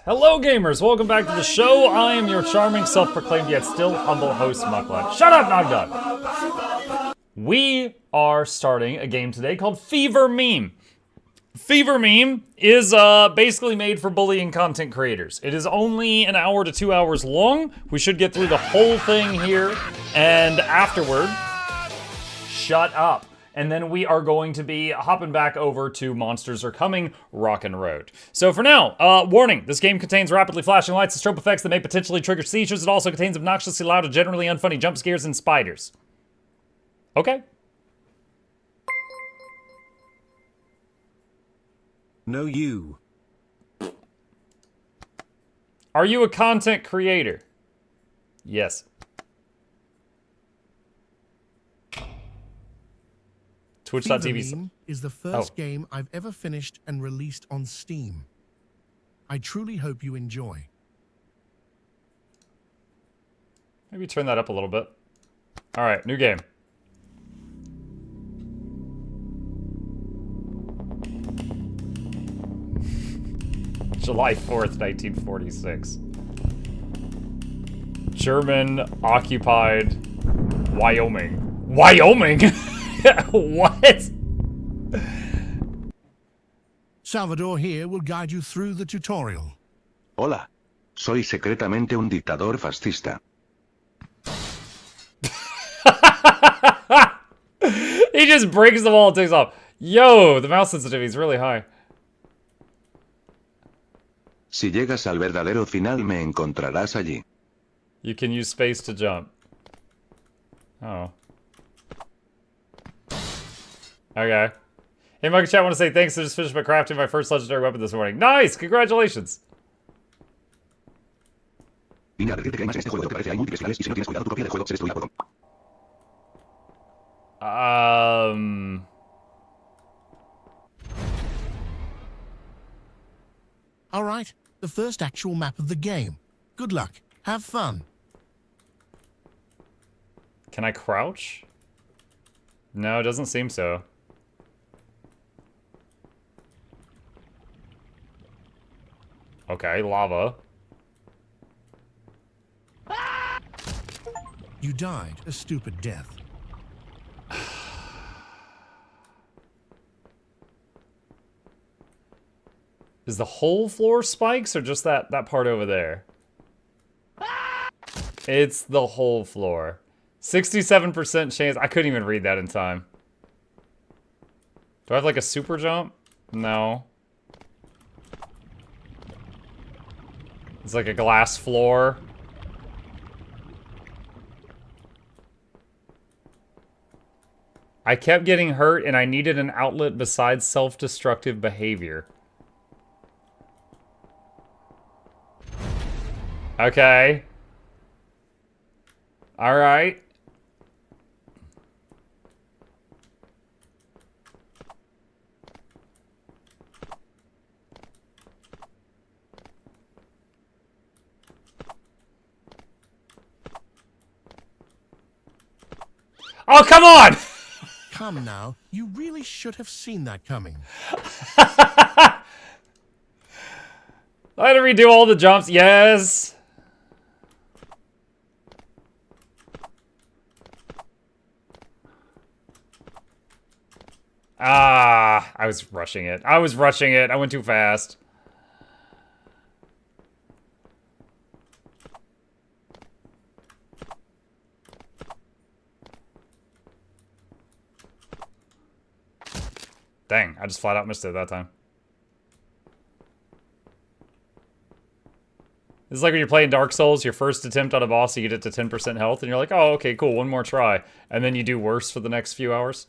Hello gamers, welcome back to the show. I am your charming, self-proclaimed yet still humble host, Mukluk. Shut up, Nogdog! We are starting a game today called Fever Meme. Fever Meme is basically made for bullying content creators. It is only an hour to 2 hours long. We should get through the whole thing here, and afterward, shut up. And then we are going to be hopping back over to Monsters Are Coming, Rockin' Road. So for now, warning, this game contains rapidly flashing lights and strobe effects that may potentially trigger seizures. It also contains obnoxiously loud and generally unfunny jump scares and spiders. Okay. No, you. Are you a content creator? Yes. Twitch.tv is the first game I've ever finished and released on Steam. I truly hope you enjoy. Maybe turn that up a little bit. All right, new game. July 4th, 1946. German-occupied Wyoming. Wyoming? What? Salvador here will guide you through the tutorial. Hola. Soy secretamente un dictador fascista. He just breaks the wall and takes off. Yo, the mouse sensitivity is really high. Si llegas al verdadero final me encontrarás allí. You can use space to jump. Oh. Okay. Hey, Mugga Chat, want to say thanks. I just finished by crafting my first legendary weapon this morning. Nice! Congratulations! Alright, the first actual map of the game. Good luck. Have fun. Can I crouch? No, it doesn't seem so. Okay, lava. You died a stupid death. Is the whole floor spikes or just that part over there? It's the whole floor. 67% chance. I couldn't even read that in time. Do I have like a super jump? No. It's like a glass floor. I kept getting hurt and I needed an outlet besides self-destructive behavior. Okay. All right. Oh, come on! Come now, you really should have seen that coming. I had to redo all the jumps. Yes. Ah, I was rushing it. I was rushing it. I went too fast. Dang, I just flat out missed it that time. This is like when you're playing Dark Souls, your first attempt on a boss, you get it to 10% health, and you're like, oh, okay, cool, one more try. And then you do worse for the next few hours.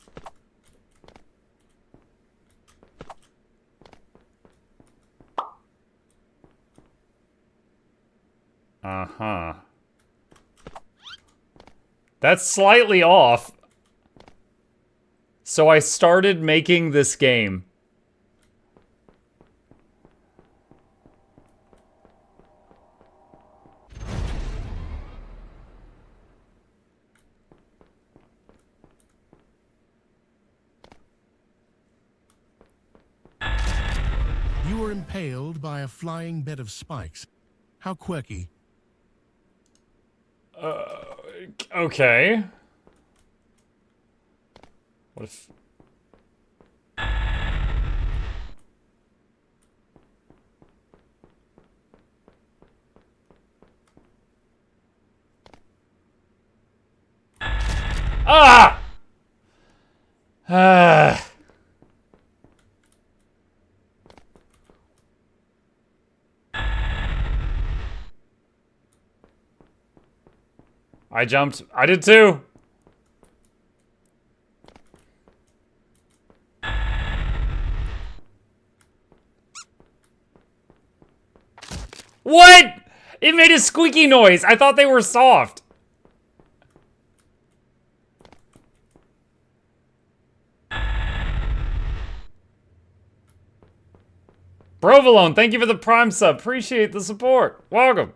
Uh-huh. That's slightly off. So I started making this game. You were impaled by a flying bed of spikes. How quirky. Okay. What if... Ah! I jumped. I did too. What? It made a squeaky noise. I thought they were soft. Provolone, thank you for the Prime sub. Appreciate the support. Welcome.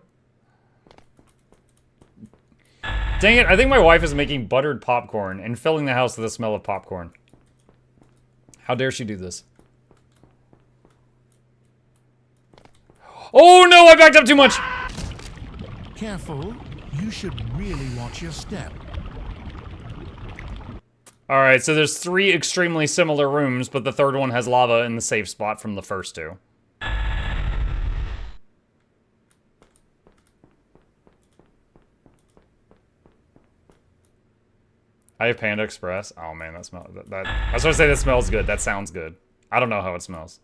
Dang it, I think my wife is making buttered popcorn and filling the house with the smell of popcorn. How dare she do this? Oh no, I backed up too much! Careful, you should really watch your step. Alright, so there's 3 extremely similar rooms, but the third one has lava in the safe spot from the first 2. I have Panda Express. Oh man, that smells... I was gonna say that smells good. That sounds good. I don't know how it smells.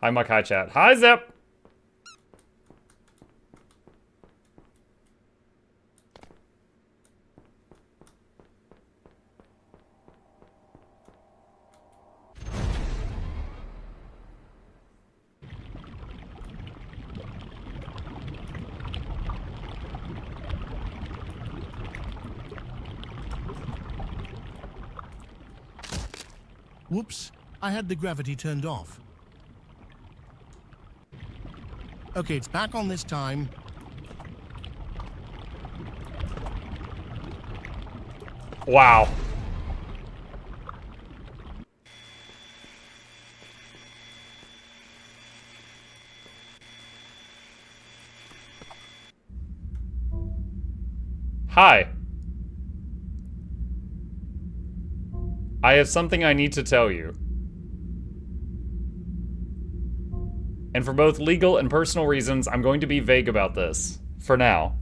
Hi, Muck. Hi, chat. Hi, Zep! Whoops, I had the gravity turned off. Okay, it's back on this time. Wow. Hi. I have something I need to tell you. And for both legal and personal reasons, I'm going to be vague about this. For now.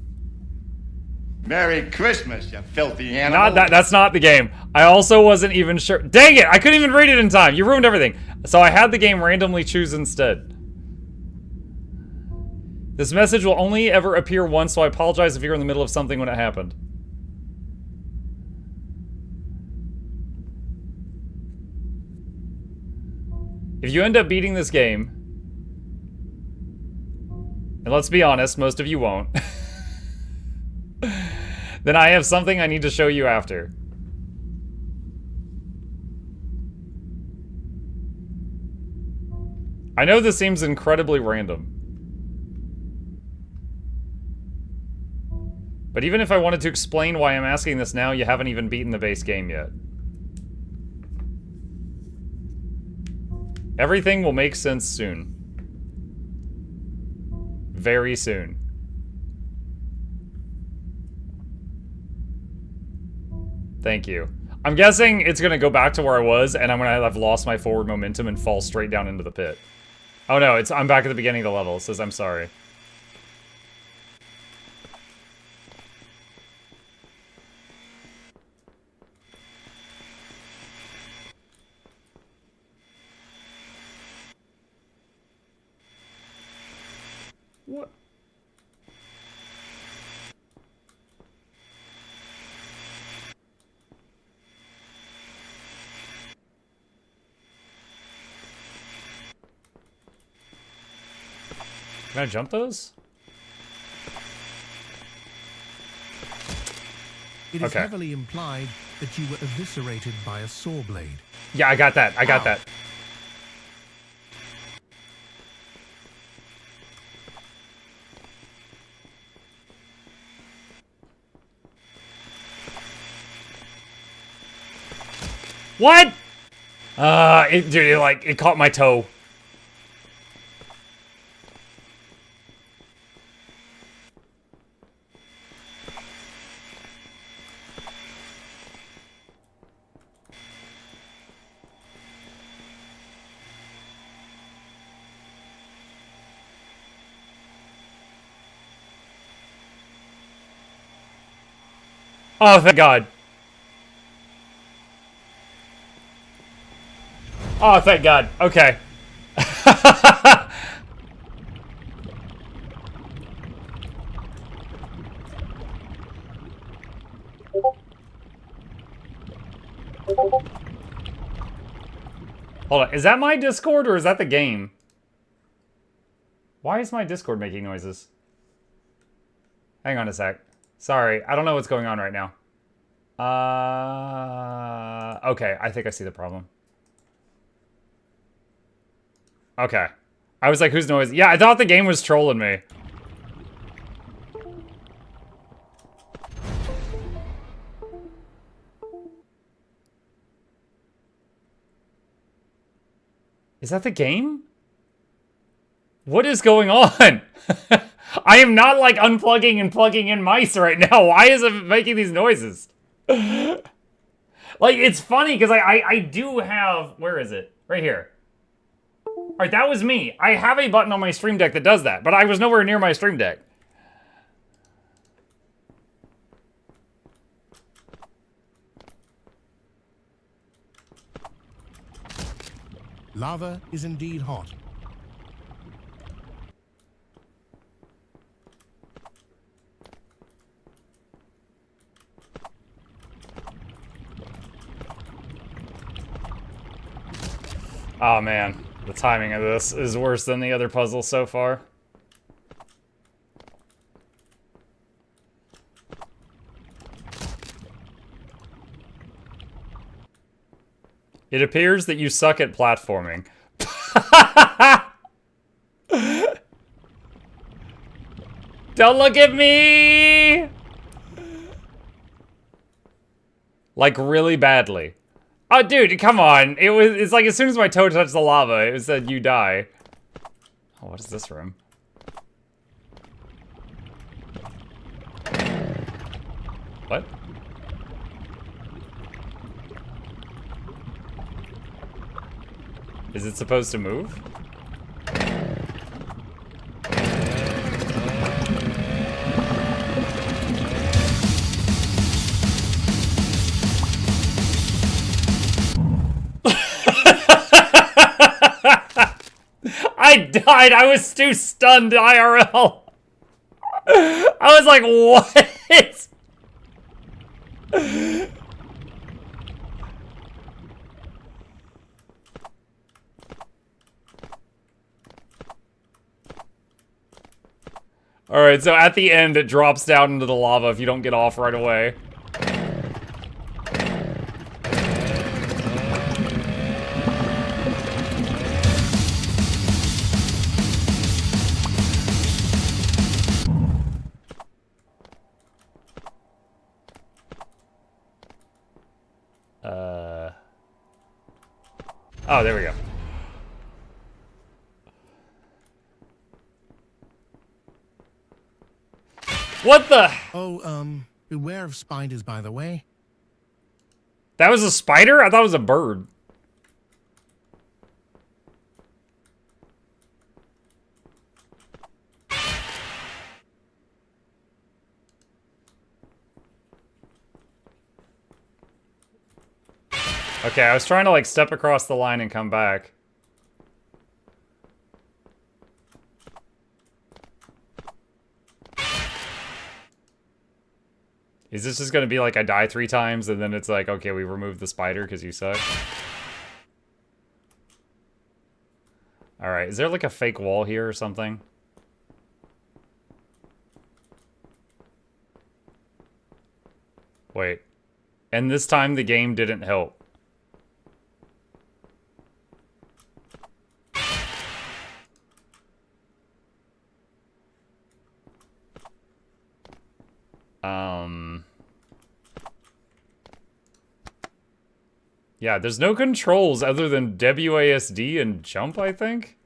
Merry Christmas, you filthy animal. Not that, that's not the game. I also wasn't even sure. Dang it! I couldn't even read it in time. You ruined everything. So I had the game randomly choose instead. This message will only ever appear once, so I apologize if you're in the middle of something when it happened. If you end up beating this game, and let's be honest, most of you won't, then I have something I need to show you after. I know this seems incredibly random. But even if I wanted to explain why I'm asking this now, you haven't even beaten the base game yet. Everything will make sense soon. Very soon. Thank you. I'm guessing it's gonna go back to where I was, and I'm gonna have lost my forward momentum and fall straight down into the pit. Oh no, I'm back at the beginning of the level. It says I'm sorry. What? Can I jump those? It is Okay. heavily implied that you were eviscerated by a saw blade. Yeah, I got that. I got Ow. that. What? Dude, it caught my toe. Oh, thank God. Oh, thank God. Okay. Hold on. Is that my Discord or is that the game? Why is my Discord making noises? Hang on a sec. Sorry. I don't know what's going on right now. Okay. I think I see the problem. Okay. I was like, whose noise? Yeah, I thought the game was trolling me. Is that the game? What is going on? I am not like unplugging and plugging in mice right now. Why is it making these noises? Like, it's funny because I do have, where is it? Right here. All right, that was me. I have a button on my Stream Deck that does that, but I was nowhere near my Stream Deck. Lava is indeed hot. Oh man, the timing of this is worse than the other puzzles so far. It appears that you suck at platforming. Don't look at me! Like, really badly. Oh, dude, come on. It's like as soon as my toe touched the lava, it said you die. Oh, what is this room? What? Is it supposed to move? I died. I was too stunned IRL. I was like, what? Alright, so at the end, it drops down into the lava if you don't get off right away. Oh, there we go. What the? Oh, beware of spiders, by the way. That was a spider? I thought it was a bird. Okay, I was trying to like step across the line and come back. Is this just gonna be like I die 3 times and then it's like, okay, we removed the spider because you suck? Alright, is there like a fake wall here or something? Wait. And this time the game didn't help. Yeah, there's no controls other than WASD and jump, I think?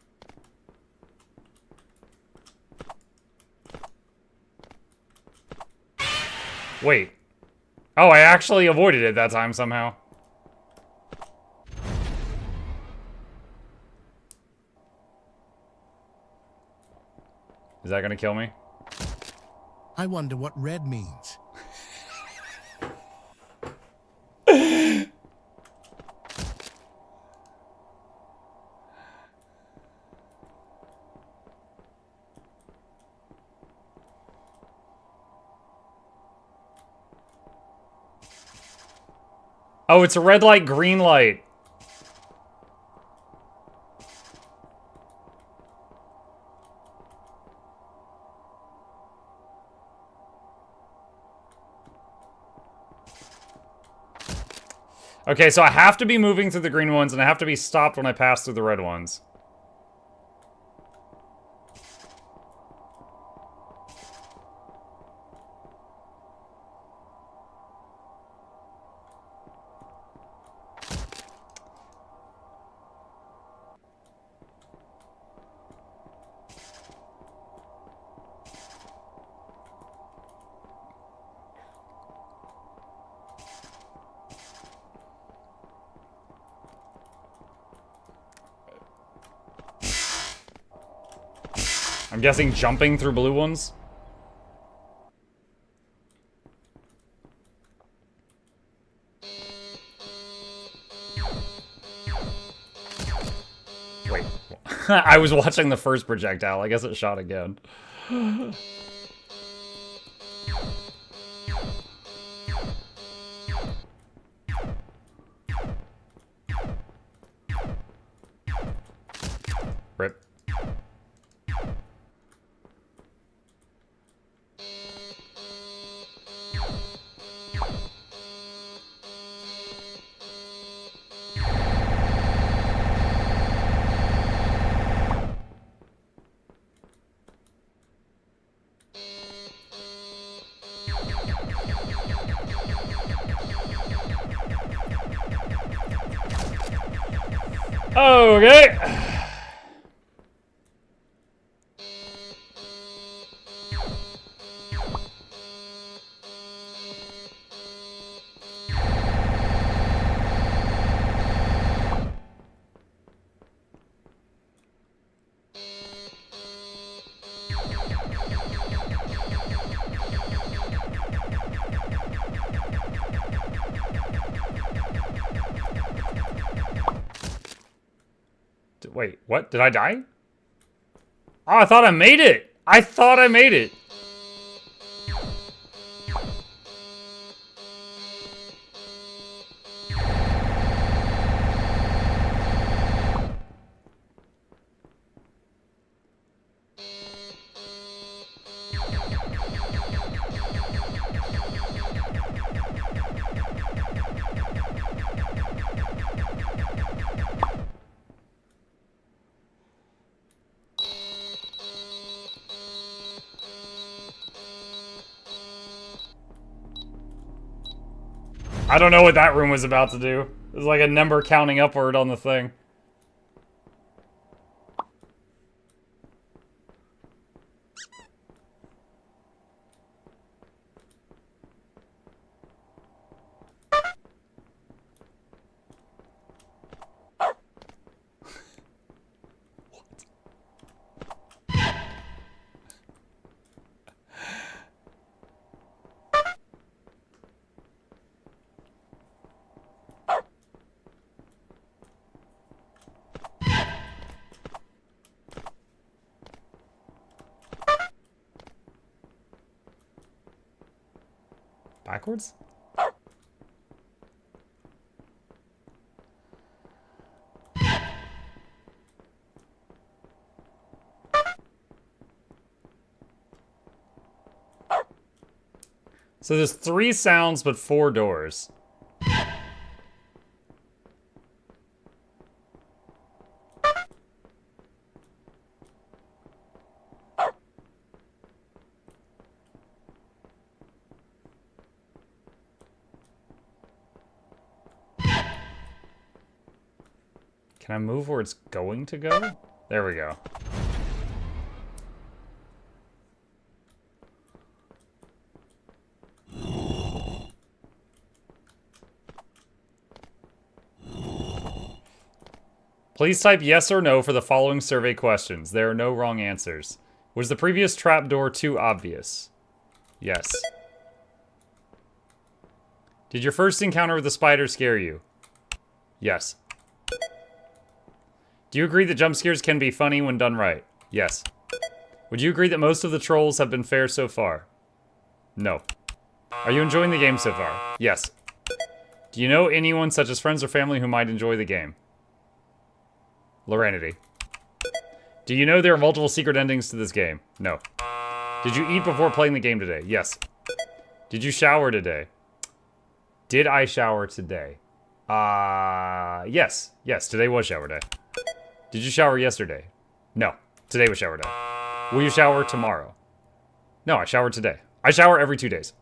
Wait. Oh, I actually avoided it that time somehow. Is that gonna kill me? I wonder what red means. Oh, it's a red light, green light. Okay, so I have to be moving through the green ones, and I have to be stopped when I pass through the red ones. I'm guessing jumping through blue ones? Wait. I was watching the first projectile. I guess it shot again. Rip. Okay. Wait, what? Did I die? Oh, I thought I made it! I thought I made it! I don't know what that room was about to do. It was like a number counting upward on the thing. Backwards? So there's 3 sounds, but 4 doors. Can I move where it's going to go? There we go. Please type yes or no for the following survey questions. There are no wrong answers. Was the previous trapdoor too obvious? Yes. Did your first encounter with the spider scare you? Yes. Do you agree that jump scares can be funny when done right? Yes. Would you agree that most of the trolls have been fair so far? No. Are you enjoying the game so far? Yes. Do you know anyone such as friends or family who might enjoy the game? Loranity. Do you know there are multiple secret endings to this game? No. Did you eat before playing the game today? Yes. Did you shower today? Did I shower today? Yes. Yes, today was shower day. Did you shower yesterday? No. Today was shower day. Will you shower tomorrow? No, I showered today. I shower every 2 days.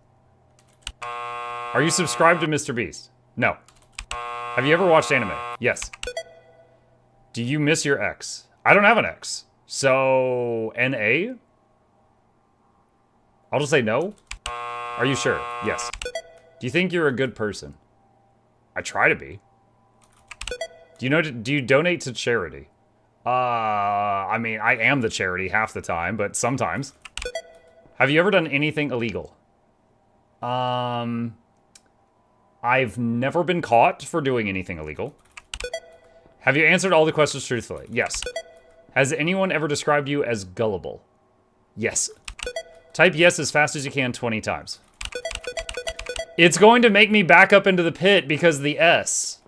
Are you subscribed to Mr. Beast? No. Have you ever watched anime? Yes. Do you miss your ex? I don't have an ex. So, N-A? I'll just say no. Are you sure? Yes. Do you think you're a good person? I try to be. Do you donate to charity? I mean, I am the charity half the time, but sometimes. Have you ever done anything illegal? I've never been caught for doing anything illegal. Have you answered all the questions truthfully? Yes. Has anyone ever described you as gullible? Yes. Type yes as fast as you can 20 times. It's going to make me back up into the pit because of the S.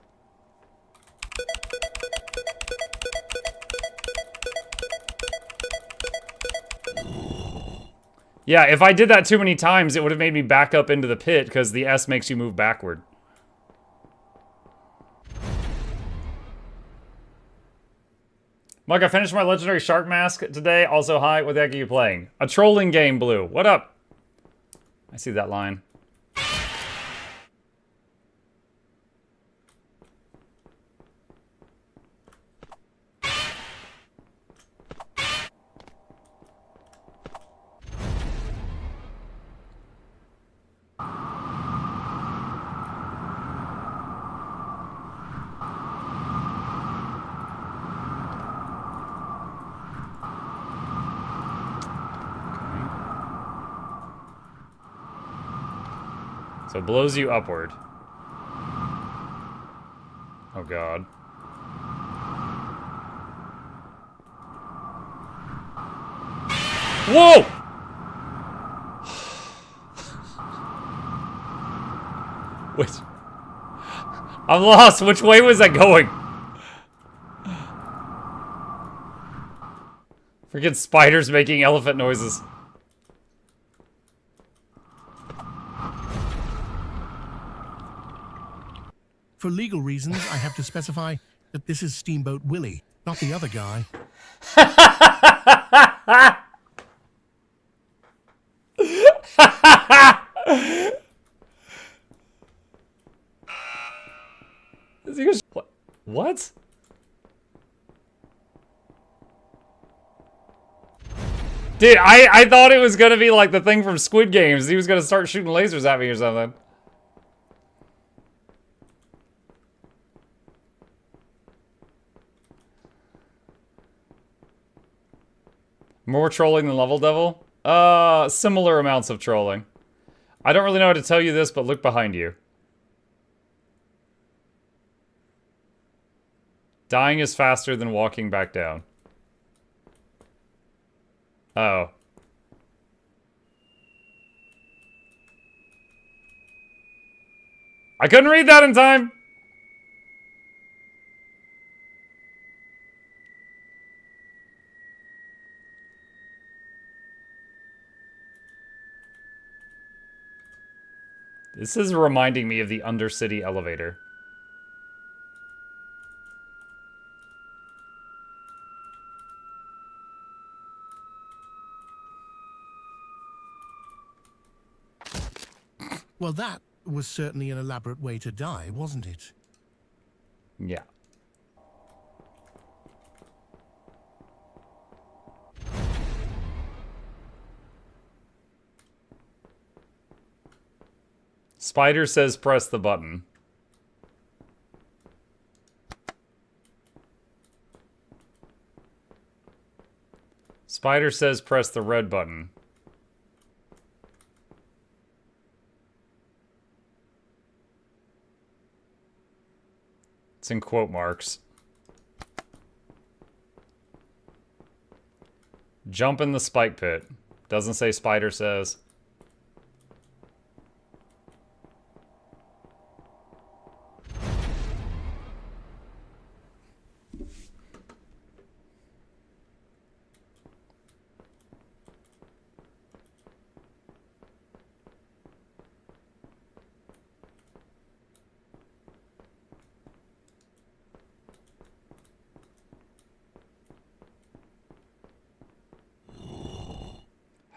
Yeah, if I did that too many times, it would have made me back up into the pit because the S makes you move backward. Mike, I finished my legendary shark mask today. Also, hi, what the heck are you playing? A trolling game, Blue. What up? I see that line. So it blows you upward. Oh god. Whoa! Which... I'm lost. Which way was that going? Freaking spiders making elephant noises. For legal reasons, I have to specify that this is Steamboat Willie, not the other guy. What? Dude, I thought it was gonna be like the thing from Squid Games. He was gonna start shooting lasers at me or something. More trolling than Level Devil? Similar amounts of trolling. I don't really know how to tell you this, but look behind you. Dying is faster than walking back down. Oh. I couldn't read that in time! This is reminding me of the Undercity elevator. Well, that was certainly an elaborate way to die, wasn't it? Yeah. Spider says press the button. Spider says press the red button. It's in quote marks. Jump in the spike pit. Doesn't say Spider says.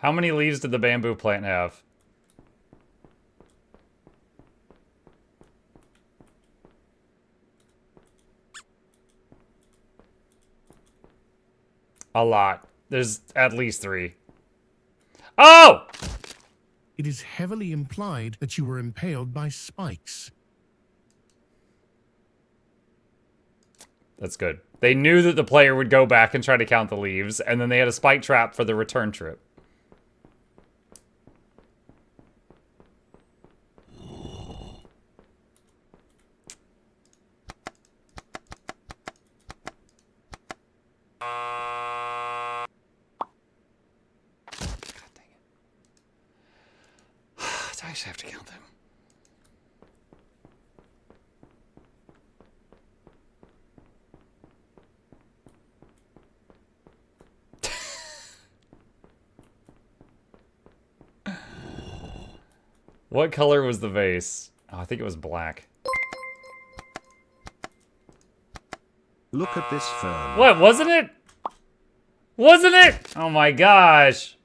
How many leaves did the bamboo plant have? A lot. There's at least 3. Oh! It is heavily implied that you were impaled by spikes. That's good. They knew that the player would go back and try to count the leaves, and then they had a spike trap for the return trip. I actually have to count them. What color was the vase? Oh, I think it was black. Look at this fern. What, wasn't it? Wasn't it? Oh my gosh.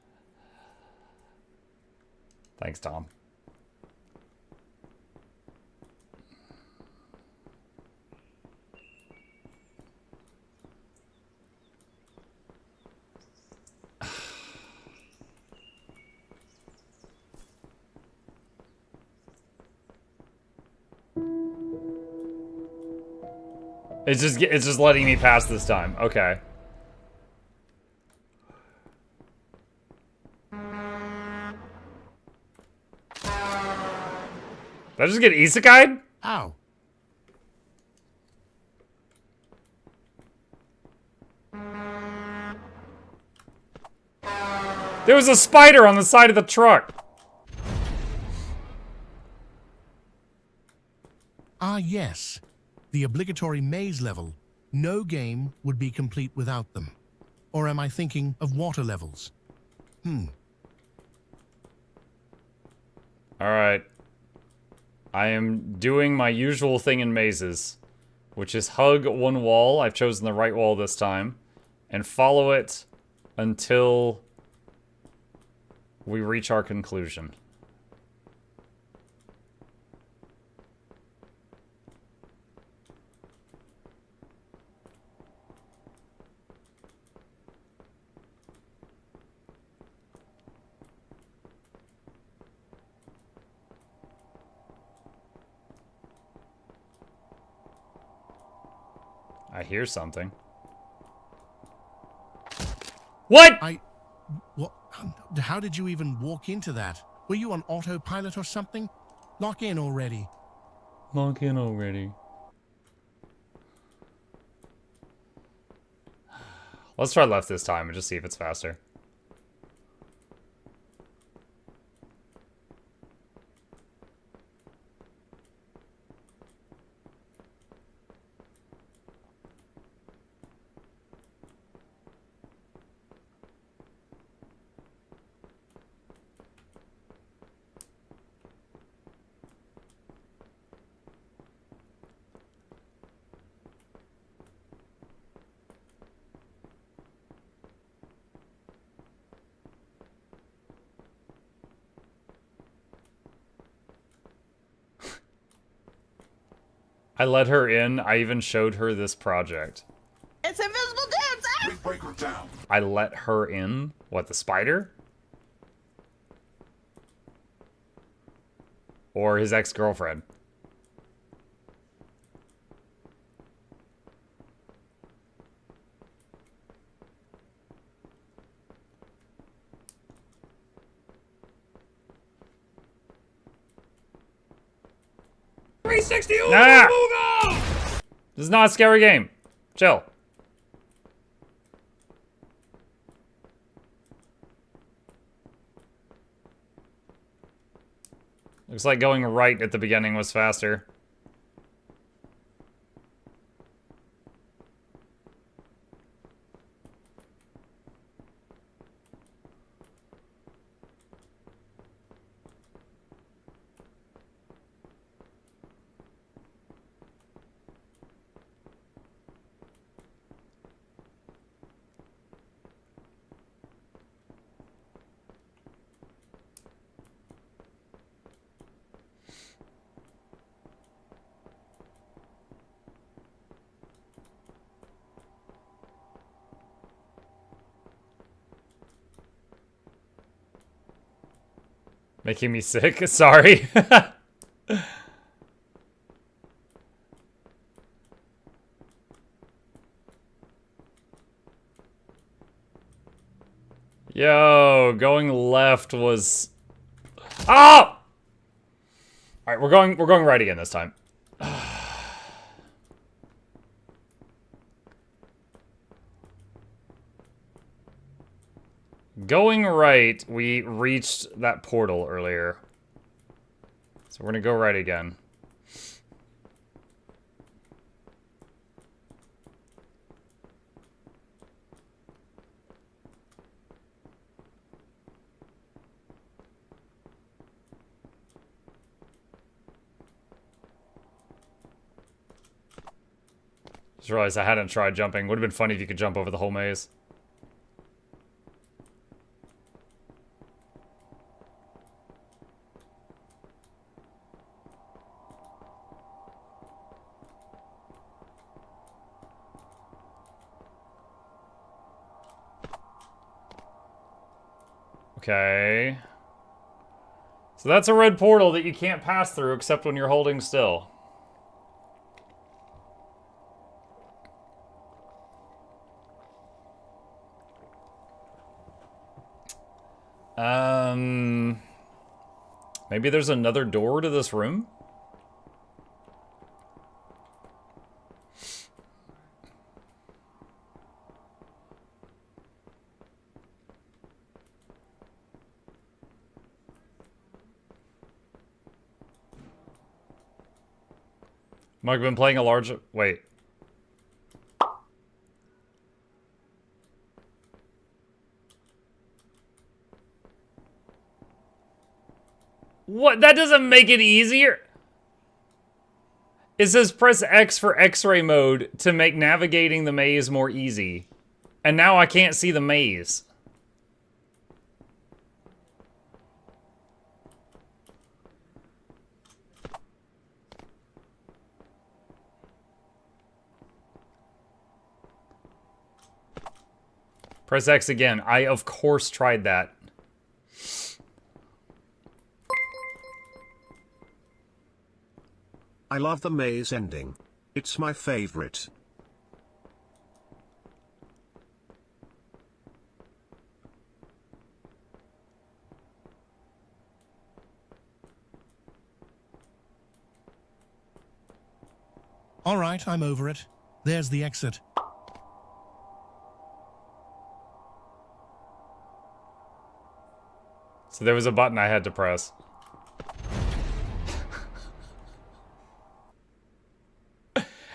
Thanks, Tom. It's just letting me pass this time. Okay. Did I just get isekai'd? Ow. There was a spider on the side of the truck. Ah, yes. The obligatory maze level. No game would be complete without them. Or am I thinking of water levels? Alright. I am doing my usual thing in mazes, which is hug one wall. I've chosen the right wall this time. And follow it until we reach our conclusion. I hear something. What? What? How did you even walk into that? Were you on autopilot or something? Lock in already. Lock in already. Let's try left this time and just see if it's faster. I let her in. I even showed her this project. It's invisible dudes! Break her down. I let her in? What, the spider? Or his ex-girlfriend? Nah! This is not a scary game. Chill. Looks like going right at the beginning was faster. Making me sick? Sorry. Yo, going left was... Oh! Alright, we're going right again this time. Going right, we reached that portal earlier. So we're gonna go right again. Just realized I hadn't tried jumping. Would have been funny if you could jump over the whole maze. Okay. So that's a red portal that you can't pass through except when you're holding still. Maybe there's another door to this room? Mug been playing a large... Wait. What? That doesn't make it easier. It says press X for X-ray mode to make navigating the maze more easy. And now I can't see the maze. Press X again. I, of course, tried that. I love the maze ending. It's my favorite. All right, I'm over it. There's the exit. So there was a button I had to press.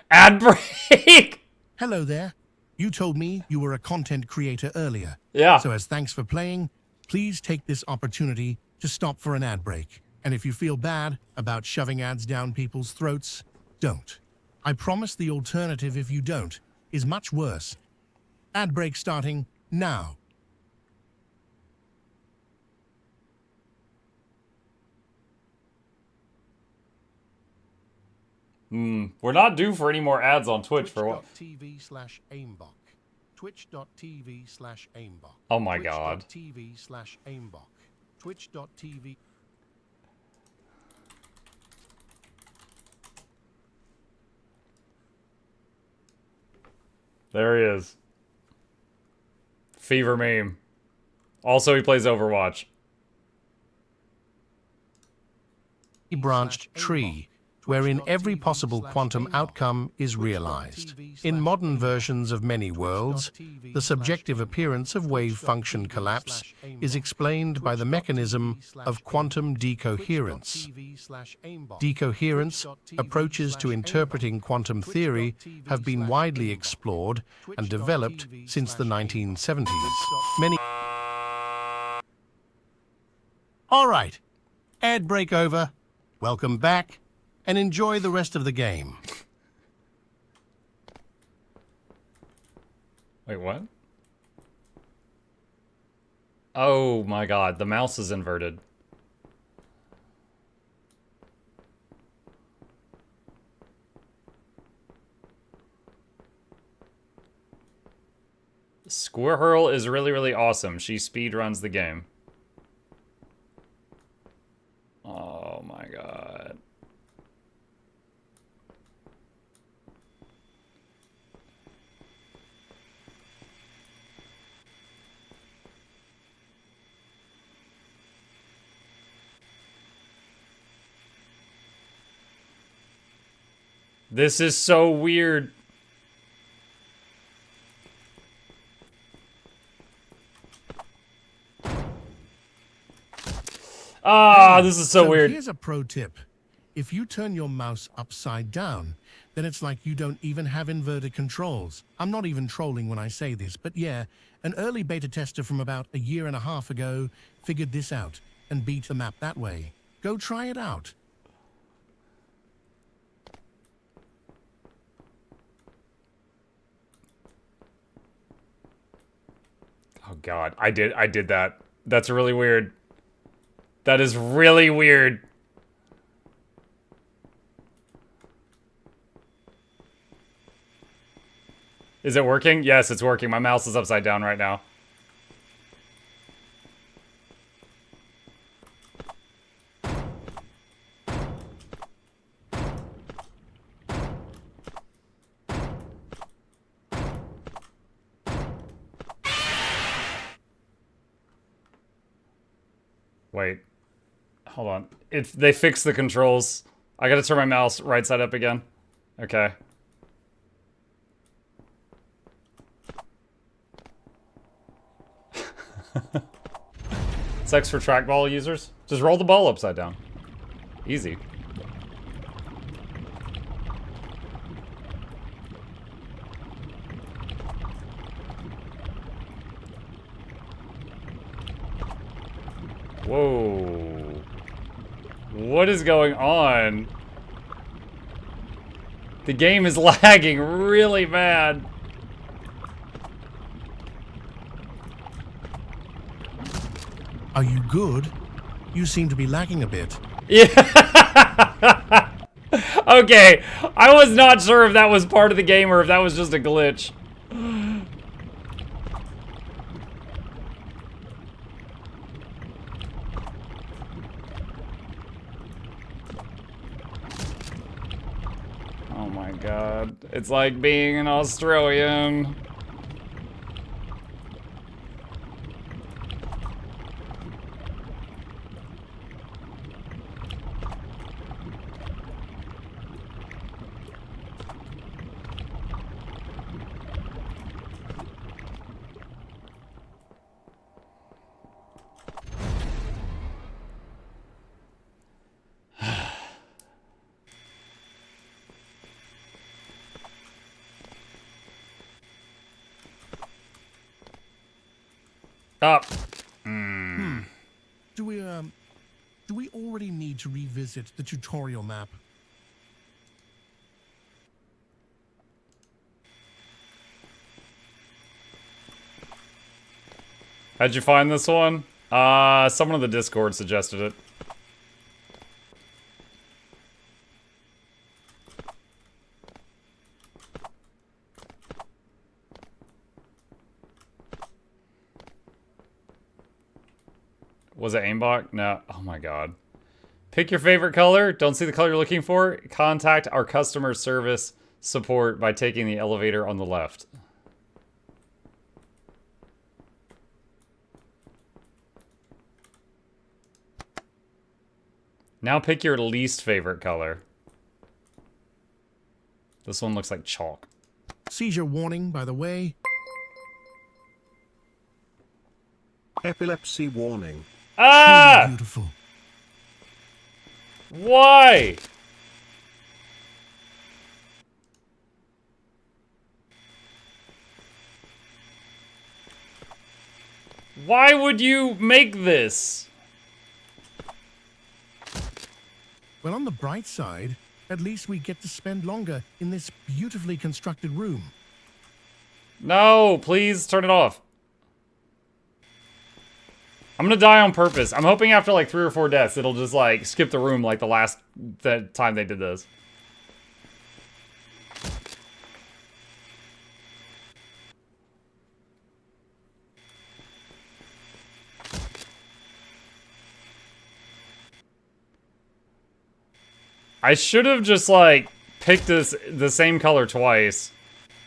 Ad break! Hello there. You told me you were a content creator earlier. Yeah. So as thanks for playing, please take this opportunity to stop for an ad break. And if you feel bad about shoving ads down people's throats, don't. I promise the alternative, if you don't, is much worse. Ad break starting now. We're not due for any more ads on Twitch for what? Twitch.tv/aimbok. Twitch.tv/aimbok. Oh my god. Twitch.tv/aimbok. Twitch.tv. There he is. Fever meme. Also, he plays Overwatch. Branched tree, wherein every possible quantum outcome is realized. In modern versions of many worlds, the subjective appearance of wave function collapse is explained by the mechanism of quantum decoherence. Decoherence approaches to interpreting quantum theory have been widely explored and developed since the 1970s. Many... All right, ad break over. Welcome back. And enjoy the rest of the game. Wait, what? Oh my god, the mouse is inverted. Squirrel is really, really awesome. She speedruns the game. Oh my god. This is so weird. Ah, this is so weird. Here's a pro tip. If you turn your mouse upside down, then it's like you don't even have inverted controls. I'm not even trolling when I say this, but yeah, an early beta tester from about a year and a half ago figured this out and beat the map that way. Go try it out. Oh god, I did that. That's really weird. That is really weird. Is it working? Yes, it's working. My mouse is upside down right now. Wait. Hold on. They fixed the controls. I gotta turn my mouse right side up again. Okay. Sex for trackball users? Just roll the ball upside down. Easy. Whoa. What is going on? The game is lagging really bad. Are you good? You seem to be lagging a bit. Yeah. Okay. I was not sure if that was part of the game or if that was just a glitch. Oh my god. It's like being an Australian. Up. Do we already need to revisit the tutorial map? How'd you find this one? Someone in the Discord suggested it. Was it aimbot? No. Oh my god. Pick your favorite color. Don't see the color you're looking for? Contact our customer service support by taking the elevator on the left. Now pick your least favorite color. This one looks like chalk. Seizure warning, by the way. Epilepsy warning. Ah! Beautiful. Why? Why would you make this? Well, on the bright side, at least we get to spend longer in this beautifully constructed room. No, please turn it off. I'm gonna die on purpose. I'm hoping after like 3 or 4 deaths, it'll just like skip the room like the last time they did this. I should have just, like, picked the same color twice.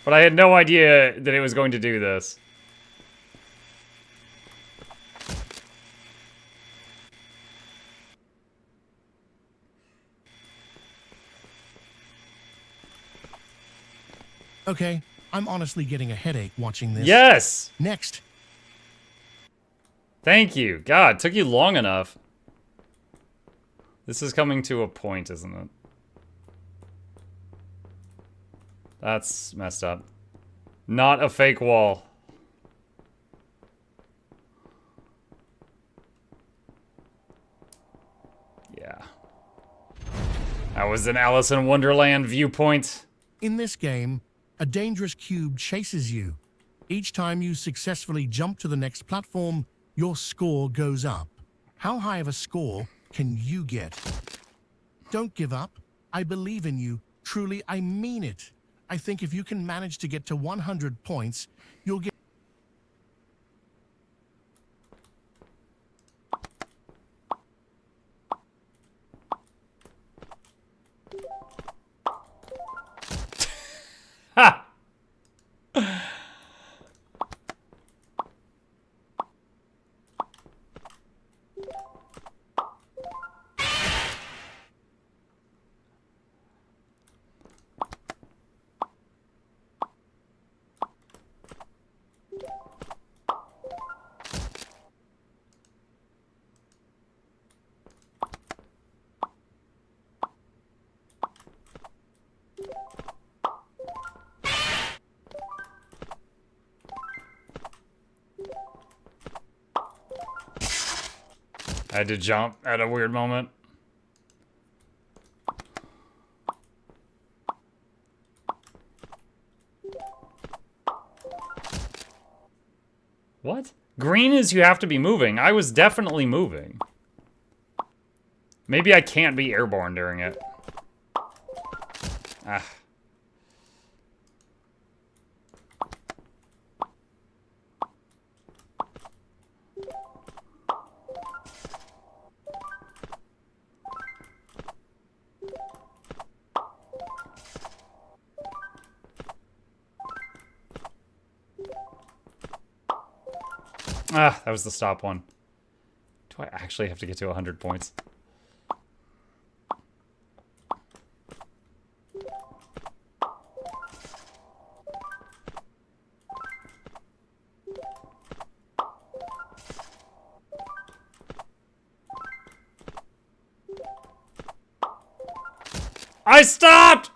But I had no idea that it was going to do this. Okay, I'm honestly getting a headache watching this. Yes! Next. Thank you. God, it took you long enough. This is coming to a point, isn't it? That's messed up. Not a fake wall. Yeah. That was an Alice in Wonderland viewpoint. In this game, a dangerous cube chases you. Each time you successfully jump to the next platform, your score goes up. How high of a score can you get? Don't give up. I believe in you. Truly, I mean it. I think if you can manage to get to 100 points, you'll get... Ha! I had to jump at a weird moment. What? Green is you have to be moving. I was definitely moving. Maybe I can't be airborne during it. Ah. Ah, that was the stop one. Do I actually have to get to 100 points? I stopped!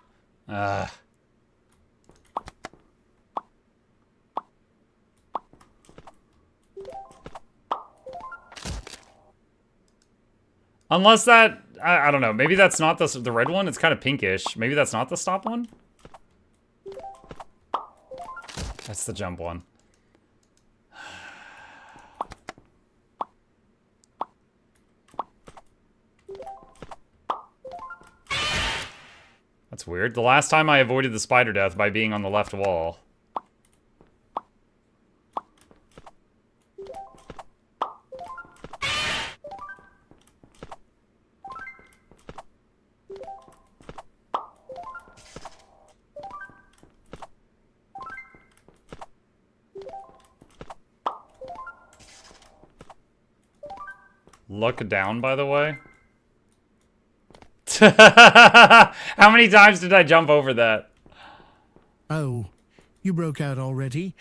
Unless that, I don't know. Maybe that's not the red one. It's kind of pinkish. Maybe that's not the stop one. That's the jump one. That's weird. The last time I avoided the spider death by being on the left wall. Look down, by the way. How many times did I jump over that? Oh, you broke out already?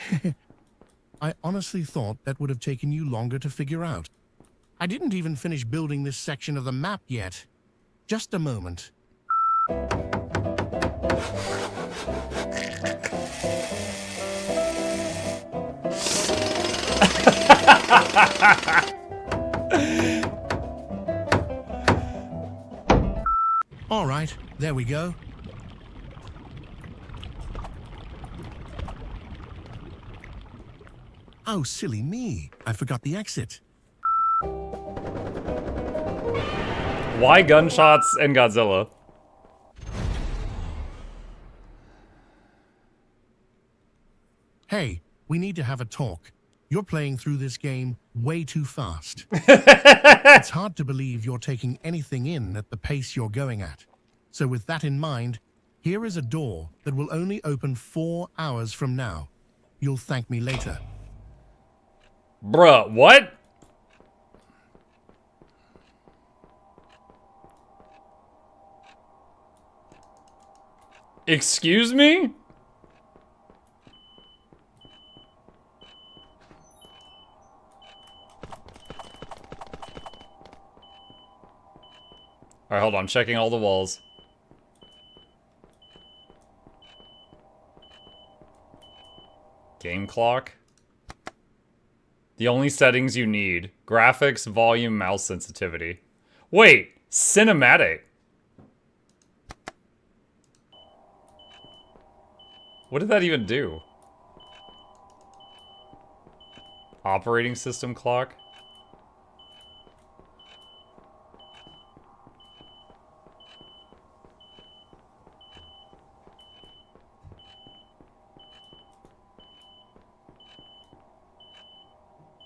I honestly thought that would have taken you longer to figure out. I didn't even finish building this section of the map yet. Just a moment. All right, there we go. Oh, silly me. I forgot the exit. Why gunshots and Godzilla? Hey, we need to have a talk. You're playing through this game way too fast. It's hard to believe you're taking anything in at the pace you're going at. So with that in mind, here is a door that will only open 4 hours from now. You'll thank me later. Bruh, what? Excuse me? Alright, hold on. Checking all the walls. Game clock. The only settings you need. Graphics, volume, mouse sensitivity. Wait! Cinematic! What did that even do? Operating system clock?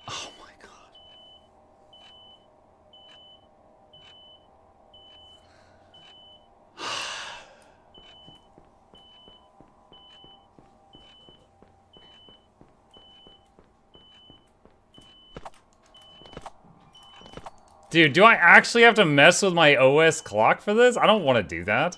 Oh my god. Dude, do I actually have to mess with my OS clock for this? I don't want to do that.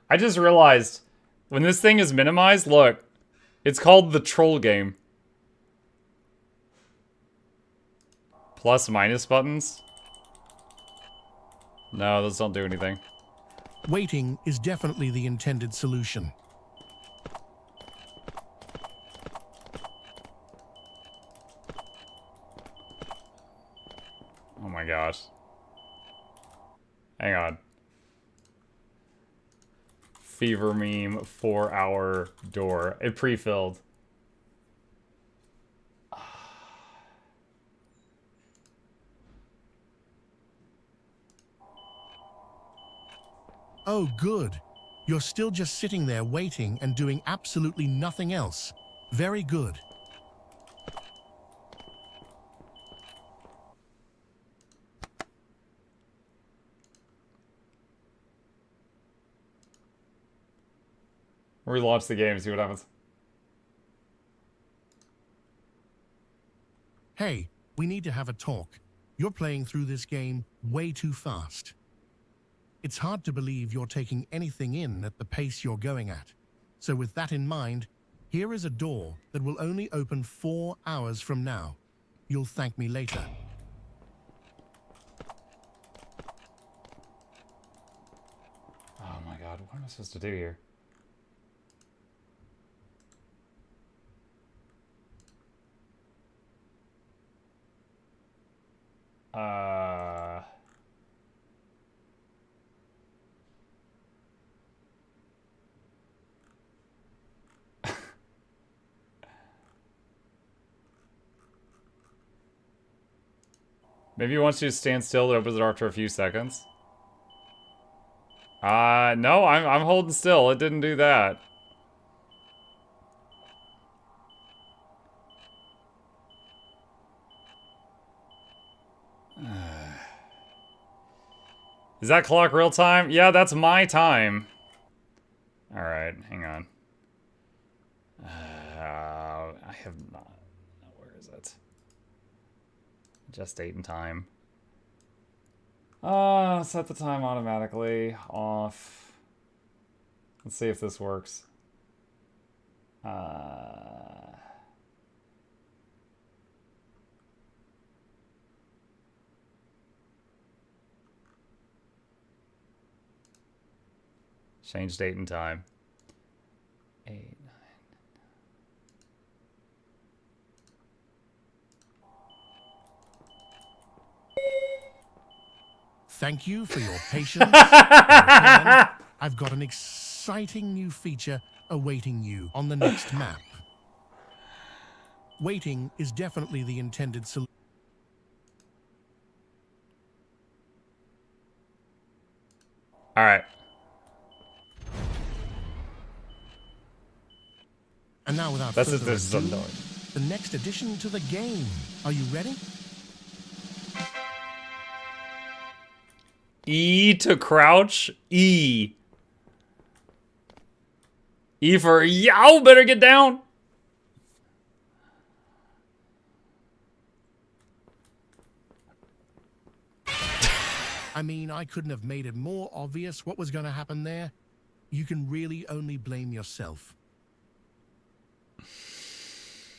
I just realized, when this thing is minimized, look, it's called the troll game. Plus minus buttons? No, those don't do anything. Waiting is definitely the intended solution. Oh my gosh. Hang on. Fever meme 4-hour door. It pre-filled. Oh, good. You're still just sitting there waiting and doing absolutely nothing else. Very good. Relaunch the game, see what happens. Hey, we need to have a talk. You're playing through this game way too fast. It's hard to believe you're taking anything in at the pace you're going at. So with that in mind, here is a door that will only open 4 hours from now. You'll thank me later. Oh my god, what am I supposed to do here? Maybe it wants you to stand still, it opens it after a few seconds. No, I'm holding still. It didn't do that. Is that clock real time? Yeah, that's my time. Alright, hang on. I have not... Where is it? Just date and time. Set the time automatically. Off. Let's see if this works. Change date and time. 8, 9. Thank you for your patience. In return, I've got an exciting new feature awaiting you on the next map. Waiting is definitely the intended solution. Alright. And now, without This further is ado, annoying. the next addition to the game. Are you ready? E to crouch. E. E for yow, better get down. I mean, I couldn't have made it more obvious what was going to happen there. You can really only blame yourself.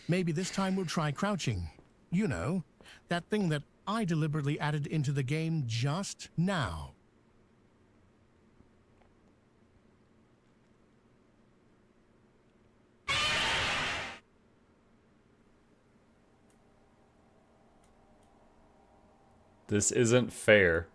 Maybe this time we'll try crouching. You know, that thing that I deliberately added into the game just now. This isn't fair.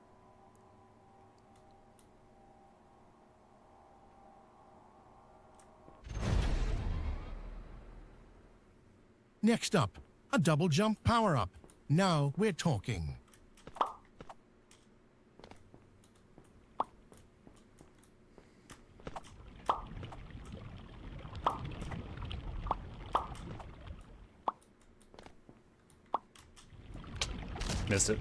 Next up, a double jump power-up. Now we're talking. Missed it.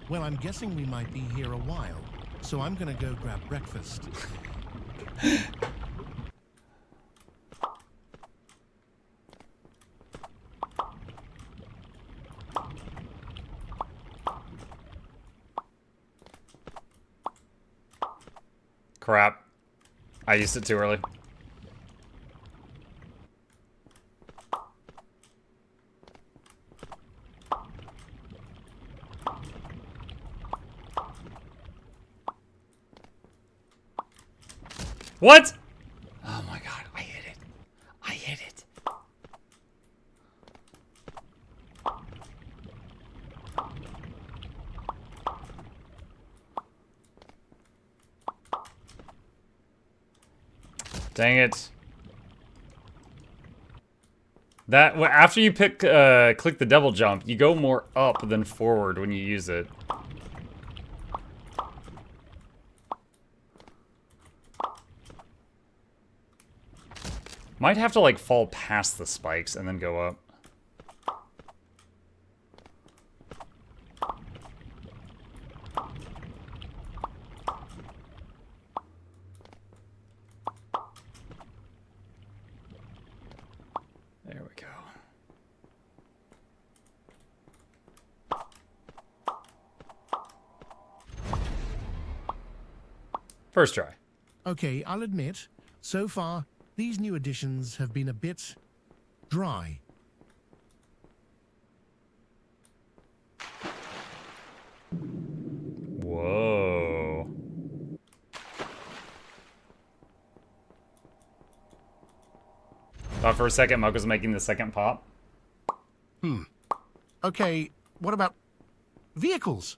Well, I'm guessing we might be here a while, so I'm gonna go grab breakfast. Crap. I used it too early. What? Oh my god, I hit it. I hit it. Dang it. That after you click the double jump, you go more up than forward when you use it. Might have to like fall past the spikes and then go up. There we go. First try. Okay, I'll admit, so far, these new additions have been a bit dry. Whoa. Thought for a second Mug was making the second pop. Okay, what about vehicles?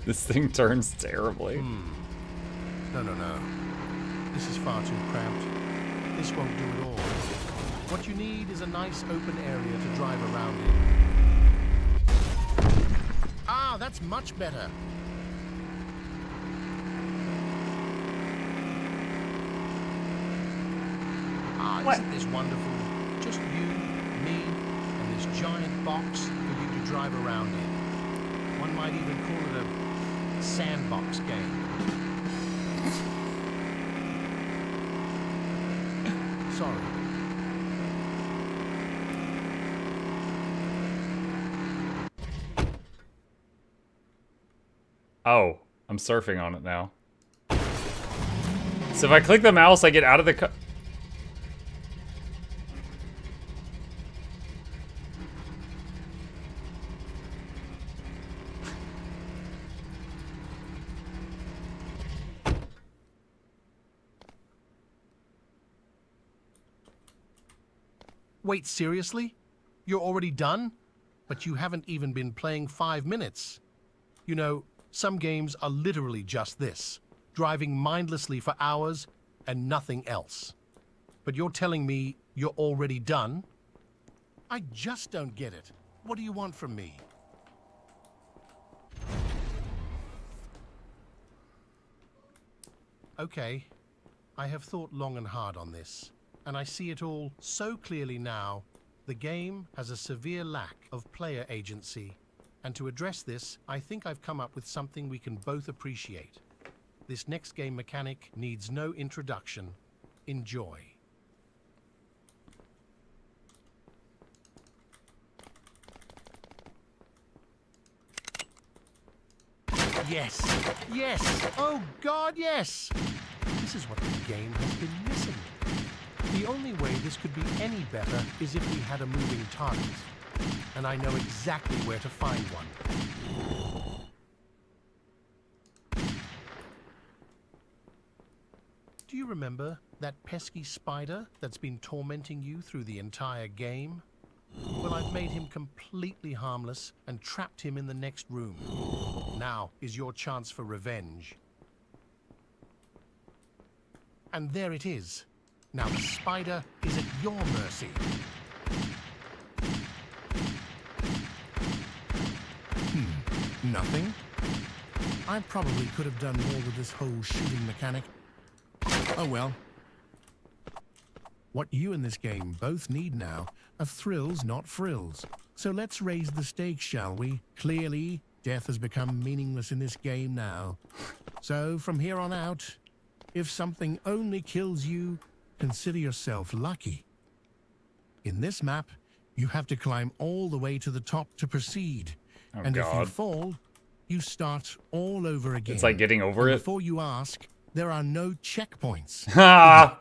This thing turns terribly. No. This is far too cramped. This won't do it all. What you need is a nice open area to drive around in. Ah, that's much better. Ah, isn't this wonderful? Just you, me, and this giant box for you to drive around in. One might even call it a sandbox game. Sorry. Oh, I'm surfing on it now. So if I click the mouse, I get out of the Wait, seriously? You're already done? But you haven't even been playing 5 minutes. You know, some games are literally just this, driving mindlessly for hours and nothing else. But you're telling me you're already done? I just don't get it. What do you want from me? Okay, I have thought long and hard on this, and I see it all so clearly now. The game has a severe lack of player agency, and to address this, I think I've come up with something we can both appreciate. This next game mechanic needs no introduction. Enjoy. Yes! Yes! Oh God, yes! This is what the game has been missing. The only way this could be any better is if we had a moving target. And I know exactly where to find one. Do you remember that pesky spider that's been tormenting you through the entire game? Well, I've made him completely harmless and trapped him in the next room. Now is your chance for revenge. And there it is. Now the spider is at your mercy. Nothing? I probably could have done more with this whole shooting mechanic. Oh well. What you in this game both need now are thrills, not frills. So let's raise the stakes, shall we? Clearly, death has become meaningless in this game now. So from here on out, if something only kills you, consider yourself lucky. In this map, you have to climb all the way to the top to proceed. Oh, and God. if you fall, you start all over again. It's like getting over And it. before you ask, there are no checkpoints. Ha!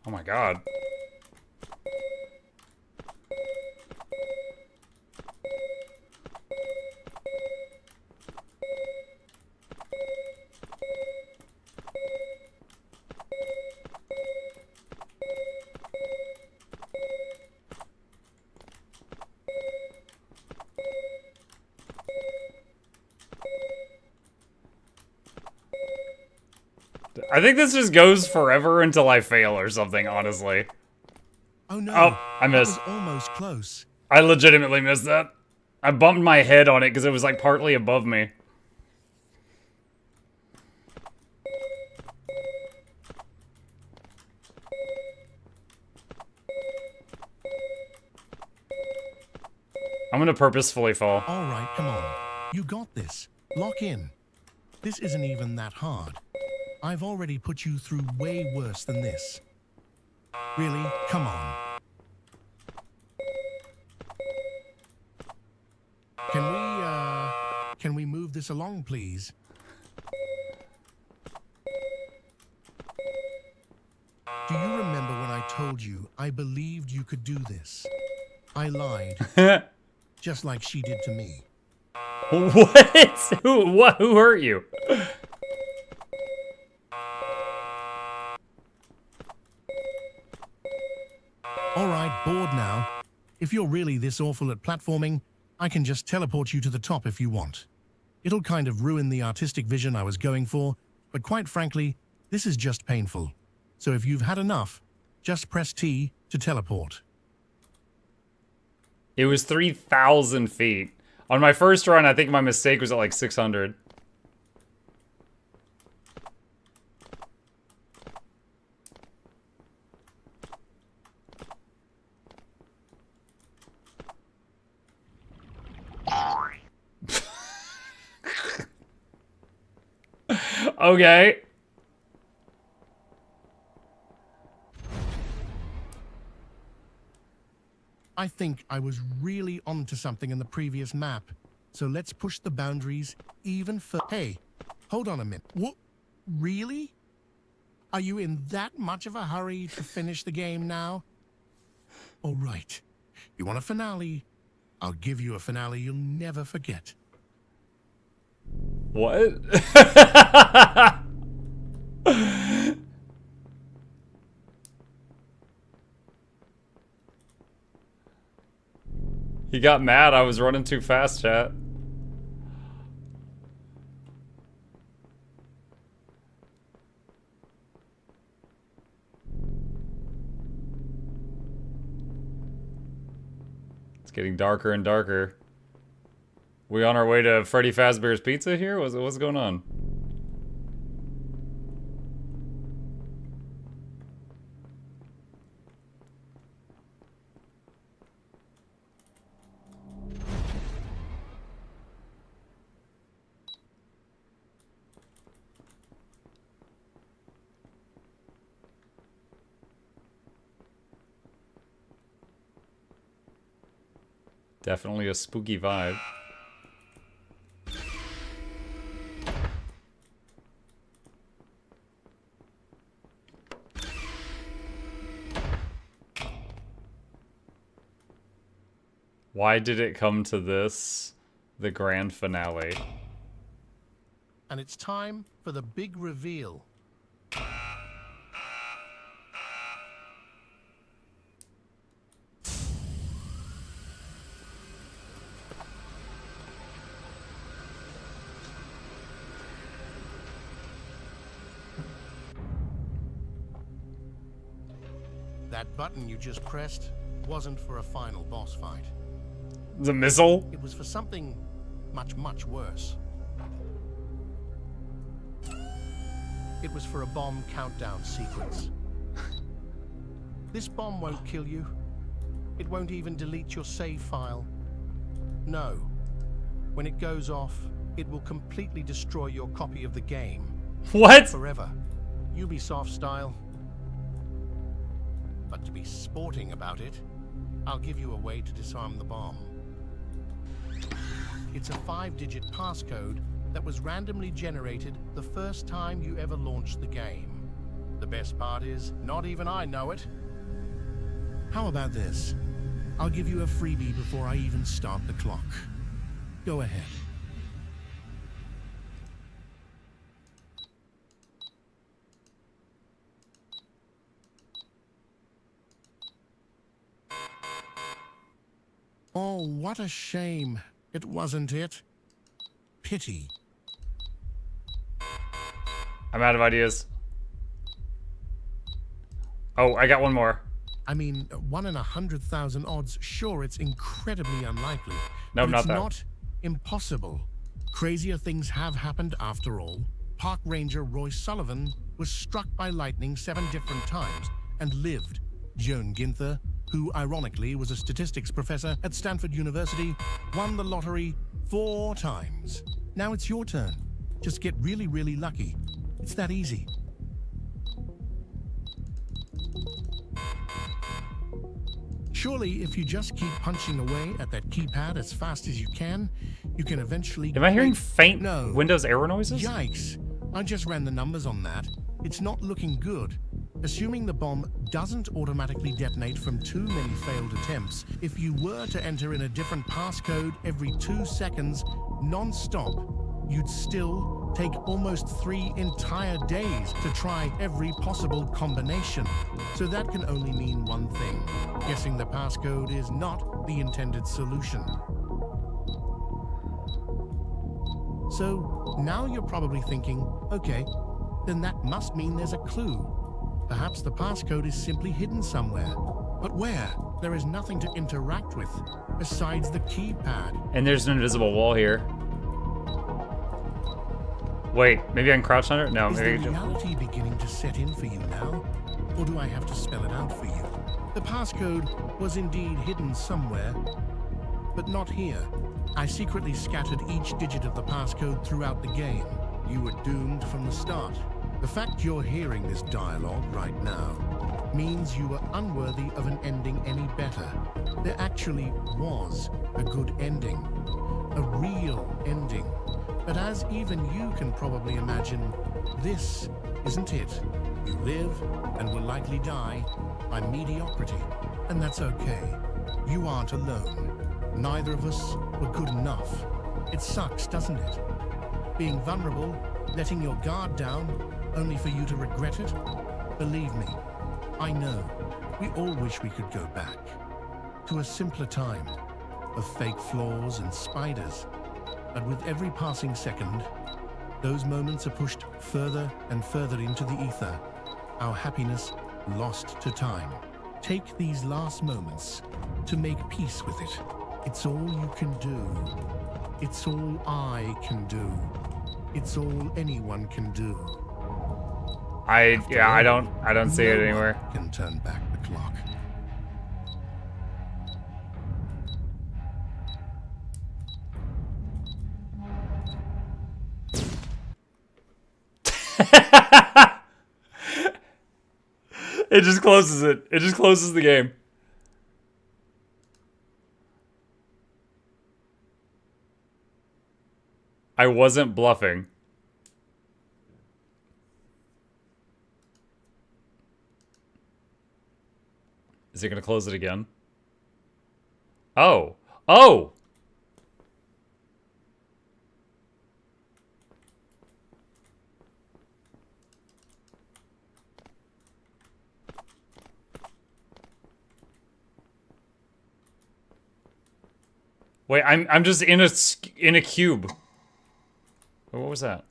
Oh my God. I think this just goes forever until I fail or something, honestly. Oh no! Oh, I missed. That was almost close. I legitimately missed that. I bumped my head on it because it was like partly above me. I'm gonna purposefully fall. All right, come on. You got this. Lock in. This isn't even that hard. I've already put you through way worse than this. Really? Come on. Can we move this along, please? Do you remember when I told you I believed you could do this? I lied. Just like she did to me. What? Who hurt you? All right, bored now. If you're really this awful at platforming, I can just teleport you to the top if you want. It'll kind of ruin the artistic vision I was going for, but quite frankly, This is just painful. So if you've had enough, just press T to teleport. It was 3,000 feet. On my first run, I think my mistake was at like 600. Okay. I think I was really onto something in the previous map. So let's push the boundaries even further. Hey, hold on a minute. What? Really? Are you in that much of a hurry to finish the game now? All right. You want a finale? I'll give you a finale you'll never forget. What? He got mad I was running too fast, chat. It's getting darker and darker. We on our way to Freddy Fazbear's Pizza here? What's going on? Definitely a spooky vibe. Why did it come to this? The grand finale. And it's time for the big reveal. That button you just pressed wasn't for a final boss fight. The missile? It was for something much, much worse. It was for a bomb countdown sequence. This bomb won't kill you. It won't even delete your save file. No. When it goes off, it will completely destroy your copy of the game. What? Forever. Ubisoft style. But to be sporting about it, I'll give you a way to disarm the bomb. It's a 5-digit passcode that was randomly generated the first time you ever launched the game. The best part is, not even I know it. How about this? I'll give you a freebie before I even start the clock. Go ahead. Oh, what a shame. It wasn't it. Pity. I'm out of ideas. Oh, I got one more. I mean, 1 in 100,000 odds. Sure, it's incredibly unlikely. No, but not it's that. not impossible. Crazier things have happened after all. Park Ranger Roy Sullivan was struck by lightning 7 different times and lived. Joan Ginther, who ironically was a statistics professor at Stanford University, won the lottery 4 times. Now it's your turn. Just get really, really lucky. It's that easy. Surely, if you just keep punching away at that keypad as fast as you can eventually... Am I hearing faint No. Windows error noises? Yikes. I just ran the numbers on that. It's not looking good. Assuming the bomb doesn't automatically detonate from too many failed attempts, if you were to enter in a different passcode every 2 seconds, non-stop, you'd still take almost 3 entire days to try every possible combination. So that can only mean one thing. Guessing the passcode is not the intended solution. So now you're probably thinking, okay, then that must mean there's a clue. Perhaps the passcode is simply hidden somewhere. But where? There is nothing to interact with besides the keypad. And there's an invisible wall here. Wait, maybe I can crouch under it? No, Is maybe I the can reality beginning to set in for you now? Or do I have to spell it out for you? The passcode was indeed hidden somewhere, but not here. I secretly scattered each digit of the passcode throughout the game. You were doomed from the start. The fact you're hearing this dialogue right now means you were unworthy of an ending any better. There actually was a good ending. A real ending. But as even you can probably imagine, this isn't it. You live and will likely die by mediocrity. And that's okay. You aren't alone. Neither of us were good enough. It sucks, doesn't it? Being vulnerable, letting your guard down, only for you to regret it? Believe me, I know. We all wish we could go back to a simpler time of fake floors and spiders. But with every passing second, those moments are pushed further and further into the ether. Our happiness lost to time. Take these last moments to make peace with it. It's all you can do. It's all I can do. It's all anyone can do. I don't see it anywhere. No one can turn back the clock. It just closes it. It just closes the game. I wasn't bluffing. Is it gonna close it again? Oh. Oh! Wait, I'm just in a cube. Oh, what was that?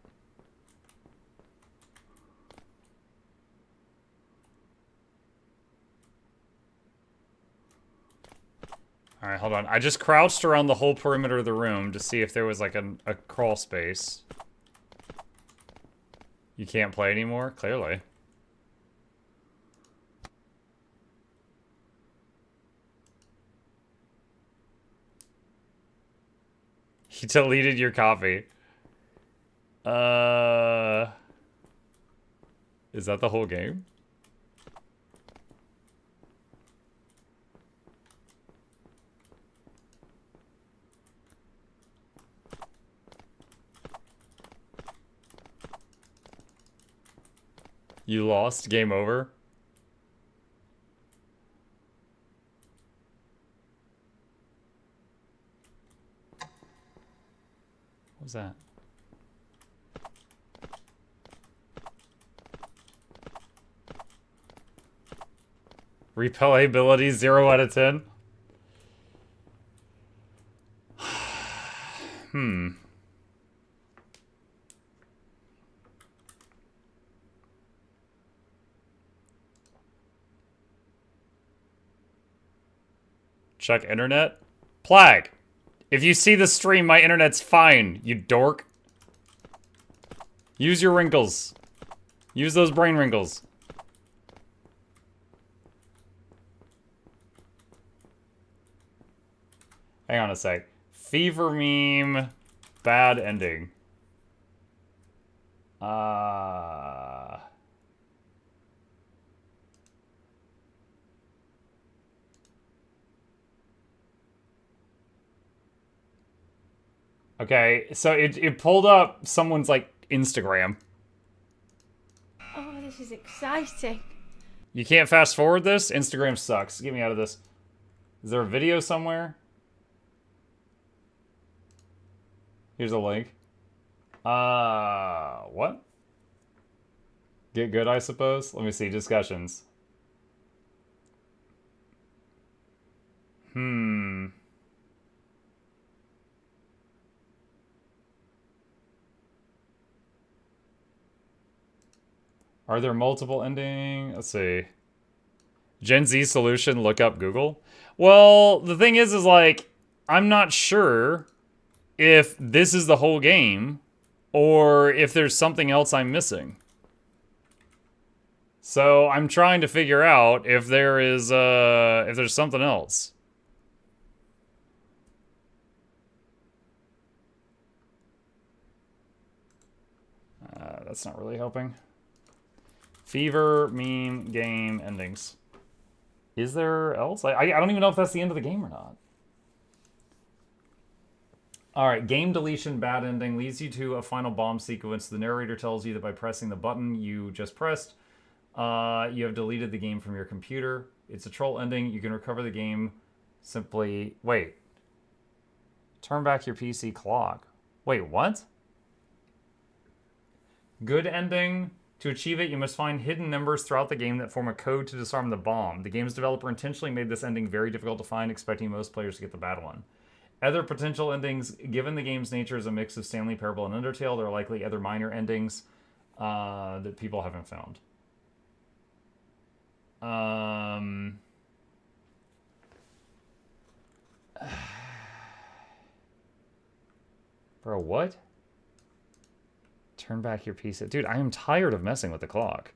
All right, hold on. I just crouched around the whole perimeter of the room to see if there was like a crawl space. You can't play anymore? Clearly. He deleted your copy. Is that the whole game? You lost? Game over? What was that? Replayability 0 out of 10? Check internet? Plag! If you see the stream, my internet's fine, you dork. Use your wrinkles. Use those brain wrinkles. Hang on a sec. Fever meme, bad ending. Okay, so it pulled up someone's, like, Instagram. Oh, this is exciting. You can't fast forward this? Instagram sucks. Get me out of this. Is there a video somewhere? Here's a link. What? Get good, I suppose? Let me see. Discussions. Are there multiple ending? Let's see. Gen Z solution, look up Google. Well, the thing is like, I'm not sure if this is the whole game or if there's something else I'm missing. So I'm trying to figure out if there is, if there's something else. That's not really helping. Fever, meme, game, endings. Is there else? I don't even know if that's the end of the game or not. Alright, game deletion, bad ending, leads you to a final bomb sequence. The narrator tells you that by pressing the button you just pressed, you have deleted the game from your computer. It's a troll ending. You can recover the game simply... Wait. Turn back your PC clock. Wait, what? Good ending. To achieve it, you must find hidden numbers throughout the game that form a code to disarm the bomb. The game's developer intentionally made this ending very difficult to find, expecting most players to get the bad one. Other potential endings, given the game's nature is a mix of Stanley Parable and Undertale, there are likely other minor endings that people haven't found. Bro, what? Turn back your PC. Dude, I am tired of messing with the clock.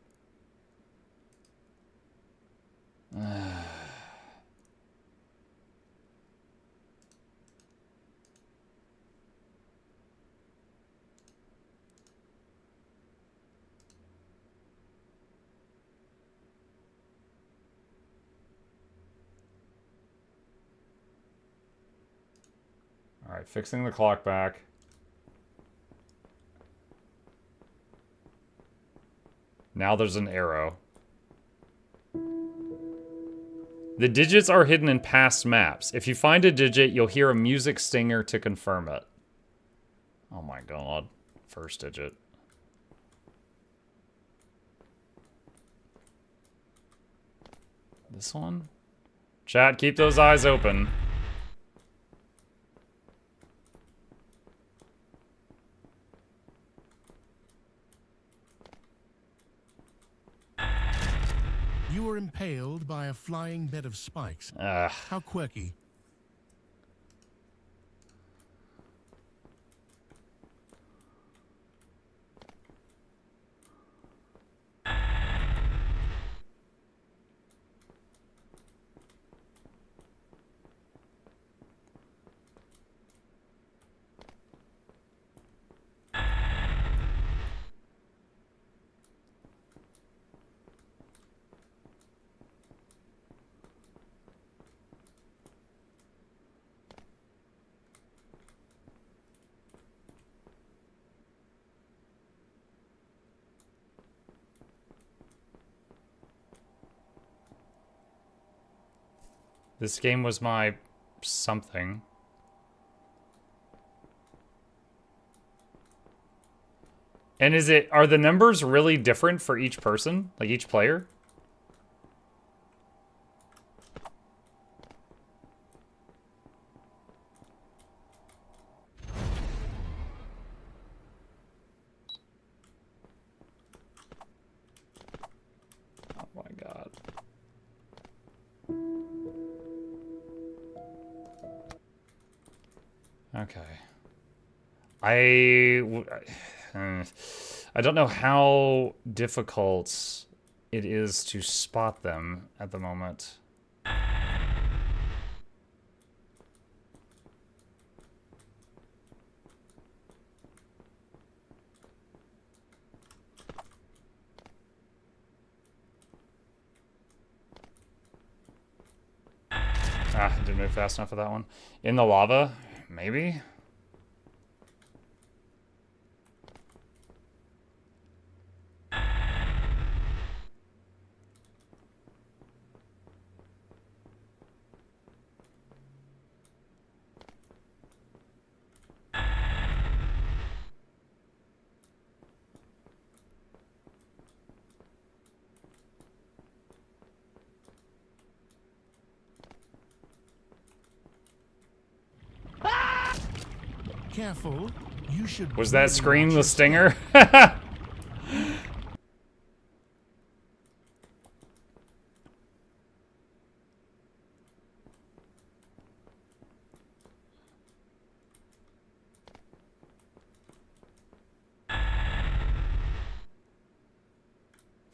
Alright, fixing the clock back. Now there's an arrow. The digits are hidden in past maps. If you find a digit, you'll hear a music stinger to confirm it. Oh my god. First digit. This one? Chat, keep those eyes open. You were impaled by a flying bed of spikes. How quirky. This game was my something. And are the numbers really different for each person? Like each player? Oh my god. Okay. I don't know how difficult it is to spot them at the moment. Didn't move fast enough for that one. In the lava? Maybe? Careful. You should. Was that scream the stinger?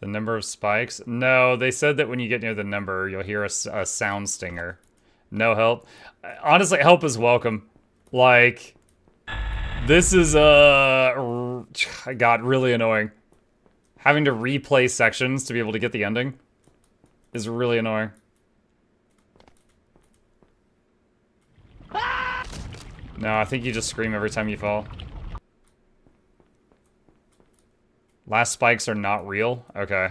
The number of spikes? No, they said that when you get near the number, you'll hear a sound stinger. No help. Honestly, help is welcome. Like, this is, got really annoying. Having to replay sections to be able to get the ending is really annoying. No, I think you just scream every time you fall. Last spikes are not real? Okay.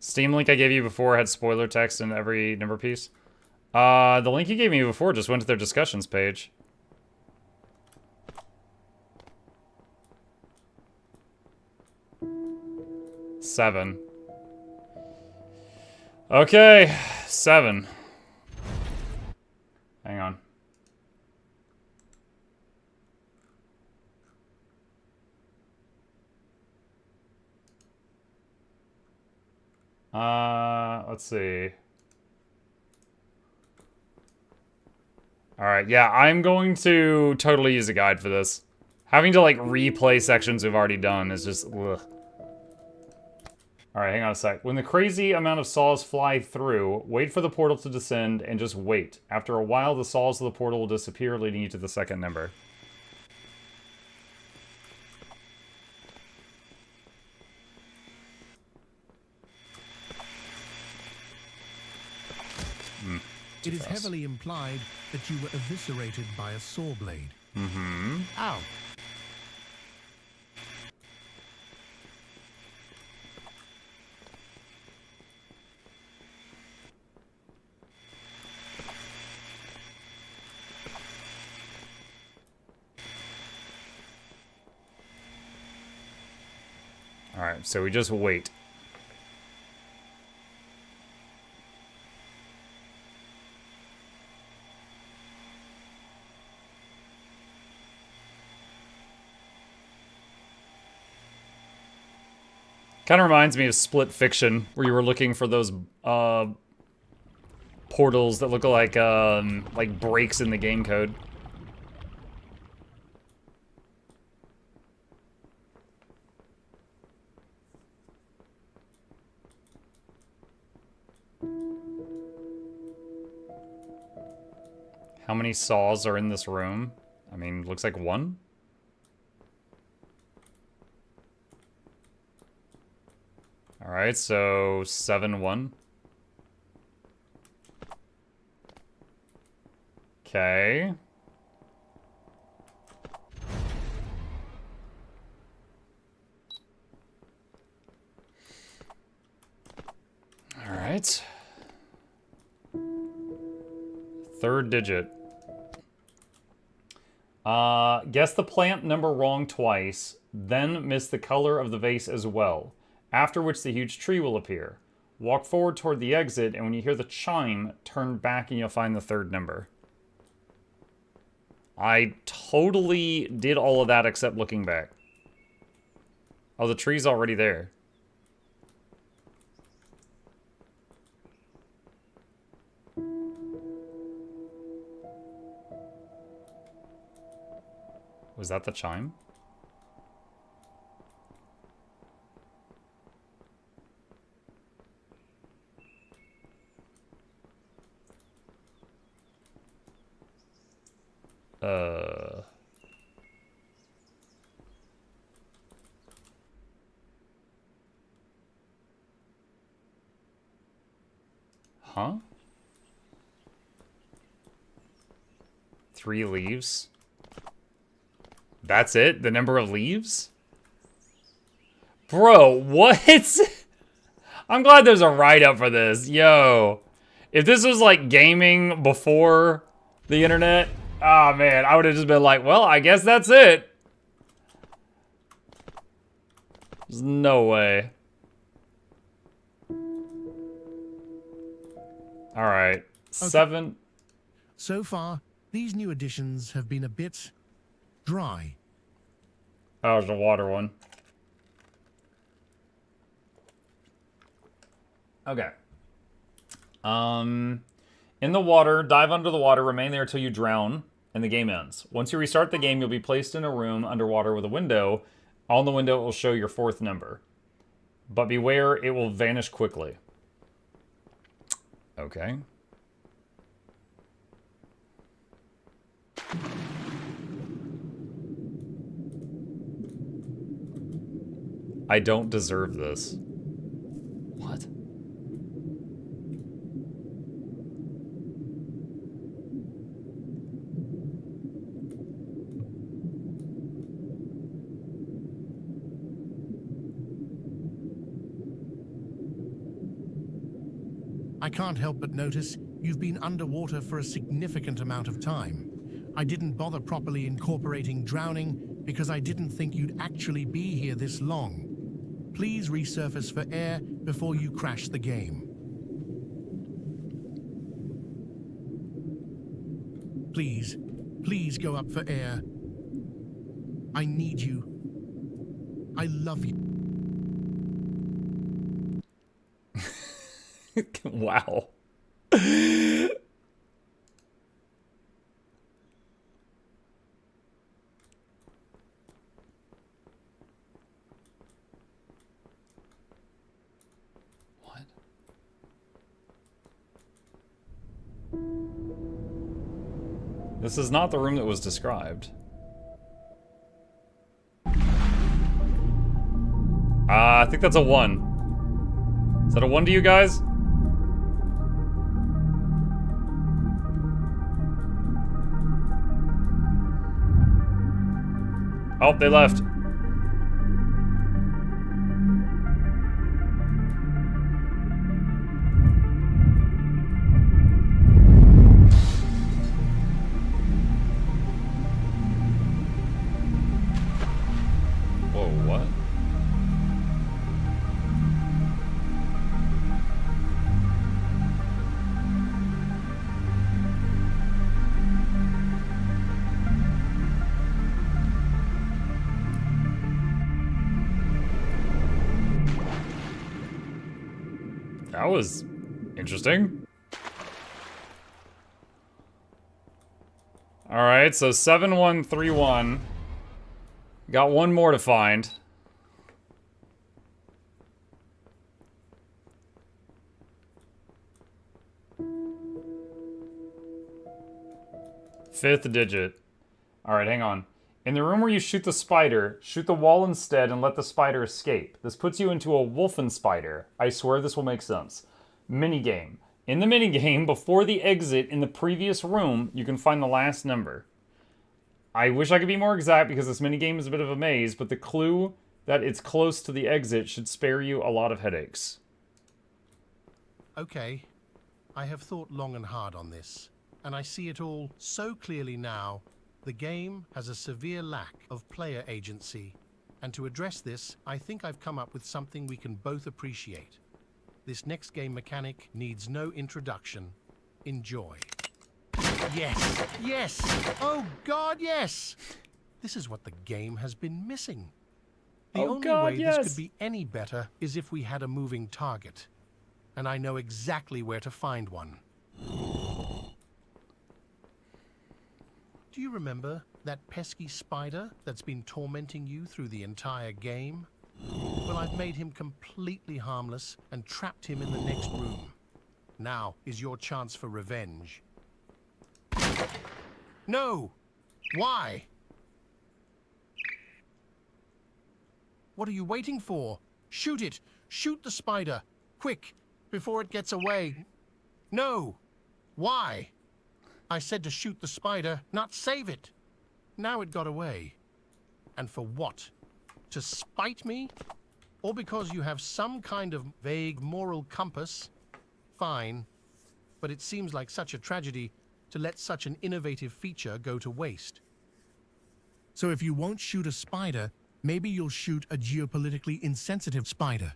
Steam link I gave you before had spoiler text in every number piece. The link you gave me before just went to their discussions page. Seven. Okay, 7. Hang on. Let's see. Alright, yeah, I'm going to totally use a guide for this. Having to, like, replay sections we've already done is just, ugh. Alright, hang on a sec. When the crazy amount of saws fly through, wait for the portal to descend and just wait. After a while, the saws of the portal will disappear, leading you to the second number. It is heavily implied that you were eviscerated by a saw blade. Mm-hmm. Ow. Alright, so we just wait. Kind of reminds me of Split Fiction, where you were looking for those portals that look like breaks in the game code. How many saws are in this room? I mean, looks like 1. Alright, so 7-1. Okay. Alright. 3rd digit. Guess the plant number wrong twice, then miss the color of the vase as well. After which the huge tree will appear. Walk forward toward the exit, and when you hear the chime, turn back and you'll find the 3rd number. I totally did all of that except looking back. Oh, the tree's already there. Was that the chime? Huh? 3 leaves? That's it? The number of leaves? Bro, what? I'm glad there's a write-up for this. Yo. If this was like gaming before the internet, oh man, I would have just been like, well, I guess that's it. There's no way. Alright. 7. So far, these new additions have been a bit dry. Oh, there's a water one. Okay. In the water, dive under the water, remain there until you drown, and the game ends. Once you restart the game, you'll be placed in a room underwater with a window. On the window, it will show your 4th number. But beware, it will vanish quickly. Okay. I don't deserve this. What? I can't help but notice you've been underwater for a significant amount of time. I didn't bother properly incorporating drowning because I didn't think you'd actually be here this long. Please resurface for air before you crash the game. Please, please go up for air. I need you. I love you. Wow. What? This is not the room that was described. I think that's a 1. Is that a 1 to you guys? Oh, they left. Whoa, what? That was interesting. Alright, so 7131. Got 1 more to find. Fifth digit. Alright, hang on. In the room where you shoot the spider, shoot the wall instead and let the spider escape. This puts you into a wolfen spider. I swear this will make sense. Minigame. In the minigame, before the exit in the previous room, you can find the last number. I wish I could be more exact because this minigame is a bit of a maze, but the clue that it's close to the exit should spare you a lot of headaches. Okay, I have thought long and hard on this, and I see it all so clearly now. The game has a severe lack of player agency, and to address this, I think I've come up with something we can both appreciate. This next game mechanic needs no introduction. Enjoy. Yes! Yes! Oh God, yes! This is what the game has been missing. The only way this could be any better is if we had a moving target. And I know exactly where to find one. Do you remember that pesky spider that's been tormenting you through the entire game? Well, I've made him completely harmless and trapped him in the next room. Now is your chance for revenge. No! Why? What are you waiting for? Shoot it! Shoot the spider! Quick! Before it gets away! No! Why? I said to shoot the spider, not save it. Now it got away. And for what? To spite me? Or because you have some kind of vague moral compass? Fine. But it seems like such a tragedy to let such an innovative feature go to waste. So if you won't shoot a spider, maybe you'll shoot a geopolitically insensitive spider.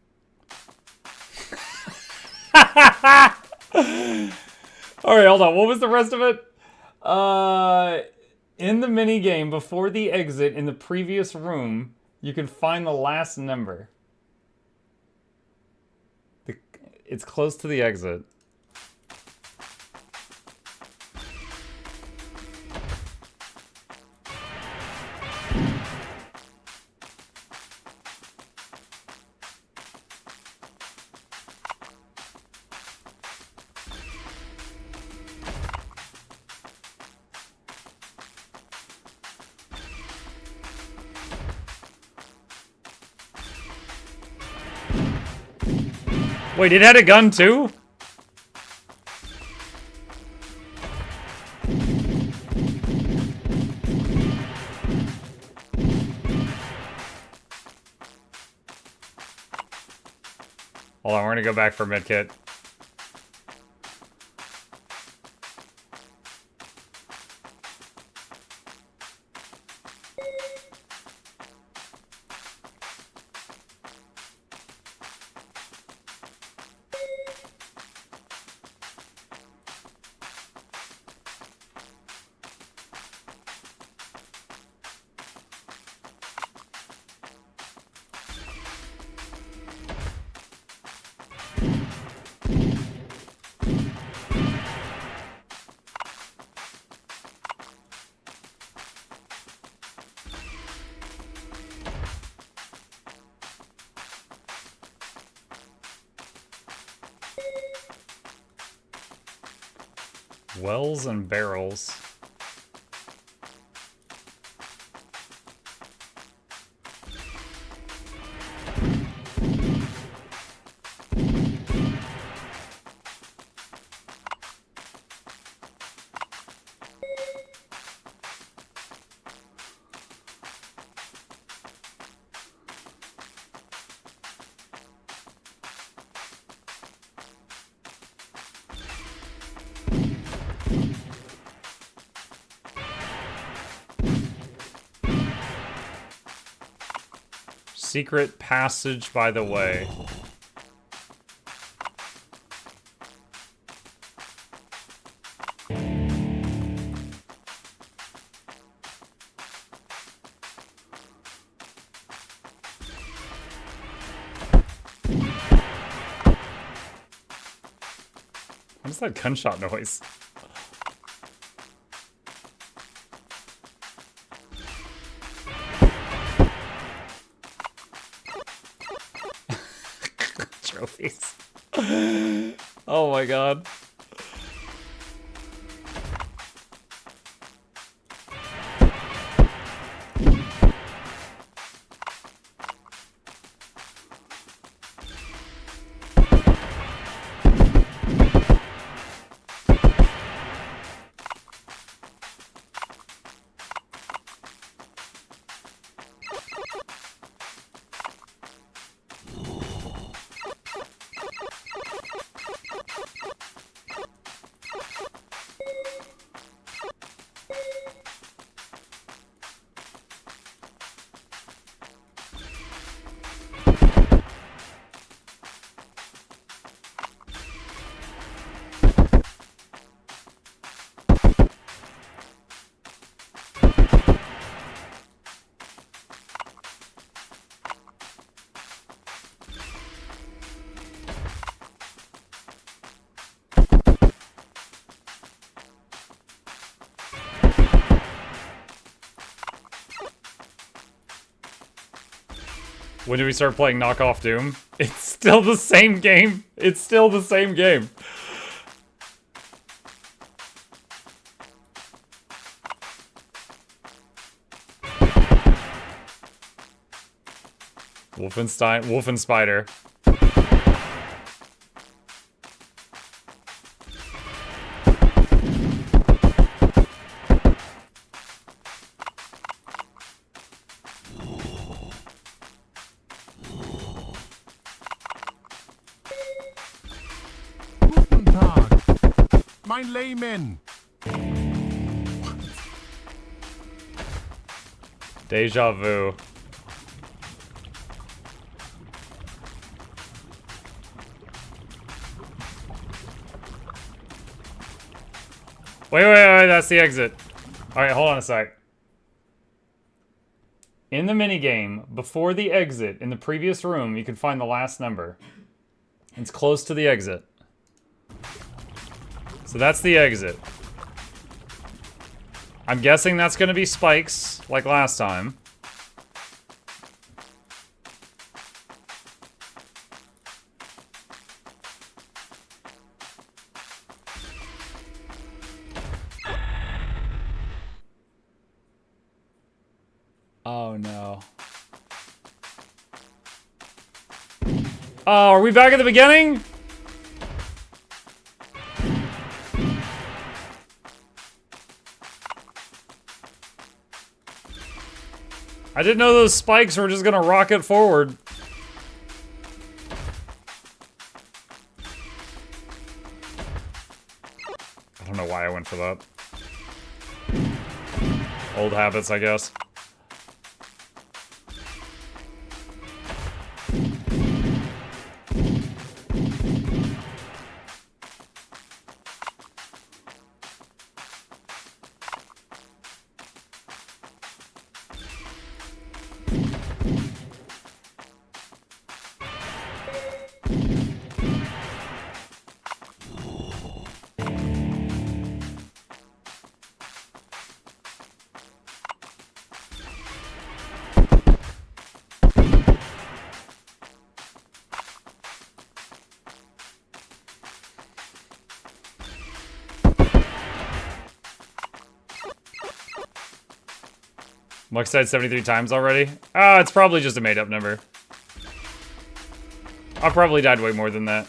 Alright, hold on. What was the rest of it? In the minigame, before the exit in the previous room, you can find the last number. It's close to the exit. Wait, it had a gun too? Hold on, we're gonna go back for medkit. Wells and barrels. Secret passage by the way. What is that gunshot noise? Trophies. Oh my god. When do we start playing knockoff Doom? It's still the same game. It's still the same game. Wolf and Spider. Mein layman. Deja vu. Wait, that's the exit. Alright, hold on a sec. In the minigame, before the exit, in the previous room, you can find the last number. It's close to the exit. So that's the exit. I'm guessing that's gonna be spikes, like last time. Oh no. Oh, are we back at the beginning? I didn't know those spikes were just gonna rocket forward. I don't know why I went for that. Old habits, I guess. Mux died 73 times already? Ah, it's probably just a made-up number. I've probably died way more than that.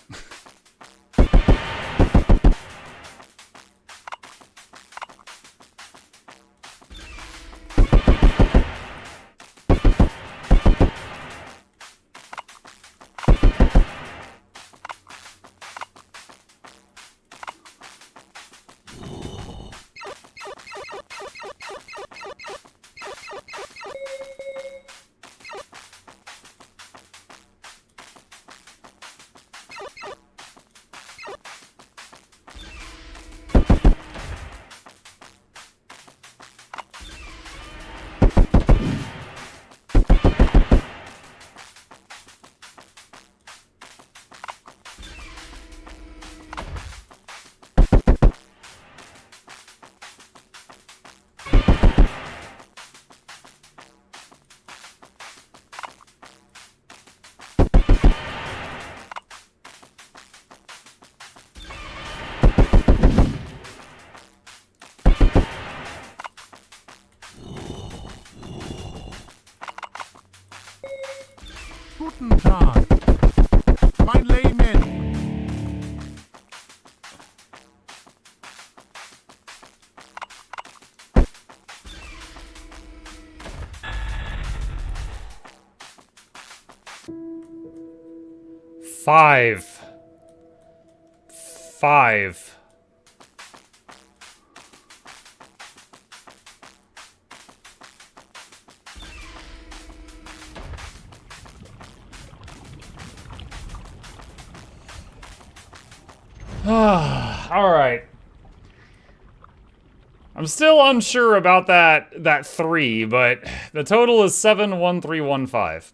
Guten Tag, mein Leben. Five. All right. I'm still unsure about that 3, but the total is 71315.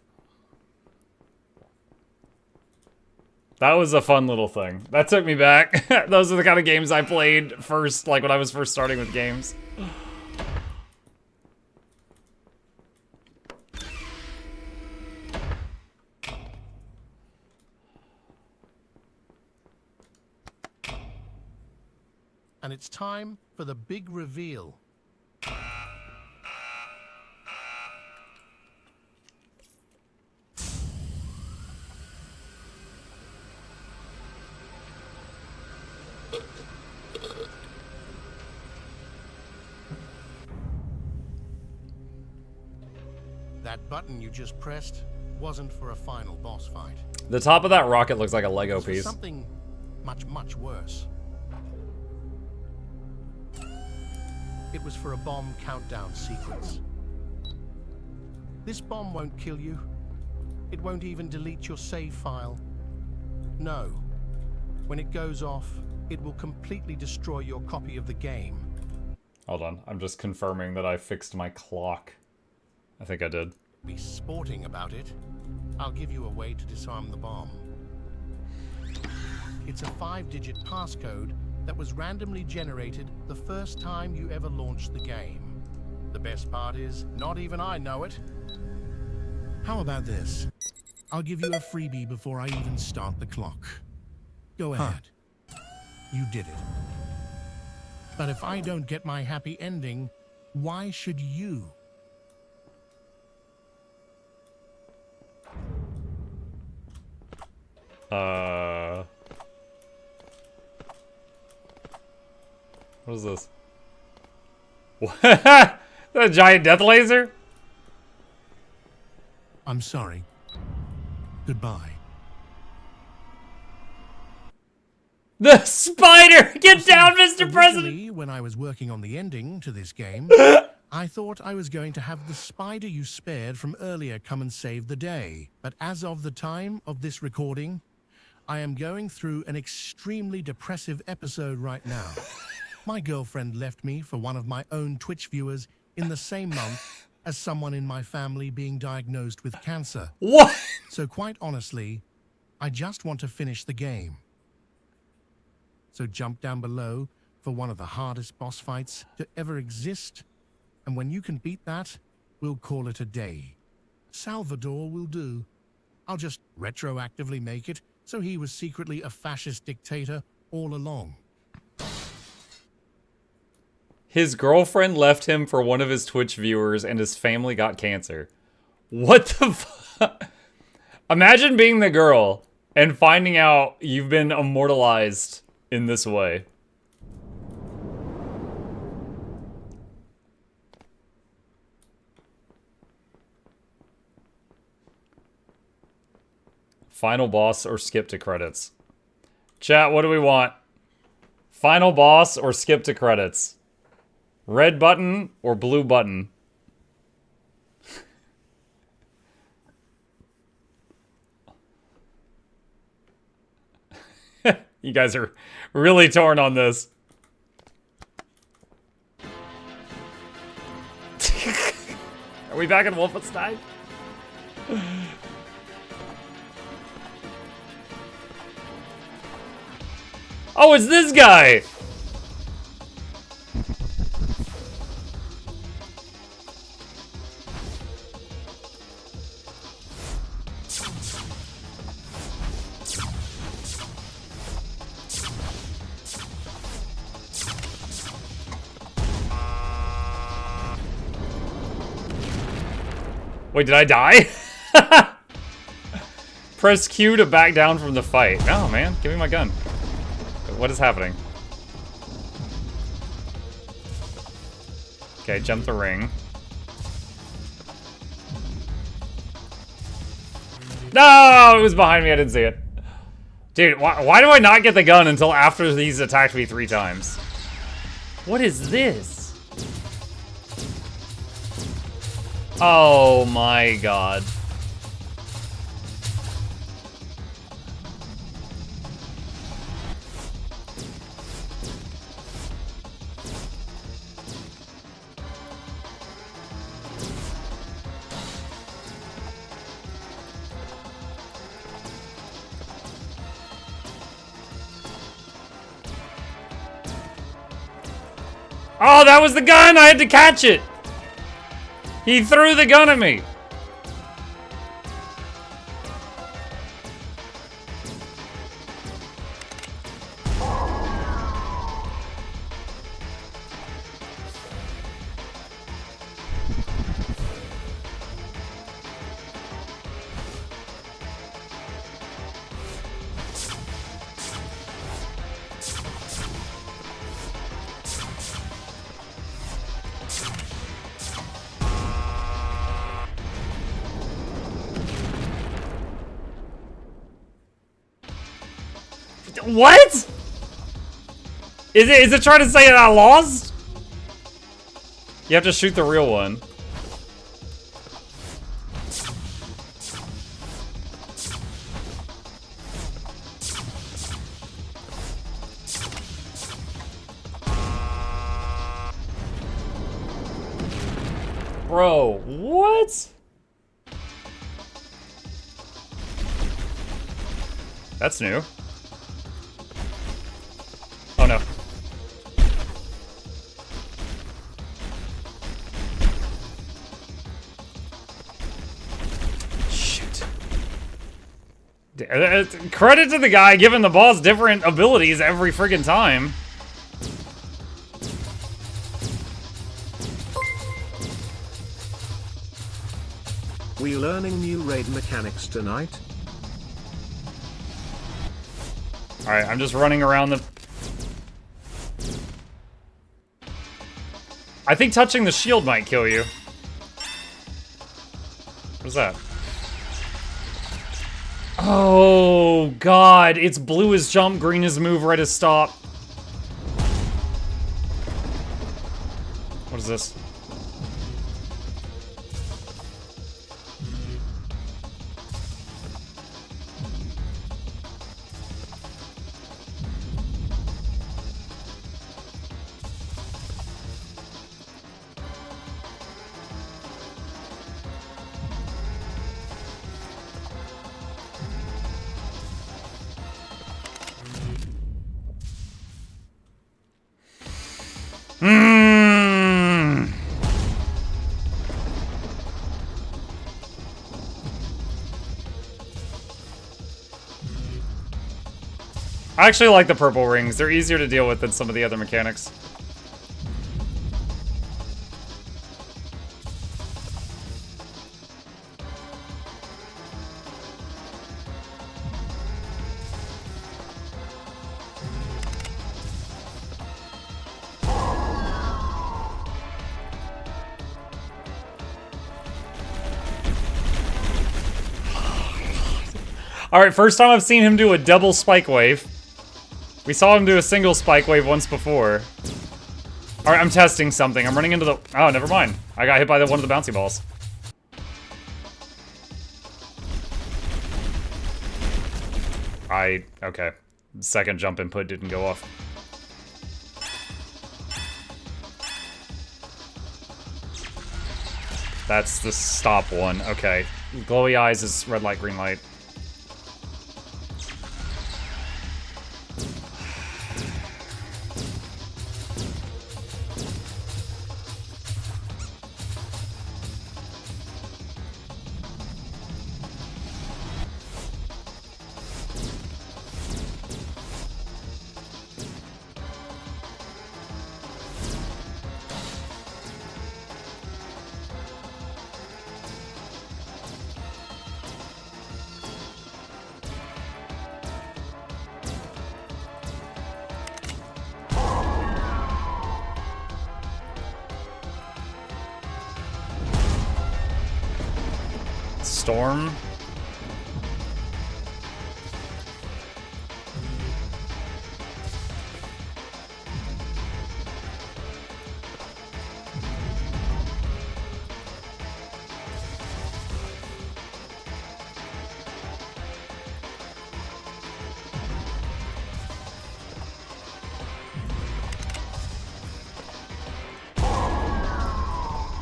That was a fun little thing. That took me back. Those are the kind of games I played first, like when I was first starting with games. And it's time for the big reveal. That button you just pressed wasn't for a final boss fight. The top of that rocket looks like a Lego It was piece. something much, much worse. It was for a bomb countdown sequence. This bomb won't kill you. It won't even delete your save file. No. When it goes off, it will completely destroy your copy of the game. Hold on, I'm just confirming that I fixed my clock. I think I did. Be sporting about it. I'll give you a way to disarm the bomb. It's a 5-digit passcode that was randomly generated the first time you ever launched the game. The best part is, not even I know it. How about this? I'll give you a freebie before I even start the clock. Go ahead. You did it. But if I don't get my happy ending, why should you? What is this? What? A giant death laser? I'm sorry. Goodbye. The spider! Get down, Mr. President! Originally, when I was working on the ending to this game, I thought I was going to have the spider you spared from earlier come and save the day. But as of the time of this recording, I am going through an extremely depressive episode right now. My girlfriend left me for one of my own Twitch viewers in the same month as someone in my family being diagnosed with cancer. What? So quite honestly, I just want to finish the game. So jump down below for one of the hardest boss fights to ever exist. And when you can beat that, we'll call it a day. Salvador will do. I'll just retroactively make it so he was secretly a fascist dictator all along. His girlfriend left him for one of his Twitch viewers and his family got cancer. What the fuck? Imagine being the girl and finding out you've been immortalized in this way. Final boss or skip to credits? Chat, what do we want? Final boss or skip to credits? Red button or blue button? You guys are really torn on this. Are we back in Wolfenstein? Oh, it's this guy! Wait, did I die? Press Q to back down from the fight. Oh, man. Give me my gun. What is happening? Okay, jump the ring. No! It was behind me. I didn't see it. Dude, why do I not get the gun until after these attacked me 3 times? What is this? Oh my god. Oh, that was the gun! I had to catch it! He threw the gun at me! What? Is it trying to say that I lost? You have to shoot the real one. Bro, what? That's new. Credit to the guy giving the boss different abilities every friggin' time. We learning new raid mechanics tonight? Alright, I'm just running around the... I think touching the shield might kill you. What is that? Oh, God. It's blue as jump, green as move, red as stop. What is this? I actually like the purple rings. They're easier to deal with than some of the other mechanics. Alright, first time I've seen him do a double spike wave. We saw him do a single spike wave once before. Alright, I'm testing something. I'm running into the... Oh, never mind. I got hit by one of the bouncy balls. Okay. Second jump input didn't go off. That's the stop one. Okay. Glowy eyes is red light, green light. Storm.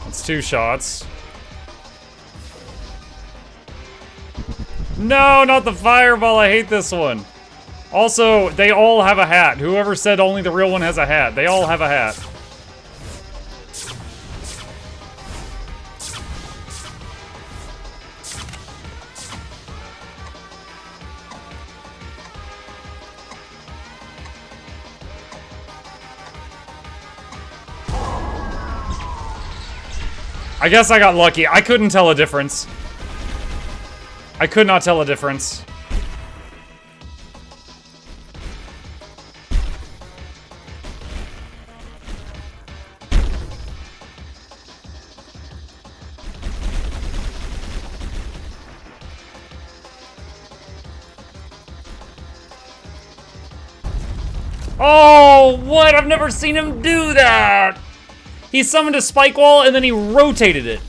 That's 2 shots. No, not the fireball. I hate this one. Also, they all have a hat. Whoever said only the real one has a hat. They all have a hat. I guess I got lucky. I couldn't tell a difference. I could not tell a difference. Oh, what? I've never seen him do that! He summoned a spike wall and then he rotated it.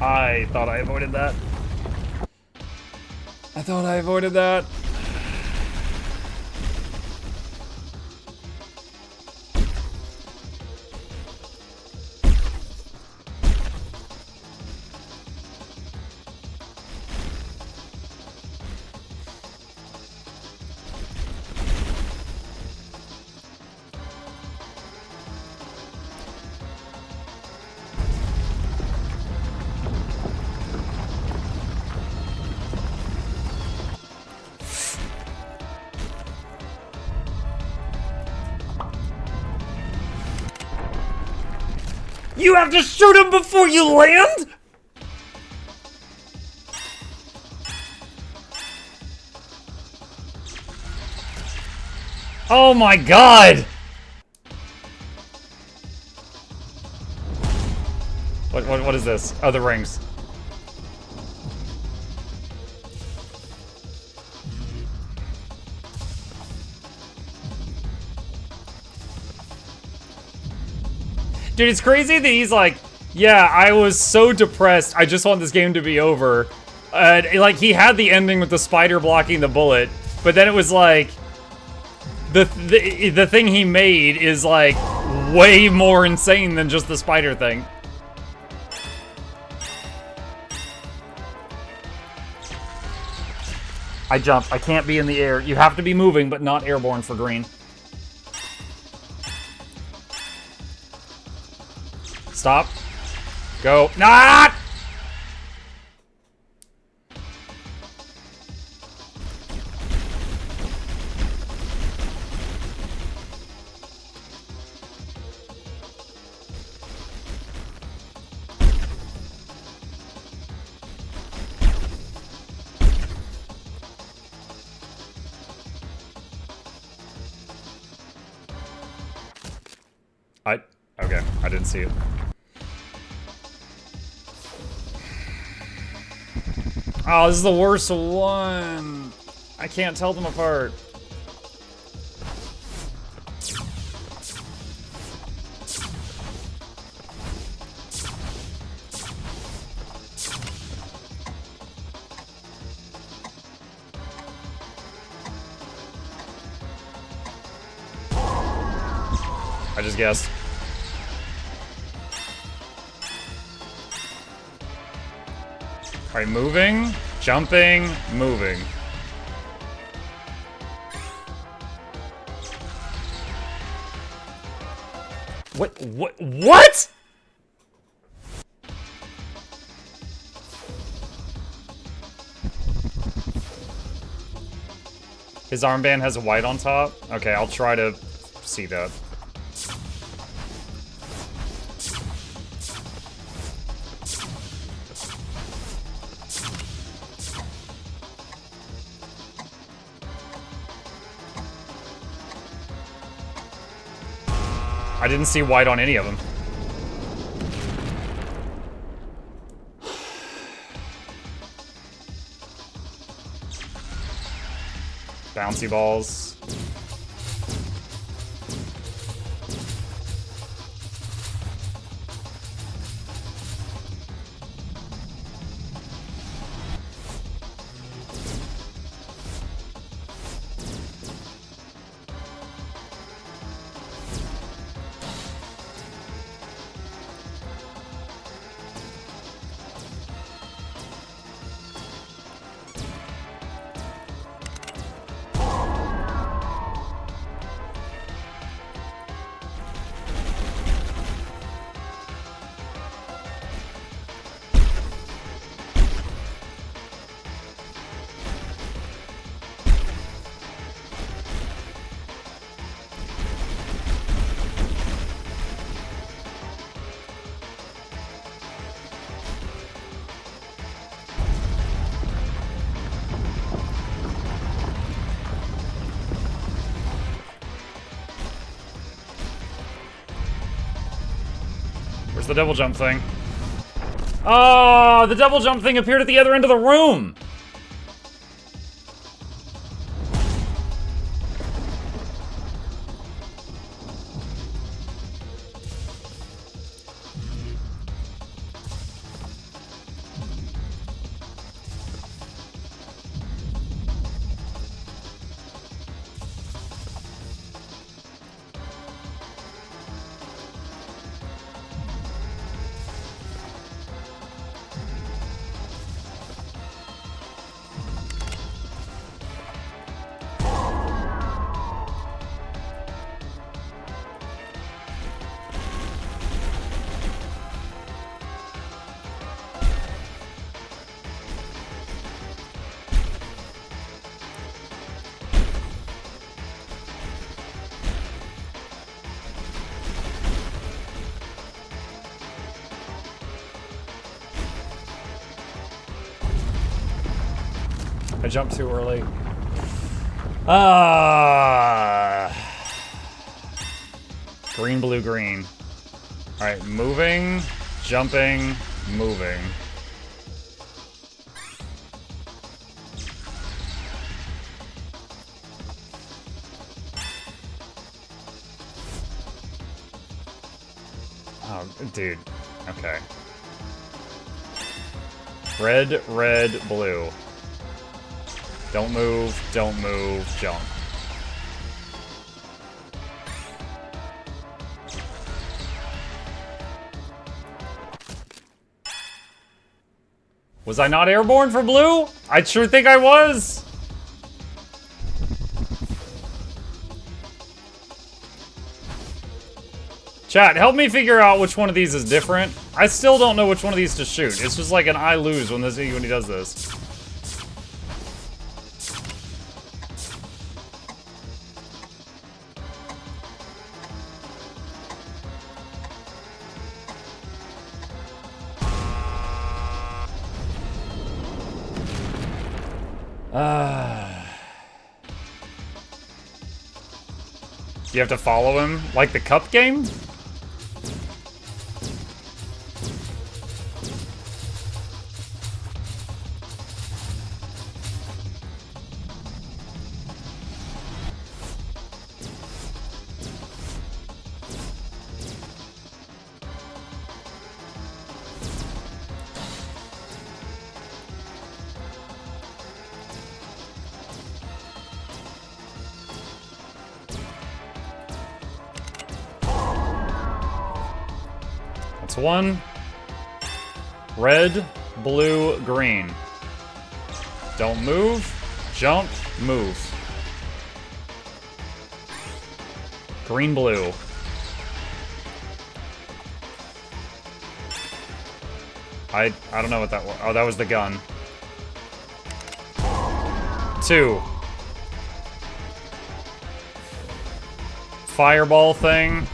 I thought I avoided that. I thought I avoided that. You have to shoot him before you land? Oh my god! What is this? Oh, the rings. Dude, it's crazy that he's like, yeah, I was so depressed, I just want this game to be over. Like, he had the ending with the spider blocking the bullet, but then it was like, the thing he made is like way more insane than just the spider thing. I jumped. I can't be in the air. You have to be moving, but not airborne for green. Stop. Go. Not! Okay, I didn't see it. Oh, this is the worst one. I can't tell them apart. I just guessed. Alright, moving, jumping, moving. What? His armband has a white on top? Okay, I'll try to see that. I didn't see white on any of them. Bouncy balls. Where's the double jump thing? Oh, the double jump thing appeared at the other end of the room! I jumped too early. Green, blue, green. Alright, moving, jumping, moving. Oh, dude. Okay. Red, red, blue. Don't move, jump. Was I not airborne for blue? I sure think I was. Chat, help me figure out which one of these is different. I still don't know which one of these to shoot. It's just like an I lose when he does this. Do you have to follow him? Like the cup game? That's one. Red, blue, green. Don't move. Jump. Move. Green, blue. I don't know what that was. Oh, that was the gun. 2. Fireball thing.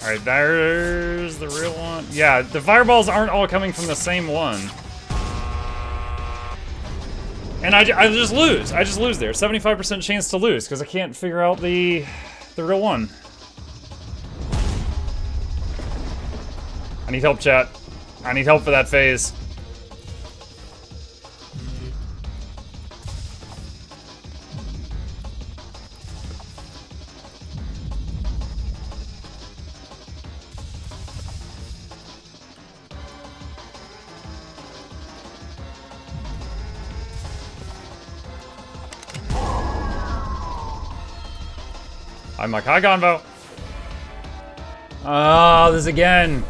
Alright, there's the real one. Yeah, the fireballs aren't all coming from the same one. And I just lose. I just lose there. 75% chance to lose, because I can't figure out the real one. I need help, chat. I need help for that phase. I'm like, hi, Gonvo. Oh, this again.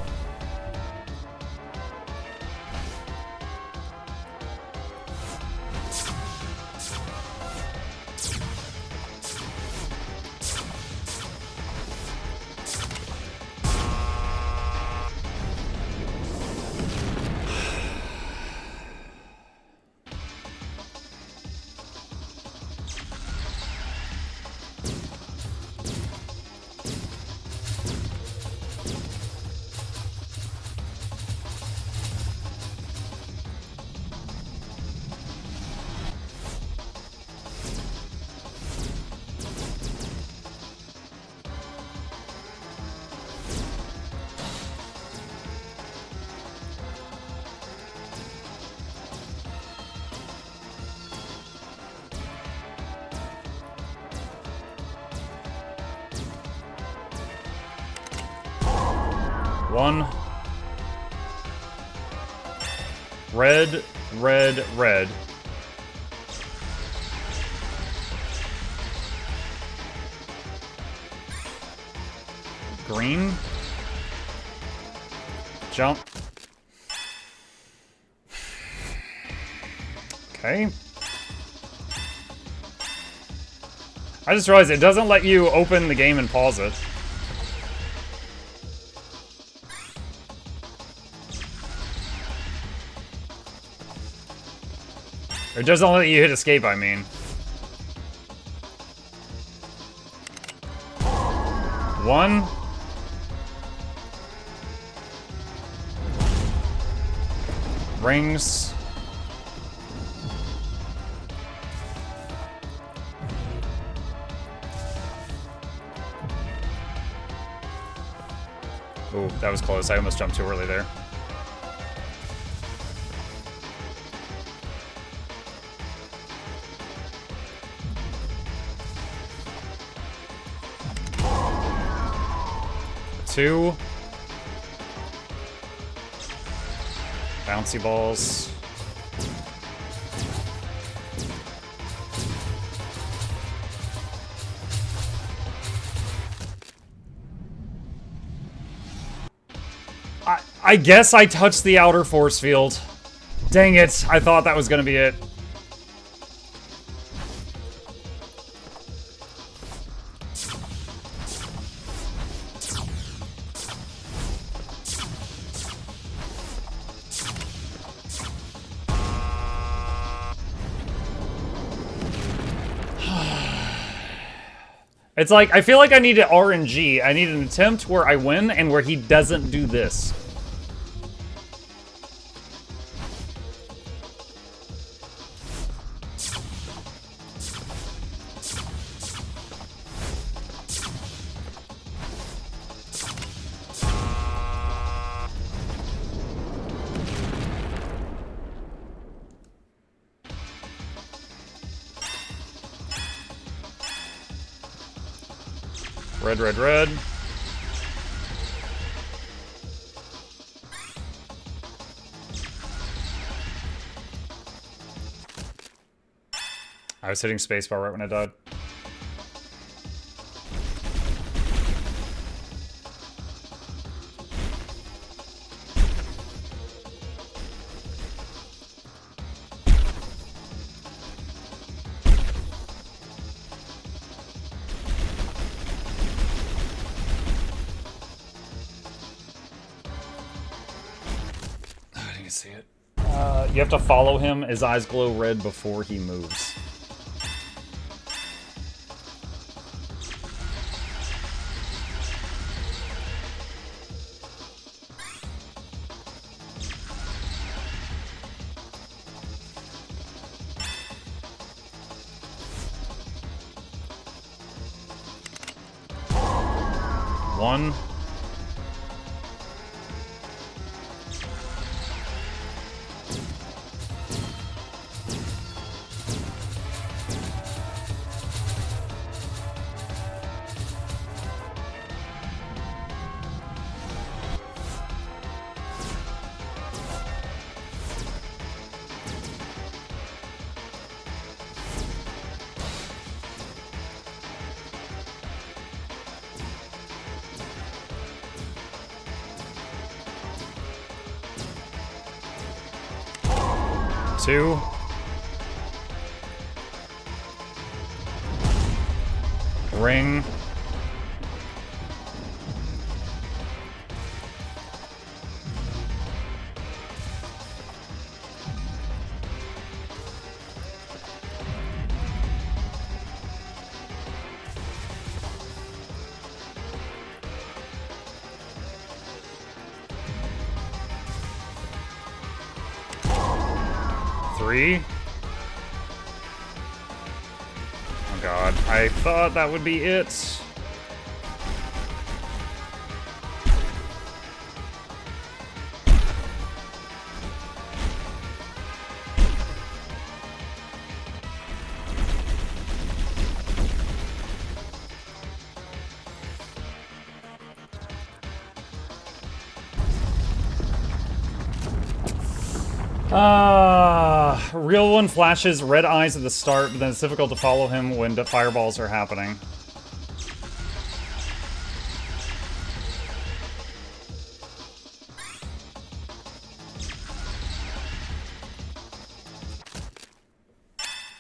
One. Red, red, red. Green. Jump. Okay. I just realized it doesn't let you open the game and pause it. It doesn't let you hit escape, I mean. One. Rings. Ooh, that was close. I almost jumped too early there. Two. Bouncy balls. I guess I touched the outer force field. Dang it, I thought that was gonna be it. It's like, I feel like I need an RNG. I need an attempt where I win and where he doesn't do this. Red, red, red. I was hitting spacebar right when I died. See it. You have to follow him. His eyes glow red before he moves. One. Two. Ring. Three. Oh god, I thought that would be it. Real one flashes red eyes at the start, but then it's difficult to follow him when the fireballs are happening.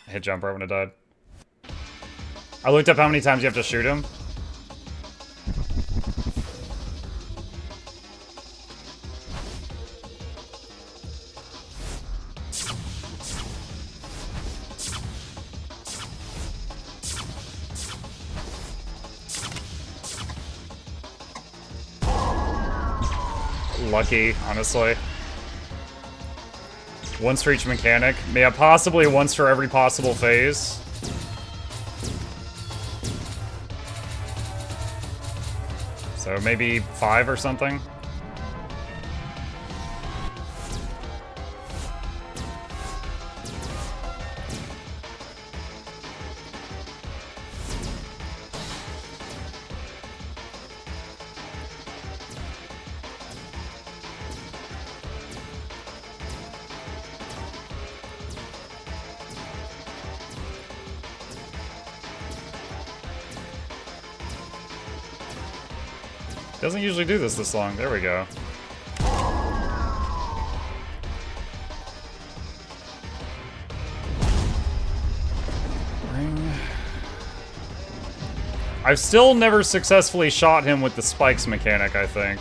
I hit jump right when it died. I looked up how many times you have to shoot him. Lucky, honestly. Once for each mechanic. Yeah, possibly once for every possible phase. So maybe 5 or something. Doesn't usually do this long. There we go. Ring. I've still never successfully shot him with the spikes mechanic, I think.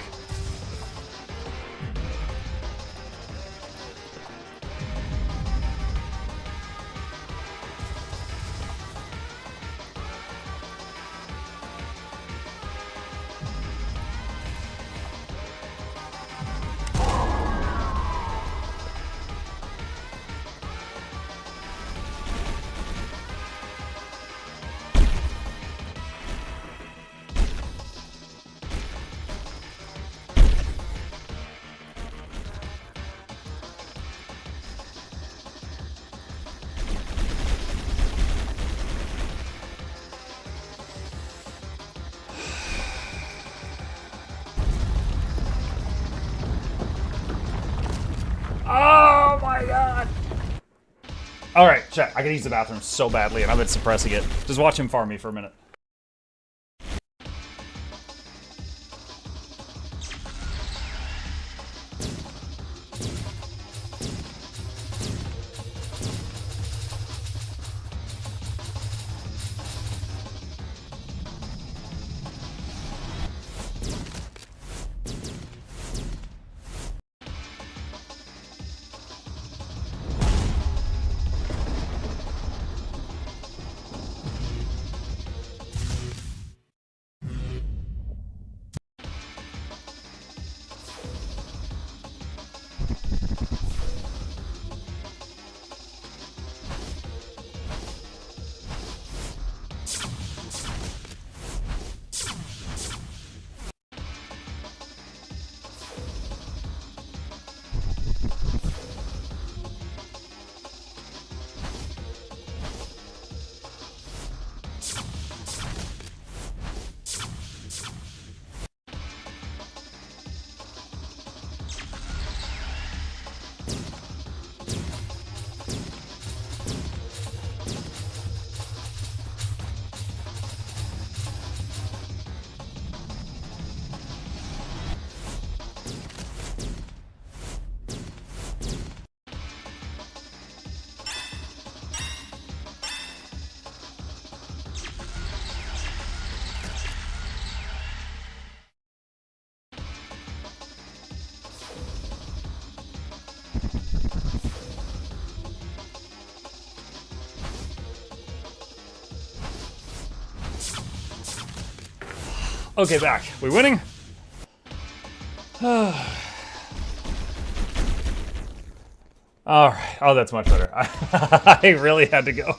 Oh my god! Alright, chat. I can use the bathroom so badly and I've been suppressing it. Just watch him farm me for a minute. Okay, back. We winning? Alright. Oh, that's much better. I really had to go.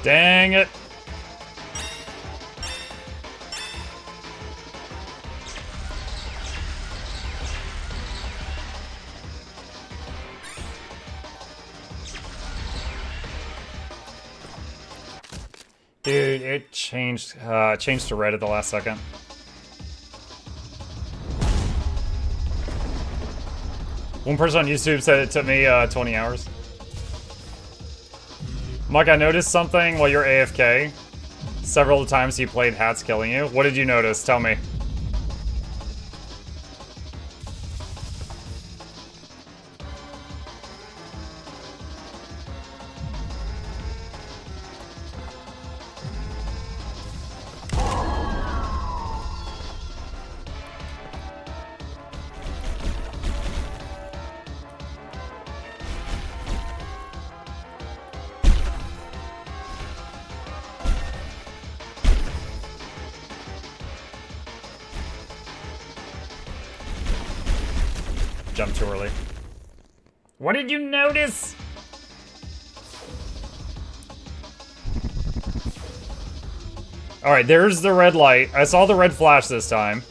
Dang it. Dude, it changed to red at the last second. One person on YouTube said it took me 20 hours. Mike, I noticed something while you're AFK. Several times you played Hats killing you. What did you notice? Tell me. Jump too early. What did you notice? Alright, there's the red light. I saw the red flash this time.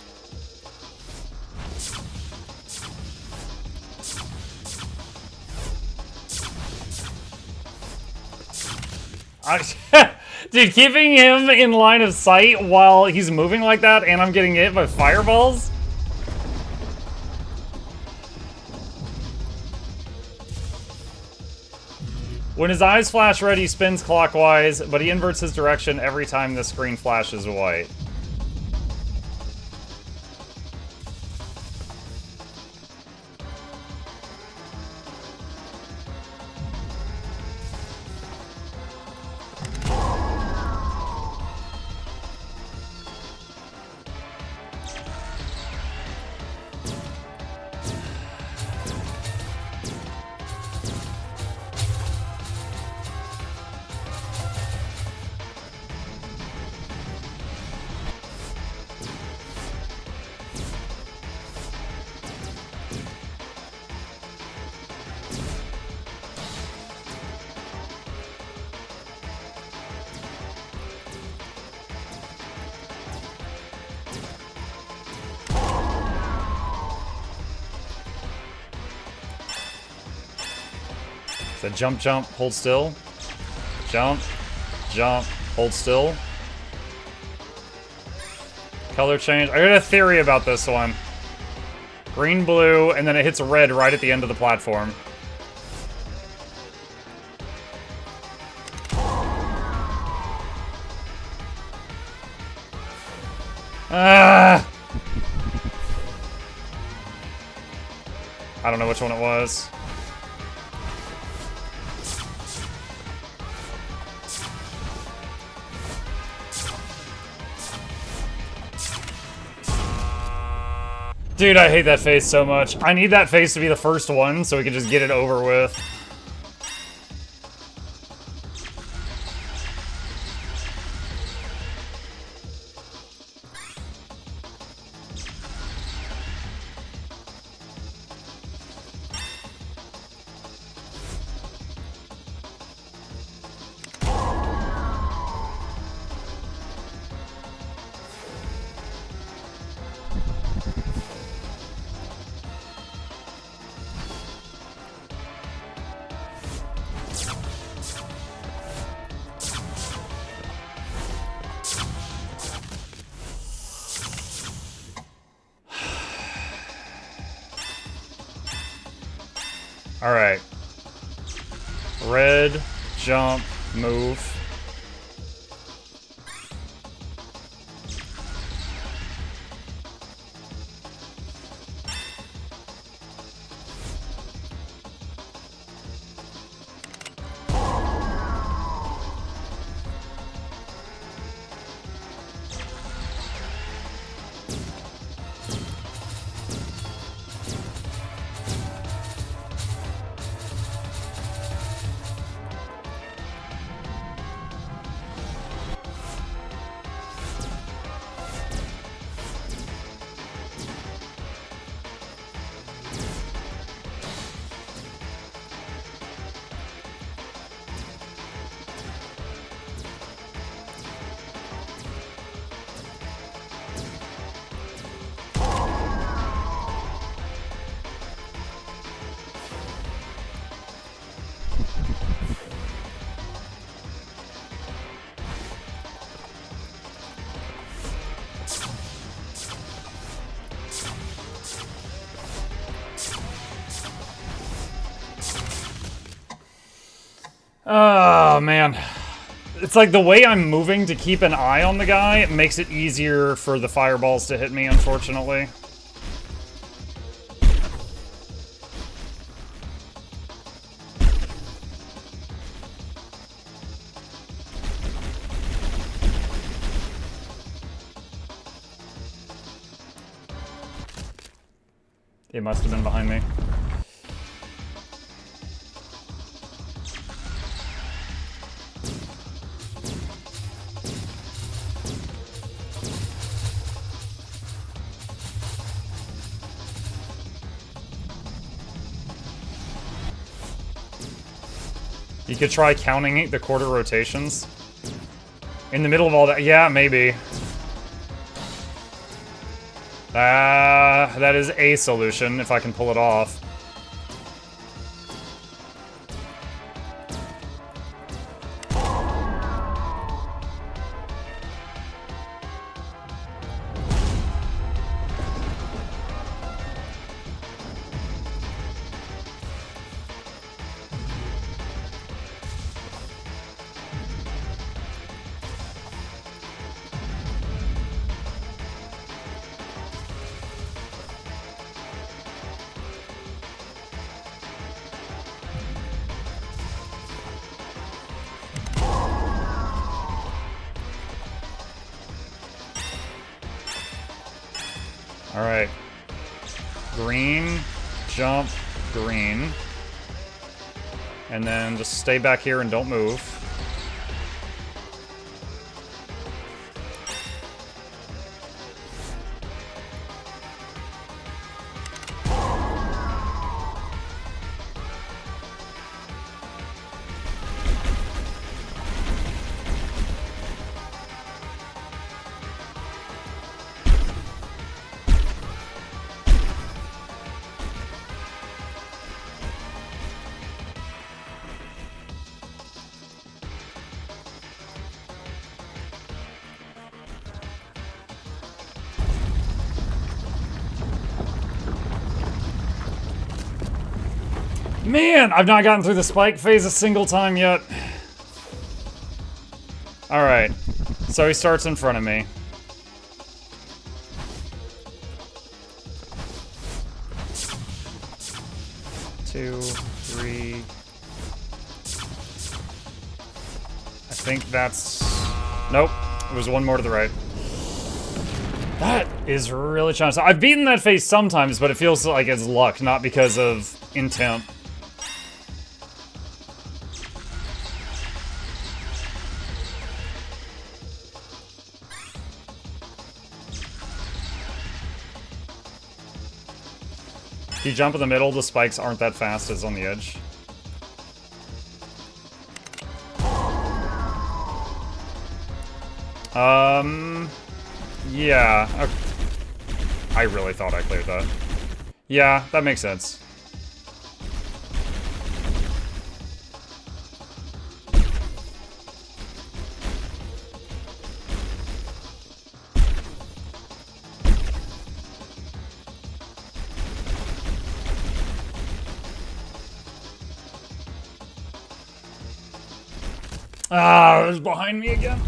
Dude, keeping him in line of sight while he's moving like that and I'm getting hit by fireballs? When his eyes flash red, he spins clockwise, but he inverts his direction every time the screen flashes white. So jump, jump, hold still. Jump, jump, hold still. Color change. I got a theory about this one. Green, blue, and then it hits red right at the end of the platform. Ah! I don't know which one it was. Dude, I hate that face so much. I need that face to be the first one so we can just get it over with. Alright. Red, jump, move. Oh, man. It's like the way I'm moving to keep an eye on the guy makes it easier for the fireballs to hit me, unfortunately. It must have been behind me. You could try counting the quarter rotations. In the middle of all that, yeah, maybe. That is a solution, if I can pull it off. Alright. Green, jump, green. And then just stay back here and don't move. Man, I've not gotten through the spike phase a single time yet. Alright, so he starts in front of me. Two, three. I think that's... Nope, it was one more to the right. That is really challenging. I've beaten that phase sometimes, but it feels like it's luck, not because of intent. If you jump in the middle, the spikes aren't that fast as on the edge. Yeah. Okay. I really thought I cleared that. Yeah, that makes sense. Ah, it was behind me again.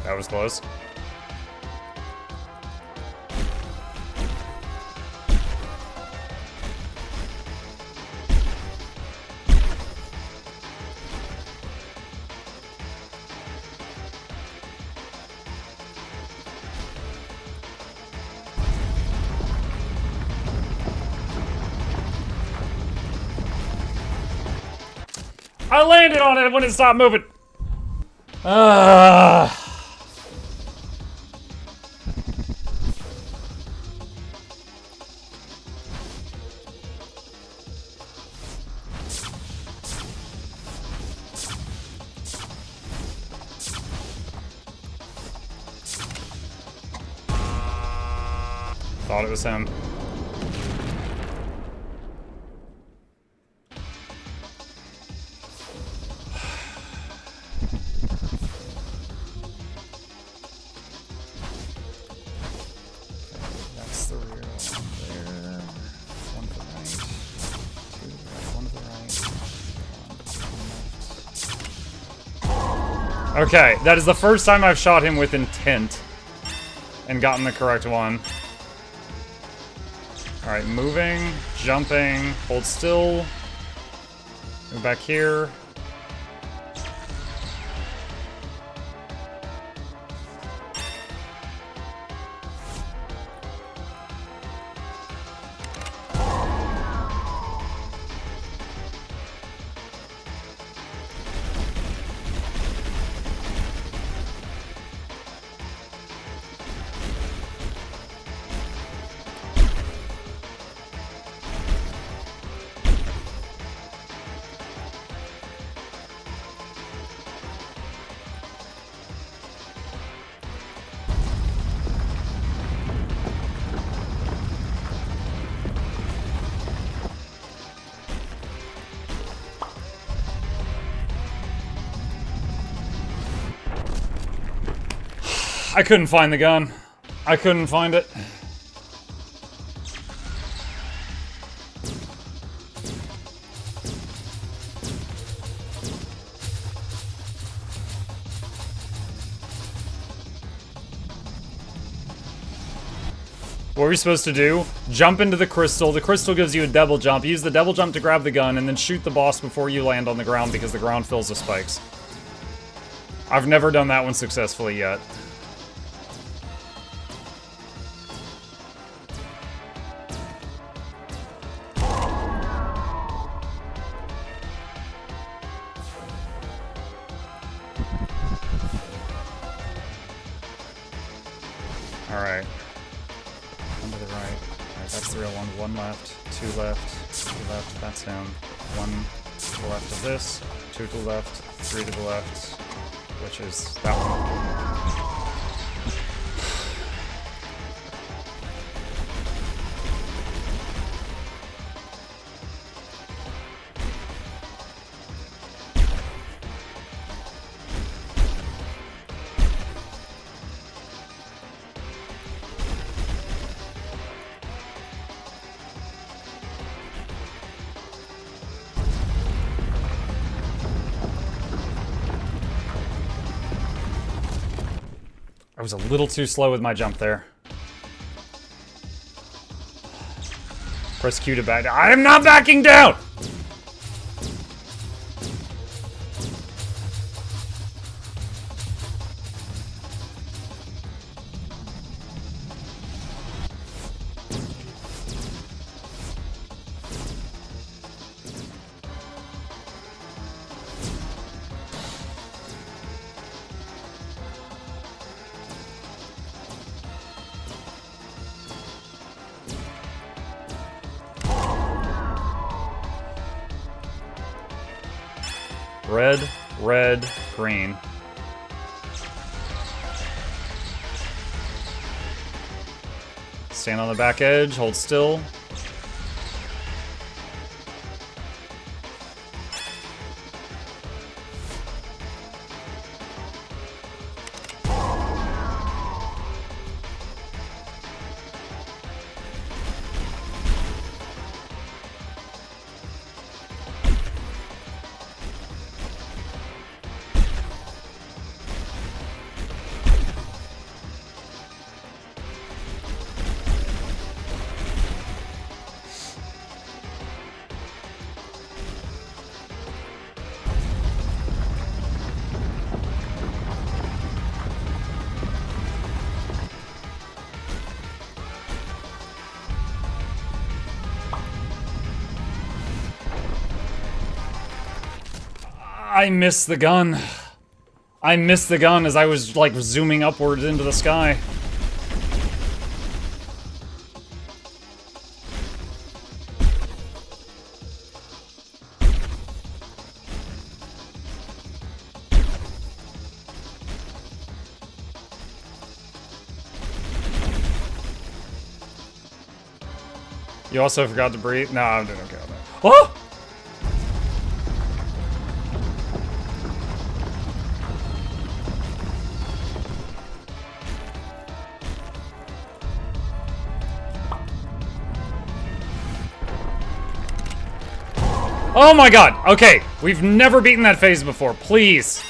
That was close. I landed on it when it stopped moving. thought it was him. That's the rear one there. One to the right. Two to the right. One to the right. Okay, that is the first time I've shot him with intent and gotten the correct one. Alright, moving, jumping, hold still. Move back here. I couldn't find the gun. I couldn't find it. What are we supposed to do? Jump into the crystal. The crystal gives you a double jump. Use the double jump to grab the gun, and then shoot the boss before you land on the ground because the ground fills with spikes. I've never done that one successfully yet. Alright. One to the right. Alright, that's the real one. One left, two left, two left, that's him. One to the left of this, two to the left, three to the left, which is that one. I was a little too slow with my jump there. Press Q to back down. I am not backing down! Red, red, green. Stand on the back edge, hold still. I missed the gun. I missed the gun as I was, like, zooming upwards into the sky. You also forgot to breathe? No, I'm doing okay on that. Oh! Oh my god! Okay, we've never beaten that phase before. Please.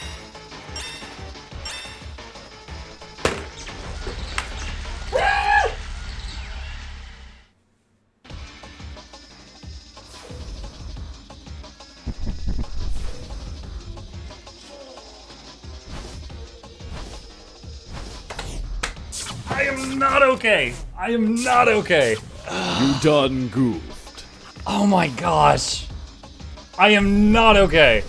I am not okay. I am not okay. You done goofed. Oh my gosh. I am not okay.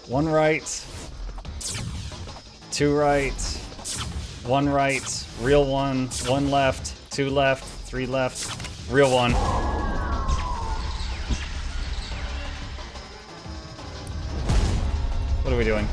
One right. Two right. One right. Real one. One left. Two left. Three left. Real one. What are we doing?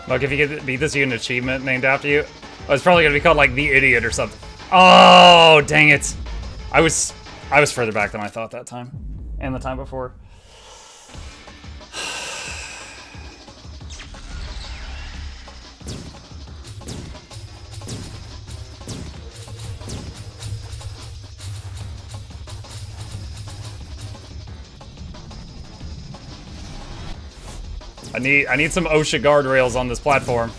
Look, if you could beat this, you get an achievement named after you. Oh, it's probably gonna be called like the idiot or something. Oh, dang it! I was further back than I thought that time, and the time before. I need some OSHA guardrails on this platform.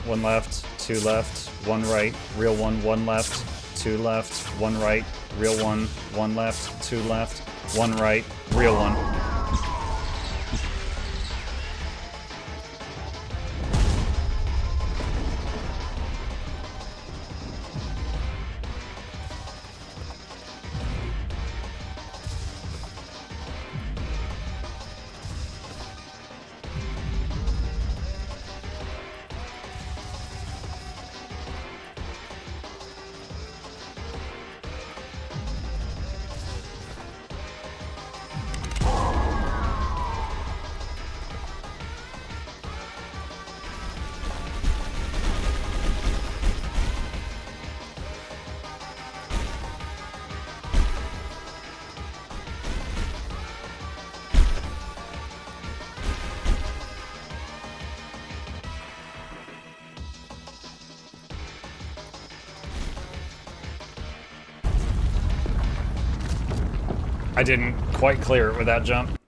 One left, two left, one right, real one left, two left, one right, real one left, two left, one right, real one. I didn't quite clear it with that jump.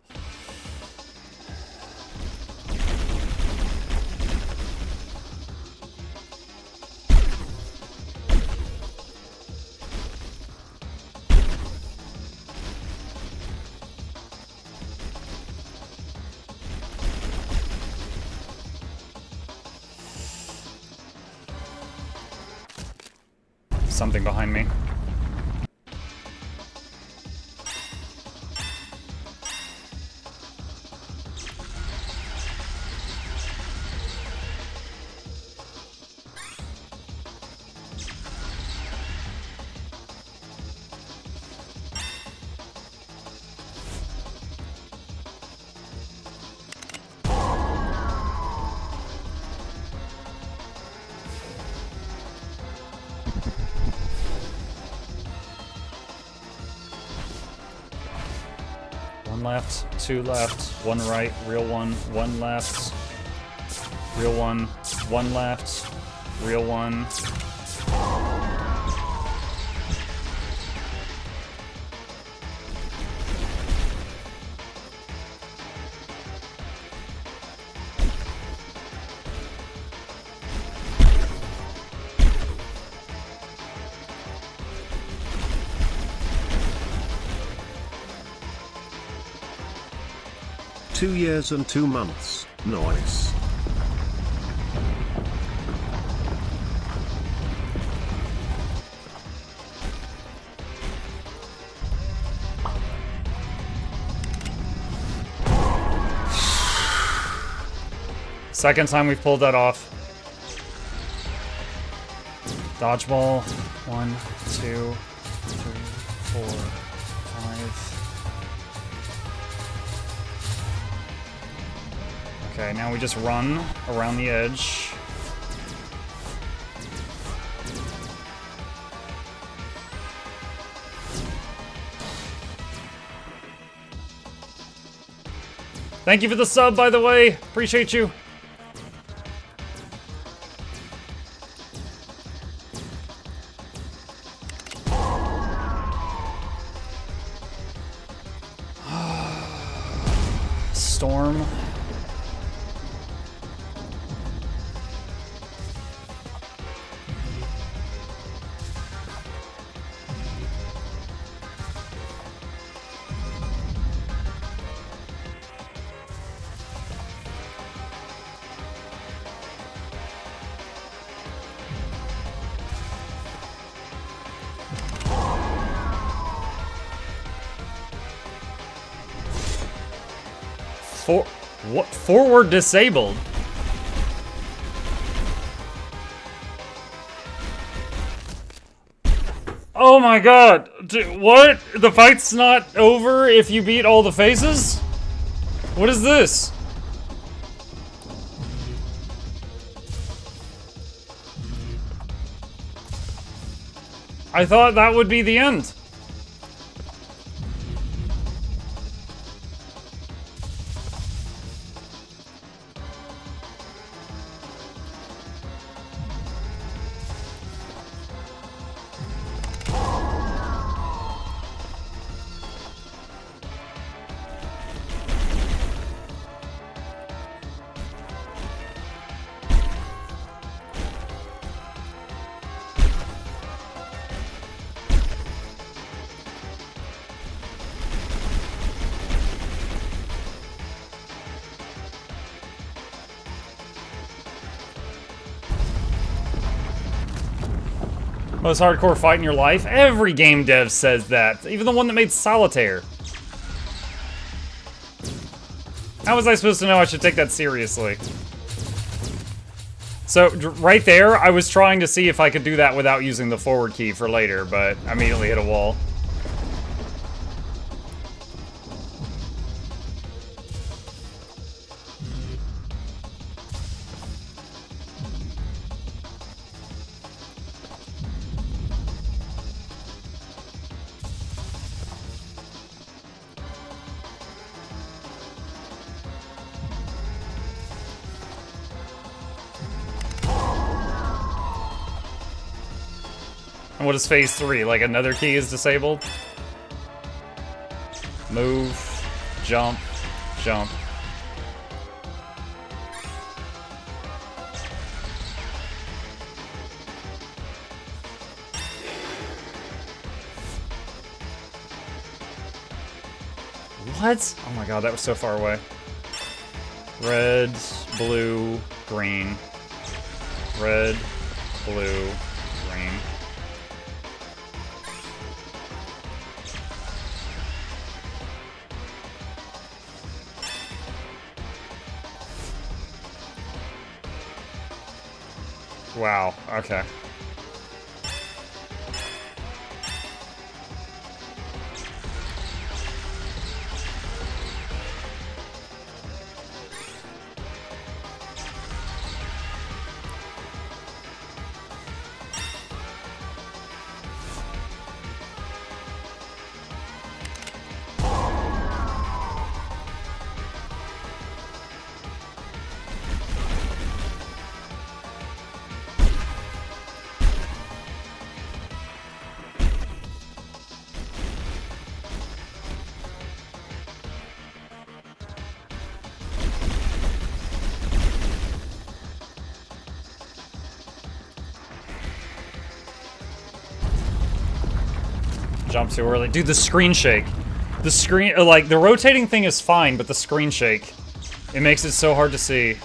Something behind me. One left, two left, one right, real one left, real one left, real one. 2 years and 2 months. Nice. Second time we've pulled that off. Dodgeball. 1, 2, 3, 4, 5. Okay, now we just run around the edge. Thank you for the sub, by the way. Appreciate you. Storm. What? Forward disabled? Oh my god. What? The fight's not over if you beat all the phases? What is this? I thought that would be the end. Most hardcore fight in your life? Every game dev says that. Even the one that made Solitaire. How was I supposed to know I should take that seriously? So, right there, I was trying to see if I could do that without using the forward key for later, but I immediately hit a wall. And what is phase 3? Like another key is disabled? Move, jump, jump. What? Oh my god, that was so far away. Red, blue, green. Red, blue, green. Wow, okay. Jump too early. Dude, the screen shake. The screen, like, the rotating thing is fine, but the screen shake, it makes it so hard to see.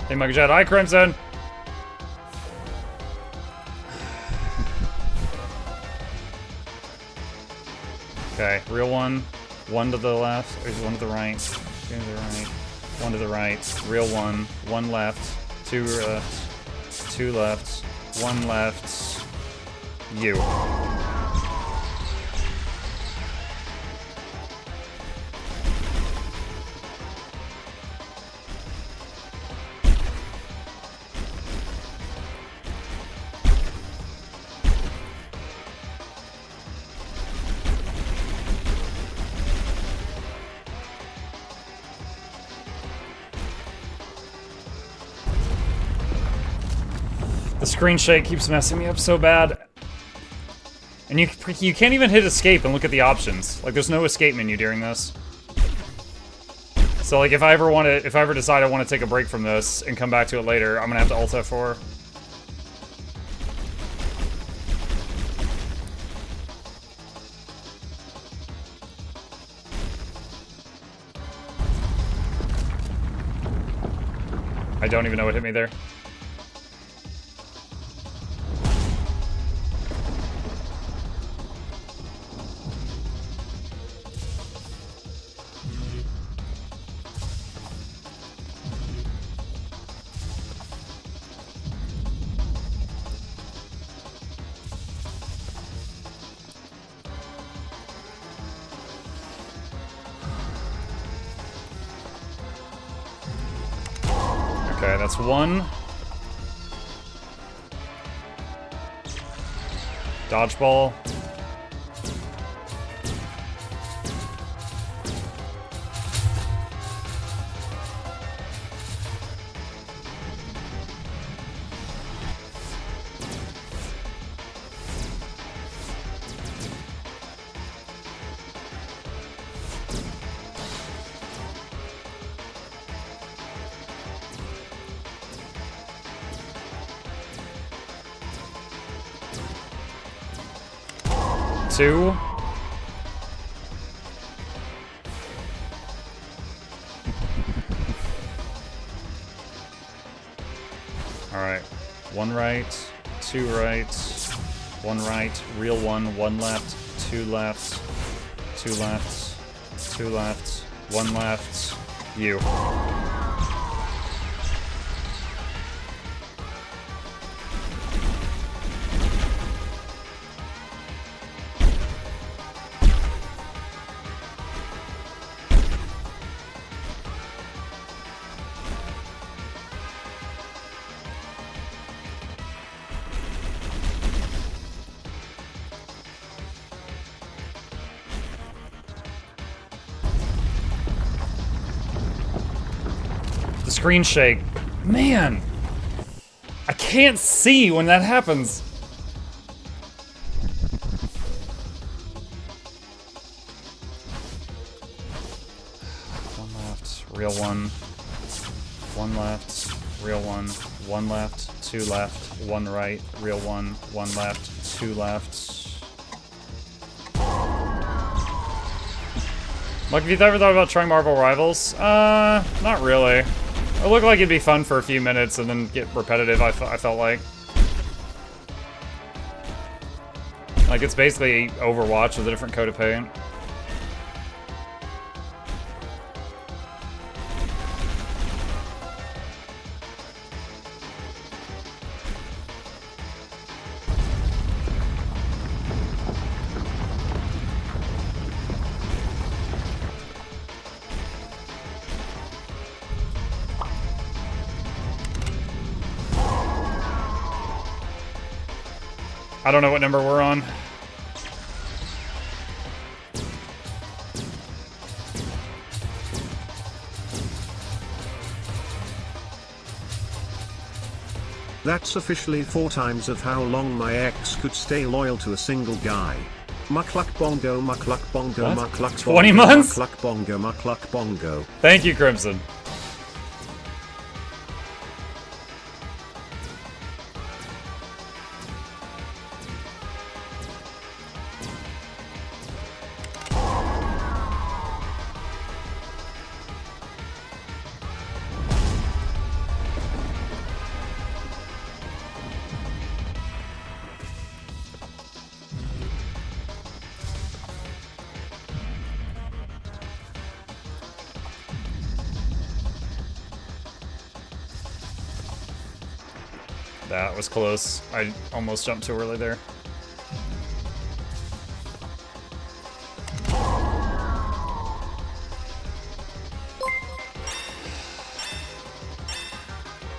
Hey, Muggle Jet. Hi, Crimson. Okay, real one. One to the left. There's one to the right. Two to the right. One to the right. Real one. One left. Two left. Two left. One left. You. The screen shake keeps messing me up so bad. And you can't even hit escape and look at the options. Like, there's no escape menu during this. So, like, if I ever decide I want to take a break from this and come back to it later, I'm gonna have to Alt F4. I don't even know what hit me there. Okay, that's one. Dodgeball. Two. Alright. One right, two right, one right, real one left, two left, two left, two left, one left, you. Screen shake. Man! I can't see when that happens. One left, real one. One left, real one left, two left, one right, real one left, two left. Mike, have you ever thought about trying Marvel Rivals? Not really. It looked like it'd be fun for a few minutes and then get repetitive, I felt like. Like, it's basically Overwatch with a different coat of paint. I don't know what number we're on. That's officially 4 times of how long my ex could stay loyal to a single guy. Mukluk bongo, mukluk bongo, What? mukluk 20 bongo, months? mukluk bongo, mukluk bongo. Thank you, Crimson. That was close. I almost jumped too early there.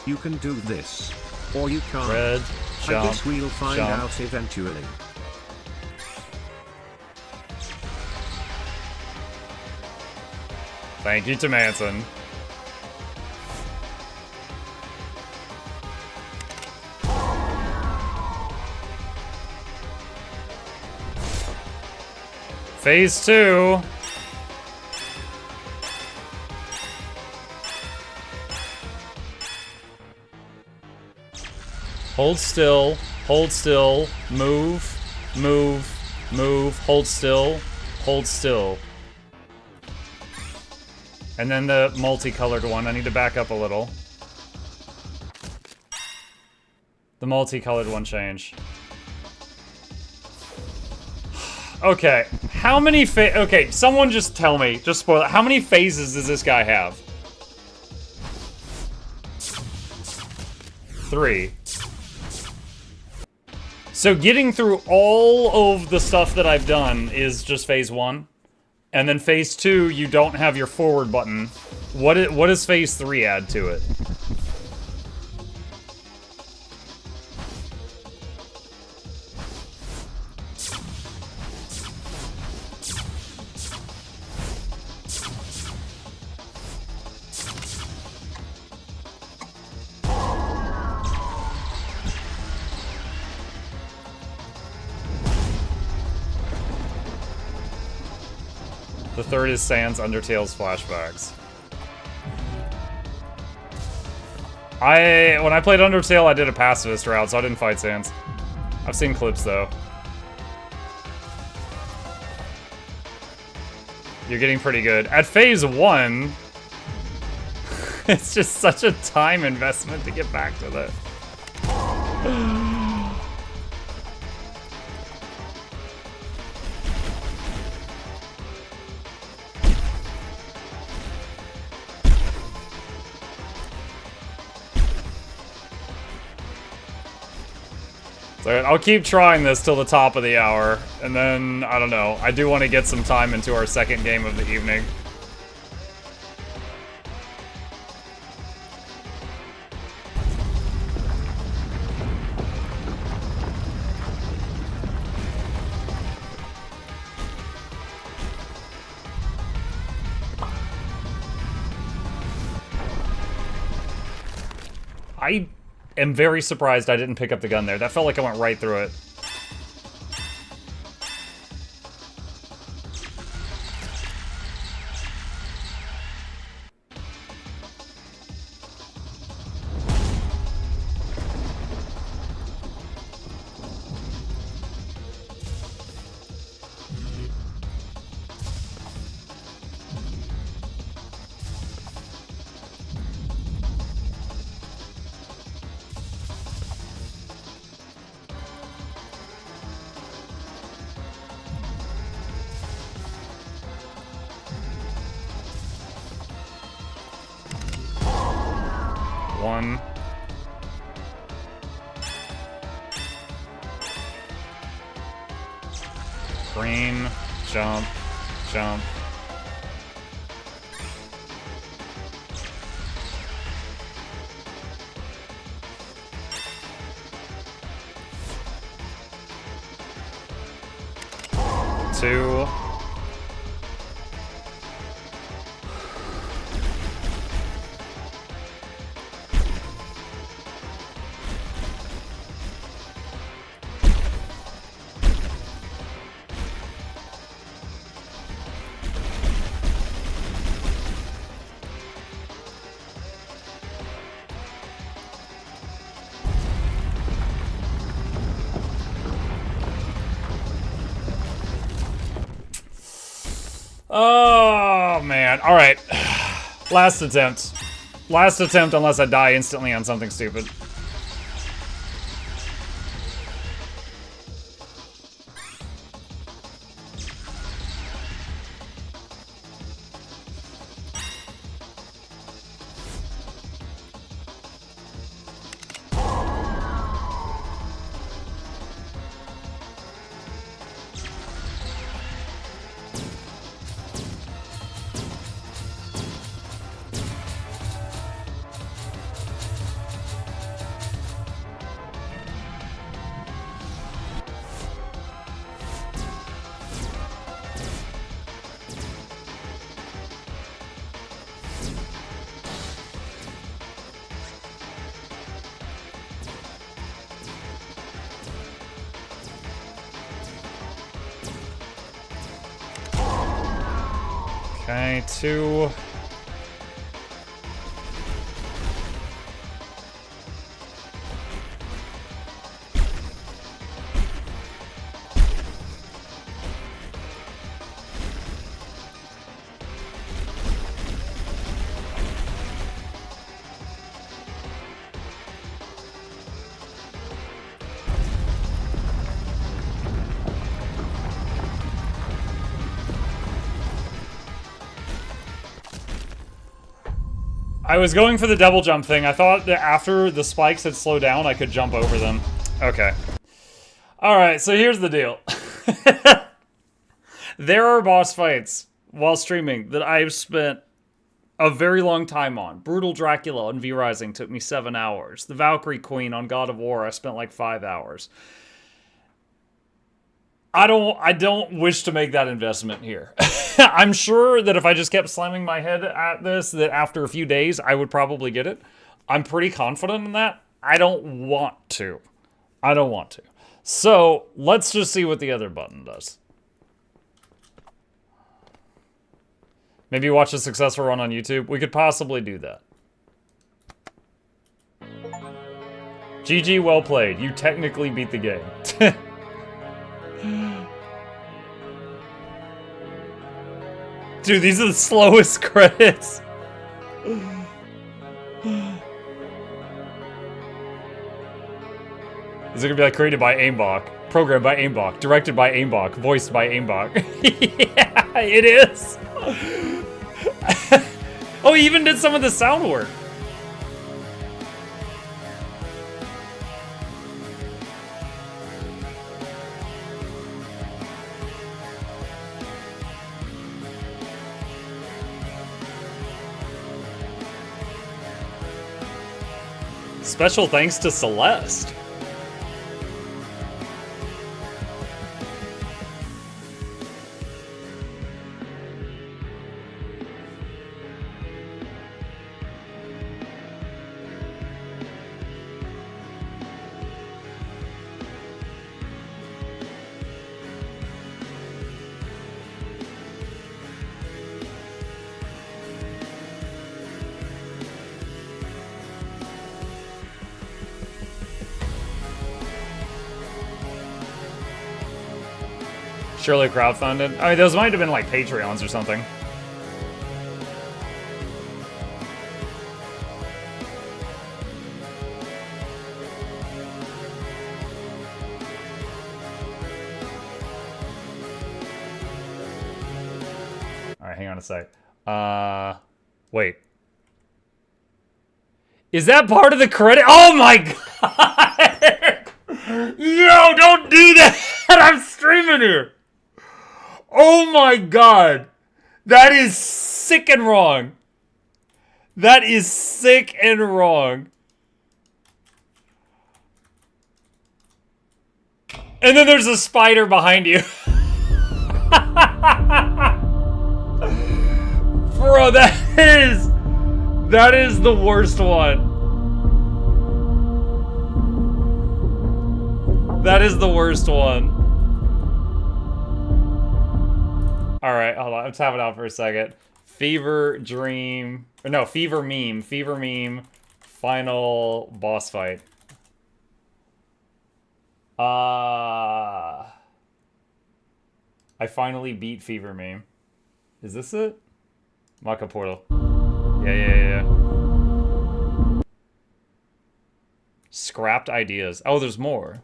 You can do this. Or you can't. Red, I jump, guess we'll find jump. out eventually. Thank you to Manson. Phase 2. Hold still, move, move, move, hold still, hold still. And then the multicolored one, I need to back up a little. The multicolored one change. Okay, how many okay, someone just tell me, just spoil it. How many phases does this guy have? 3. So getting through all of the stuff that I've done is just phase 1. And then phase 2, you don't have your forward button. What does phase 3 add to it? The third is Sans Undertale's flashbacks. When I played Undertale, I did a pacifist route, so I didn't fight Sans. I've seen clips, though. You're getting pretty good. At phase 1, it's just such a time investment to get back to that. So I'll keep trying this till the top of the hour, and then, I don't know, I do want to get some time into our second game of the evening. I am very surprised I didn't pick up the gun there. That felt like I went right through it. One. Green, jump, jump. Two. Oh, man. All right. Last attempt. Last attempt unless I die instantly on something stupid. Okay, 2. I was going for the double jump thing. I thought that after the spikes had slowed down, I could jump over them. Okay. Alright, so here's the deal. There are boss fights while streaming that I've spent a very long time on. Brutal Dracula on V-Rising took me 7 hours. The Valkyrie Queen on God of War, I spent like 5 hours. I don't wish to make that investment here. I'm sure that if I just kept slamming my head at this, that after a few days, I would probably get it. I'm pretty confident in that. I don't want to. I don't want to. So, let's just see what the other button does. Maybe watch a successful run on YouTube. We could possibly do that. GG, well played. You technically beat the game. Dude, these are the slowest credits. Is it gonna be like created by Aimbach, programmed by Aimbach, directed by Aimbach, voiced by Aimbach? Yeah, it is. Oh, he even did some of the sound work. Special thanks to Celeste. Surely crowdfunded. I mean, those might have been like Patreons or something. Alright, hang on a sec. Wait. Is that part of the credit? Oh my god! Yo, don't do that! I'm streaming here! Oh my god! That is sick and wrong. That is sick and wrong. And then there's a spider behind you. Bro, that is the worst one. That is the worst one. Alright, hold on. I'm tapping out for a second. Fever Dream. Or no, Fever Meme. Fever Meme. Final boss fight. I finally beat Fever Meme. Is this it? Maka portal. Yeah. Scrapped ideas. Oh, there's more.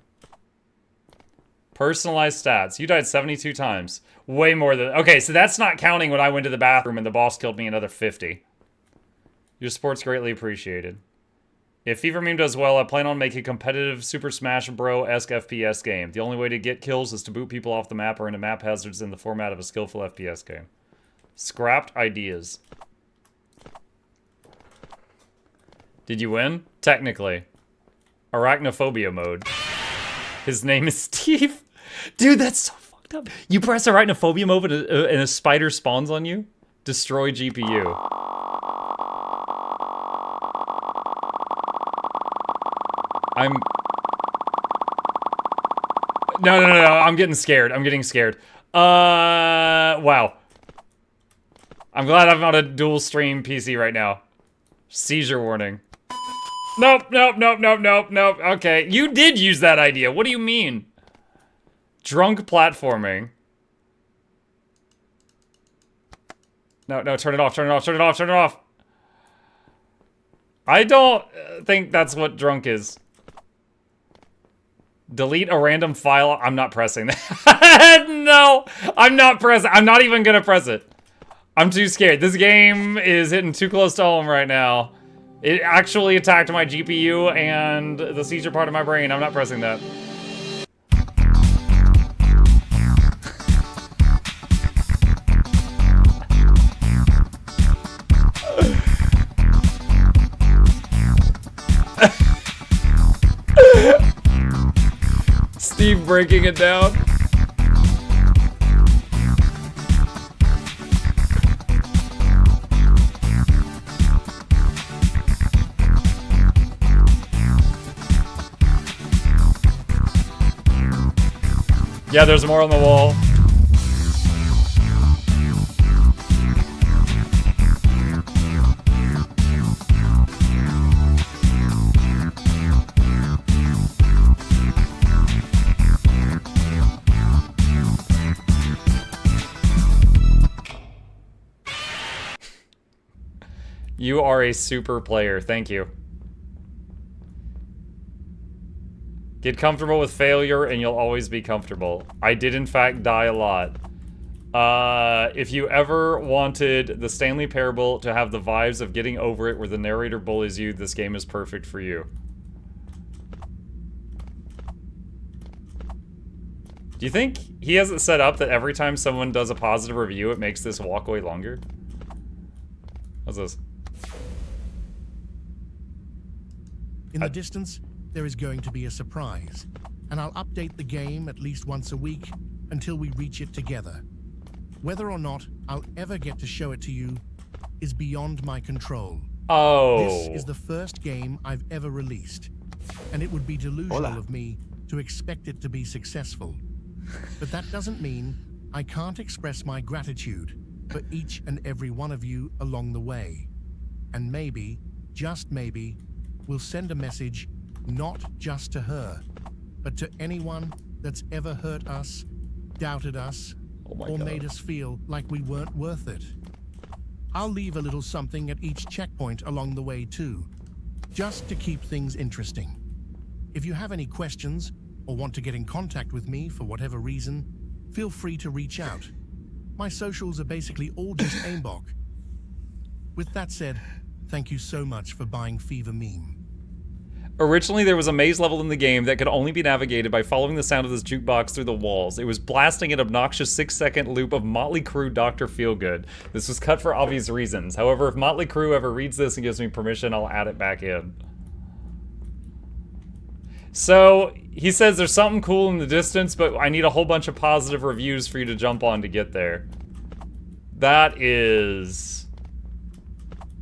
Personalized stats. You died 72 times. Way more than... Okay, so that's not counting when I went to the bathroom and the boss killed me another 50. Your support's greatly appreciated. If Fever Meme does well, I plan on making a competitive Super Smash Bros-esque FPS game. The only way to get kills is to boot people off the map or into map hazards in the format of a skillful FPS game. Scrapped ideas. Did you win? Technically. Arachnophobia mode. His name is Steve. Dude, that's so fucked up. You press arachnophobia mode and a spider spawns on you? Destroy GPU. No, I'm getting scared. Wow. I'm glad I'm on a dual stream PC right now. Seizure warning. Nope. Okay, you did use that idea. What do you mean? Drunk platforming. No, turn it off. I don't think that's what drunk is. Delete a random file. I'm not pressing that. No, I'm not pressing. I'm not even gonna press it. I'm too scared. This game is hitting too close to home right now. It actually attacked my GPU and the seizure part of my brain. I'm not pressing that. Steve breaking it down. Yeah, there's more on the wall. You are a super player. Thank you. Get comfortable with failure and you'll always be comfortable. I did in fact die a lot. If you ever wanted the Stanley Parable to have the vibes of Getting Over It where the narrator bullies you, this game is perfect for you. Do you think he has it set up that every time someone does a positive review, it makes this walkway longer? What's this? In the distance, there is going to be a surprise, and I'll update the game at least once a week until we reach it together. Whether or not I'll ever get to show it to you is beyond my control. Oh. This is the first game I've ever released, and it would be delusional of me to expect it to be successful. But that doesn't mean I can't express my gratitude for each and every one of you along the way. And maybe, just maybe, we'll send a message not just to her, but to anyone that's ever hurt us, doubted us, or made us feel like we weren't worth it. I'll leave a little something at each checkpoint along the way too, just to keep things interesting. If you have any questions or want to get in contact with me for whatever reason, feel free to reach out. My socials are basically all just aimbot. With that said, thank you so much for buying Fever Meme. Originally, there was a maze level in the game that could only be navigated by following the sound of this jukebox through the walls. It was blasting an obnoxious 6-second loop of Motley Crue Dr. Feelgood. This was cut for obvious reasons. However, if Motley Crue ever reads this and gives me permission, I'll add it back in. So, he says there's something cool in the distance, but I need a whole bunch of positive reviews for you to jump on to get there. That is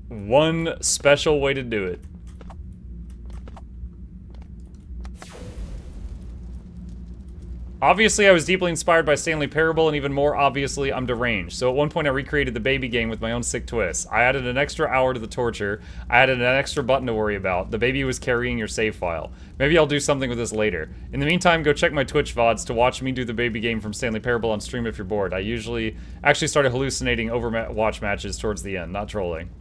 one special way to do it. Obviously, I was deeply inspired by Stanley Parable, and even more obviously, I'm deranged. So at one point, I recreated the baby game with my own sick twists. I added an extra hour to the torture. I added an extra button to worry about. The baby was carrying your save file. Maybe I'll do something with this later. In the meantime, go check my Twitch VODs to watch me do the baby game from Stanley Parable on stream if you're bored. I usually actually started hallucinating Overwatch matches towards the end, not trolling.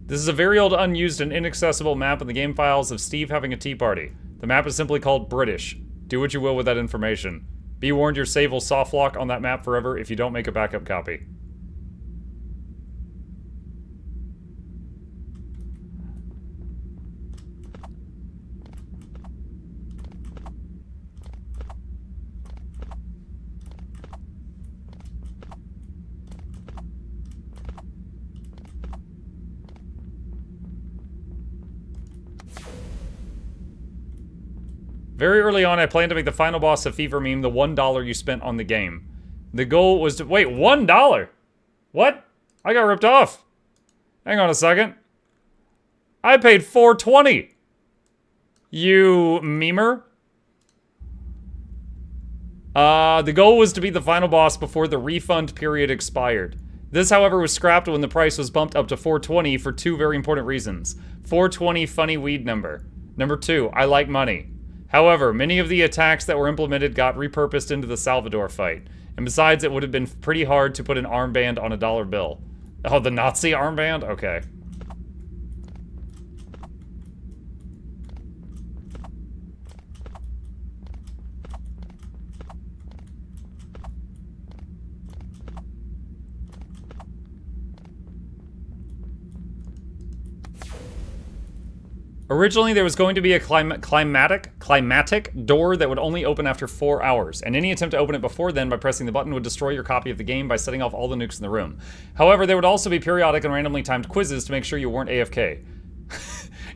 This is a very old, unused, and inaccessible map in the game files of Steve having a tea party. The map is simply called British. Do what you will with that information. Be warned, your save will soft lock on that map forever if you don't make a backup copy. Very early on, I planned to make the final boss of Fever Meme the $1 you spent on the game. The goal was to- wait, $1? What? I got ripped off. Hang on a second. I paid $4.20. You memer? The goal was to beat the final boss before the refund period expired. This, however, was scrapped when the price was bumped up to $4.20 for two very important reasons. $4.20 funny weed number. Number 2, I like money. However, many of the attacks that were implemented got repurposed into the Salvador fight. And besides, it would have been pretty hard to put an armband on a dollar bill. Oh, the Noxxi armband? Okay. Originally, there was going to be a climatic door that would only open after 4 hours, and any attempt to open it before then by pressing the button would destroy your copy of the game by setting off all the nukes in the room. However, there would also be periodic and randomly timed quizzes to make sure you weren't AFK.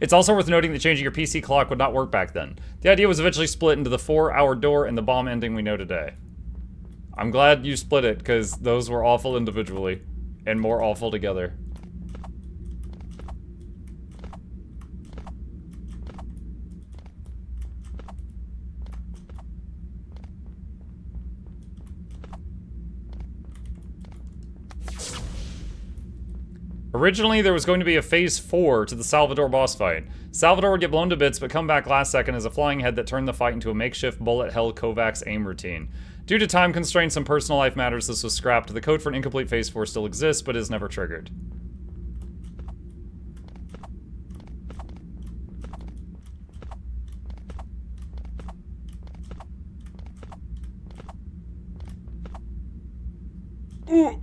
It's also worth noting that changing your PC clock would not work back then. The idea was eventually split into the 4-hour door and the bomb ending we know today. I'm glad you split it, because those were awful individually, and more awful together. Originally, there was going to be a Phase 4 to the Salvador boss fight. Salvador would get blown to bits, but come back last second as a flying head that turned the fight into a makeshift bullet hell Kovacs aim routine. Due to time constraints and personal life matters, this was scrapped. The code for an incomplete Phase 4 still exists, but is never triggered. Ooh.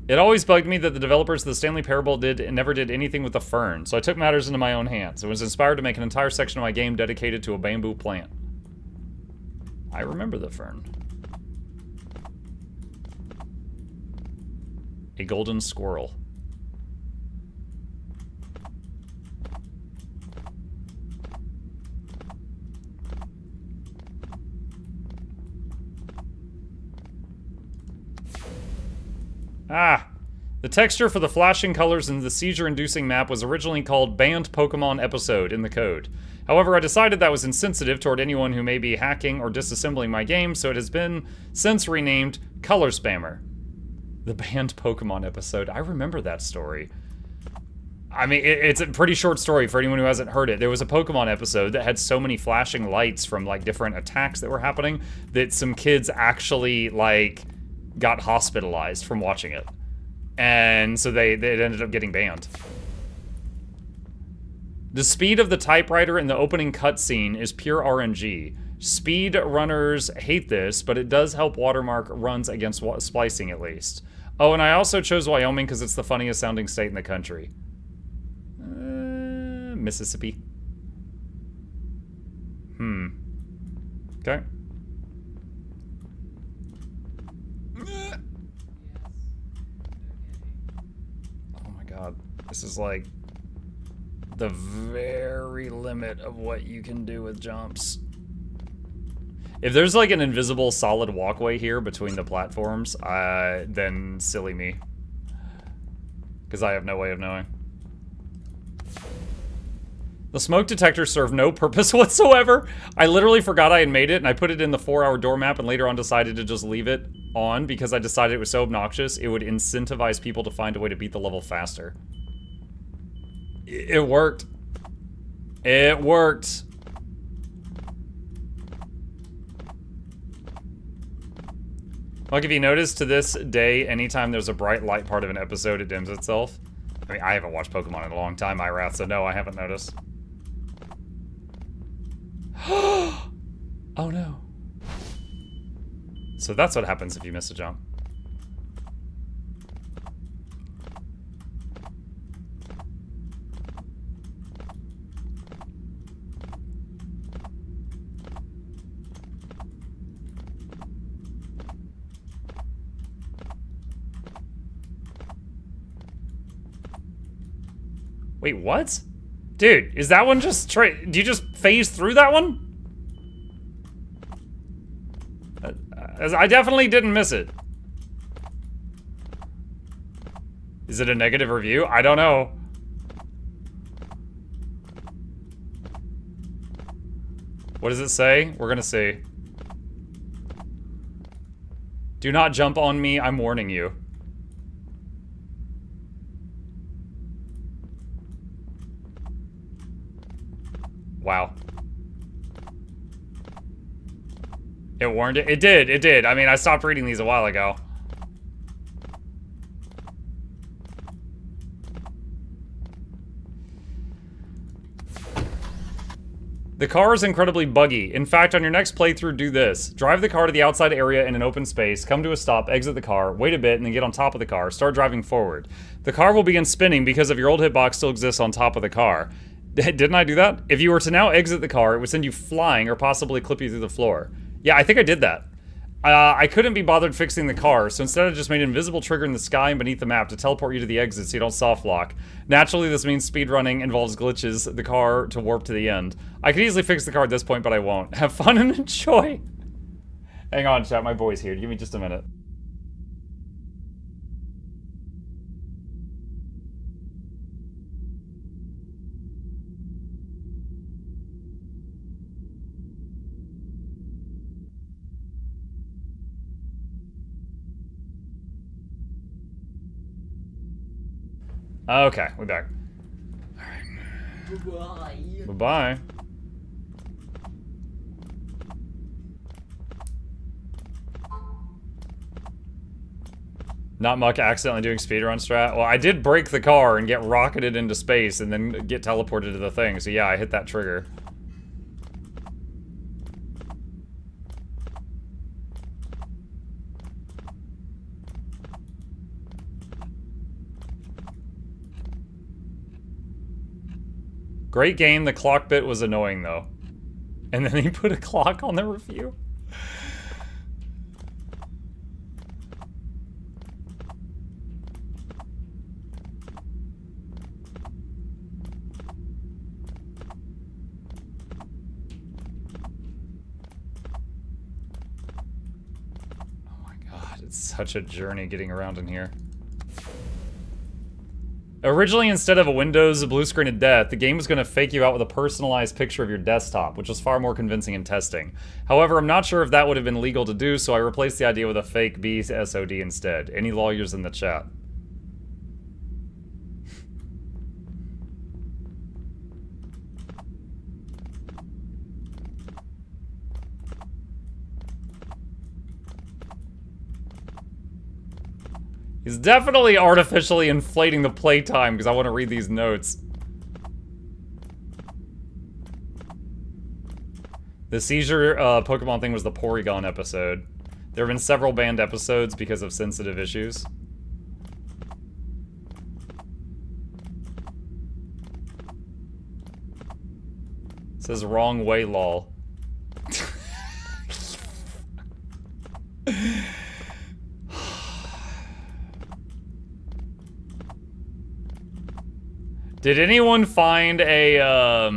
It always bugged me that the developers of the Stanley Parable never did anything with the fern, so I took matters into my own hands. I was inspired to make an entire section of my game dedicated to a bamboo plant. I remember the fern. A golden squirrel. Ah! The texture for the flashing colors in the seizure-inducing map was originally called Banned Pokemon Episode in the code. However, I decided that was insensitive toward anyone who may be hacking or disassembling my game, so it has been since renamed Color Spammer. The Banned Pokemon Episode. I remember that story. I mean, it's a pretty short story for anyone who hasn't heard it. There was a Pokemon episode that had so many flashing lights from, like, different attacks that were happening that some kids actually, like, got hospitalized from watching it. And so they ended up getting banned. The speed of the typewriter in the opening cutscene is pure RNG. Speed runners hate this, but it does help watermark runs against splicing at least. Oh, and I also chose Wyoming because it's the funniest sounding state in the country. Mississippi. Okay. god. This is like the very limit of what you can do with jumps. If there's like an invisible solid walkway here between the platforms, then silly me. Because I have no way of knowing. The smoke detector served no purpose whatsoever. I literally forgot I had made it, and I put it in the 4-hour door map, and later on decided to just leave it on because I decided it was so obnoxious, it would incentivize people to find a way to beat the level faster. It worked. It worked. Like, if you notice, to this day, anytime there's a bright light part of an episode, it dims itself. I mean, I haven't watched Pokemon in a long time, Irath, so no, I haven't noticed. Oh no. So that's what happens if you miss a jump. Wait, what? Dude, is that one just do you just phase through that one? I definitely didn't miss it. Is it a negative review? I don't know. What does it say? We're gonna see. Do not jump on me, I'm warning you. Wow. It warned it? It did. I mean, I stopped reading these a while ago. The car is incredibly buggy. In fact, on your next playthrough, do this. Drive the car to the outside area in an open space, come to a stop, exit the car, wait a bit, and then get on top of the car. Start driving forward. The car will begin spinning because of your old hitbox still exists on top of the car. Didn't I do that? If you were to now exit the car, it would send you flying or possibly clip you through the floor. Yeah, I think I did that. I couldn't be bothered fixing the car, so instead I just made an invisible trigger in the sky and beneath the map to teleport you to the exit so you don't soft lock. Naturally, this means speedrunning involves glitches the car to warp to the end. I could easily fix the car at this point, but I won't. Have fun and enjoy. Hang on, chat, my boy's here. Give me just a minute. Okay, we're back. Alright. Bye-bye. Not Muck accidentally doing speedrun strat? Well, I did break the car and get rocketed into space and then get teleported to the thing, so yeah, I hit that trigger. Great game, the clock bit was annoying though. And then he put a clock on the review. Oh my god, it's such a journey getting around in here. Originally, instead of a Windows blue screen of death, the game was going to fake you out with a personalized picture of your desktop, which was far more convincing in testing. However, I'm not sure if that would have been legal to do, so I replaced the idea with a fake BSOD instead. Any lawyers in the chat? He's definitely artificially inflating the playtime because I want to read these notes. The seizure Pokemon thing was the Porygon episode. There have been several banned episodes because of sensitive issues. It says wrong way, lol. Did anyone find a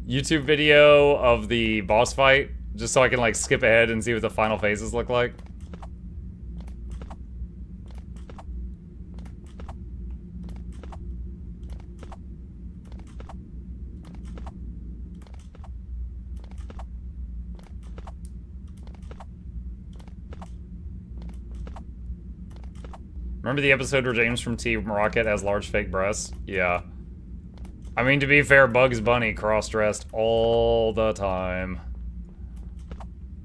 YouTube video of the boss fight? Just so I can like skip ahead and see what the final phases look like? Remember the episode where James from Team Rocket has large fake breasts? Yeah. I mean, to be fair, Bugs Bunny cross-dressed all the time.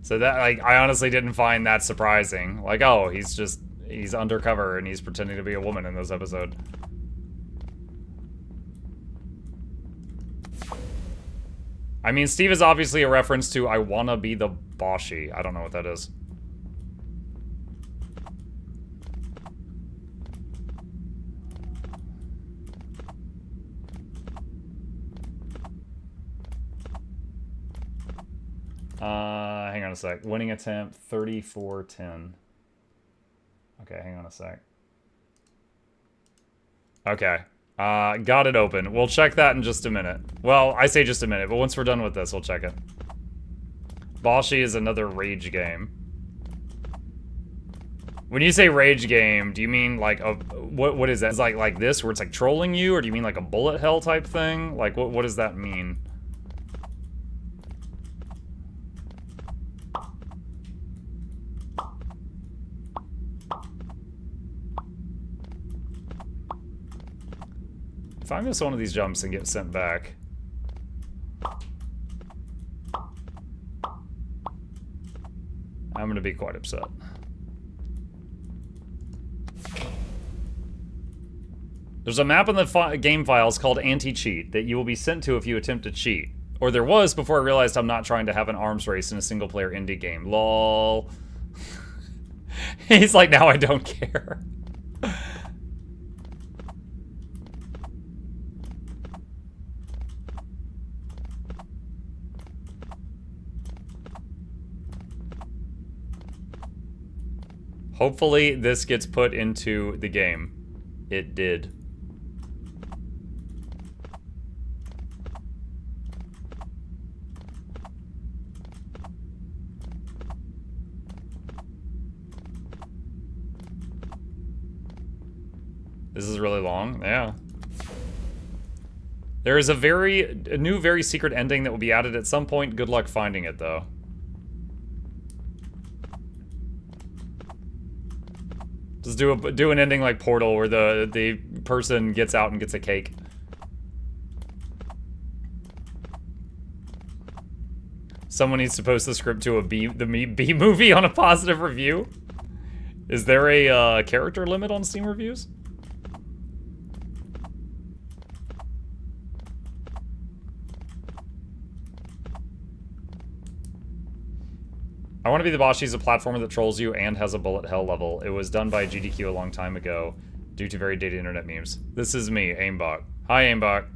So that, like, I honestly didn't find that surprising. Like, oh, he's undercover and he's pretending to be a woman in this episode. I mean, Steve is obviously a reference to I wanna be the Boshi. I don't know what that is. Hang on a sec. Winning attempt, 34-10. Okay, hang on a sec. Okay. Got it open. We'll check that in just a minute. Well, I say just a minute, but once we're done with this, we'll check it. Boshi is another rage game. When you say rage game, do you mean like a... What is that? It's like this, where it's like trolling you? Or do you mean like a bullet hell type thing? Like, what does that mean? If I miss one of these jumps and get sent back... I'm gonna be quite upset. There's a map in the game files called anti-cheat that you will be sent to if you attempt to cheat. Or there was before I realized I'm not trying to have an arms race in a single-player indie game. LOL. He's like, now I don't care. Hopefully this gets put into the game. It did. This is really long, yeah. There is a new very secret ending that will be added at some point. Good luck finding it though. Just do an ending like Portal where the person gets out and gets a cake. Someone needs to post the script to the B movie on a positive review. Is there a character limit on Steam reviews? I Want to Be the Boshi is a platformer that trolls you and has a bullet hell level. It was done by GDQ a long time ago due to very dated internet memes. This is me, Aimbot. Hi, Aimbot.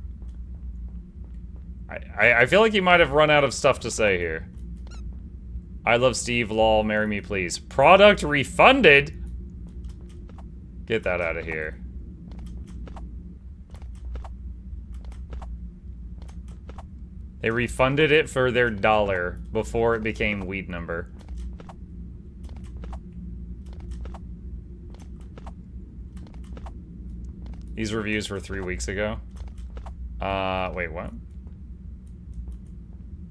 I feel like you might have run out of stuff to say here. I love Steve, lol, marry me please. Product refunded? Get that out of here. They refunded it for their $1 before it became weed number. These reviews were 3 weeks ago. Wait, what?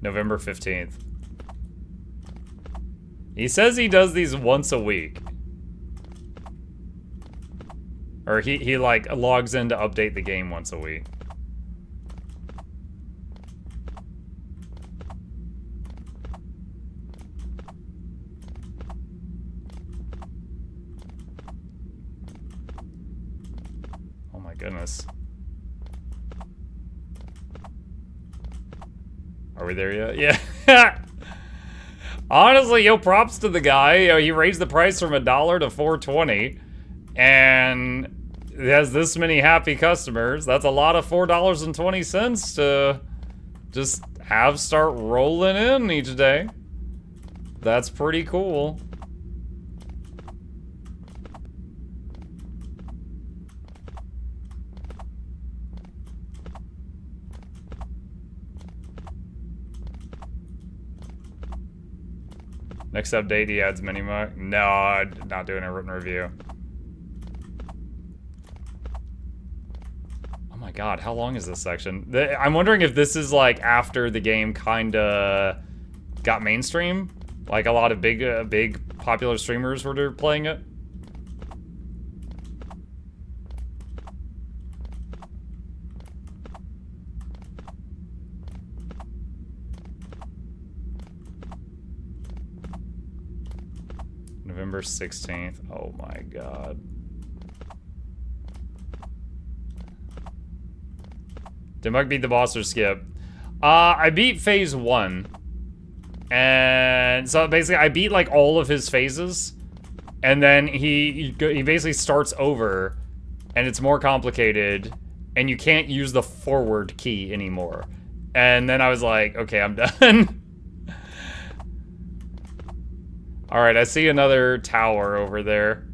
November 15th. He says he does these once a week. Or he like logs in to update the game once a week. Oh my goodness. Are we there yet? Yeah. Honestly, yo, props to the guy. He raised the price from $1 to $4.20, and it has this many happy customers. That's a lot of $4.20 to just have start rolling in each day. That's pretty cool. Next update, he adds mini-muck. No, not doing a written review. Oh my god, how long is this section? I'm wondering if this is like after the game kinda got mainstream. Like a lot of big popular streamers were playing it. November 16th. Oh my god. Did Mug beat the boss or skip? I beat phase 1. And so basically I beat like all of his phases. And then he basically starts over. And it's more complicated. And you can't use the forward key anymore. And then I was like, okay, I'm done. Alright, I see another tower over there.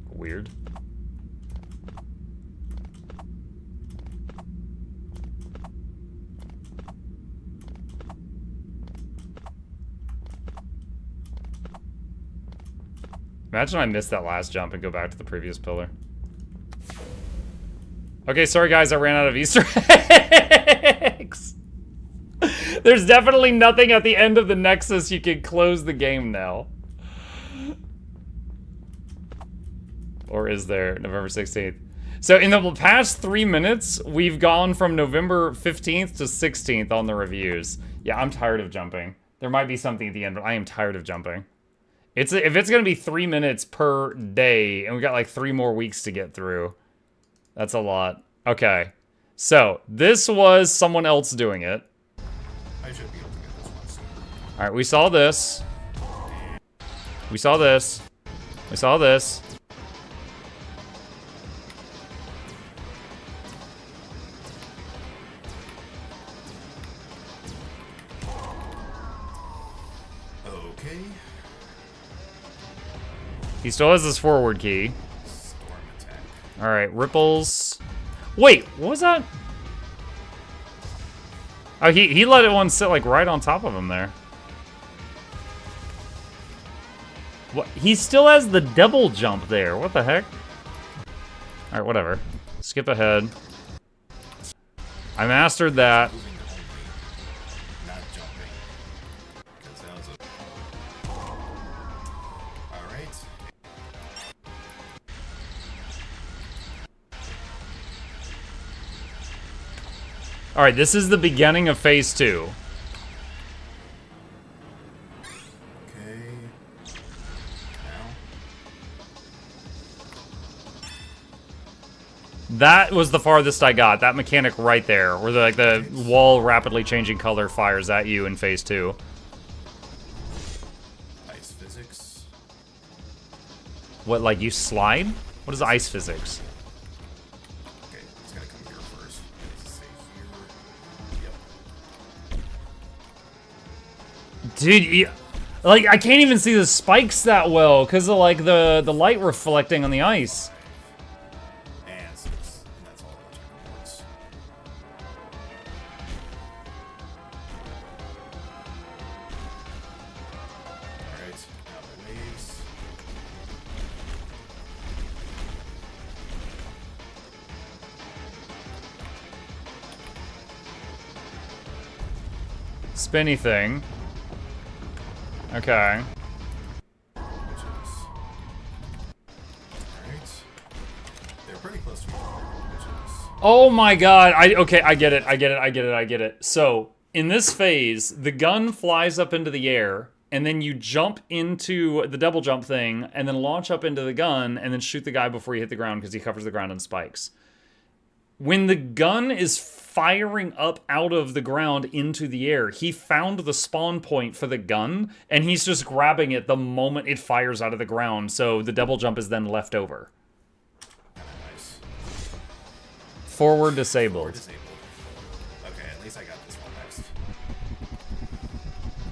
Weird. Imagine I missed that last jump and go back to the previous pillar. Okay, sorry guys, I ran out of Easter eggs. There's definitely nothing at the end of the Nexus. You can close the game now. Or is there? November 16th. So in the past 3 minutes, we've gone from November 15th to 16th on the reviews. Yeah, I'm tired of jumping. There might be something at the end, but I am tired of jumping. If it's gonna be 3 minutes per day, and we got like 3 more weeks to get through, that's a lot. Okay, so this was someone else doing it. I should be able to get this one soon. All right, we saw this. We saw this. We saw this. Okay. He still has his forward key. Storm attack. All right, ripples. Wait, what was that? Oh, he let it one sit like right on top of him there. What? He still has the double jump there. What the heck? All right, whatever. Skip ahead. I mastered that. Not jumping. Because that was a... Alright. All right, this is the beginning of phase 2. Okay. Now. That was the farthest I got. That mechanic right there, where the wall rapidly changing color fires at you in phase 2. Ice physics. What, like you slide? What is ice physics? Okay, it's gotta come here first. Let's say here. Yep. Dude, like I can't even see the spikes that well because of like the light reflecting on the ice. And 6. And that's all the checkpoints. Alright, now the waves. Spinny thing. Okay. Which is... Alright. They're pretty close to each other, which is... Oh my god. Okay, I get it. So, in this phase, the gun flies up into the air, and then you jump into the double jump thing, and then launch up into the gun, and then shoot the guy before you hit the ground because he covers the ground in spikes. When the gun is firing up out of the ground into the air, he found the spawn point for the gun, and he's just grabbing it the moment it fires out of the ground, so the double jump is then left over. Nice. Forward Or disabled. disabled. Okay, at least I got this one next.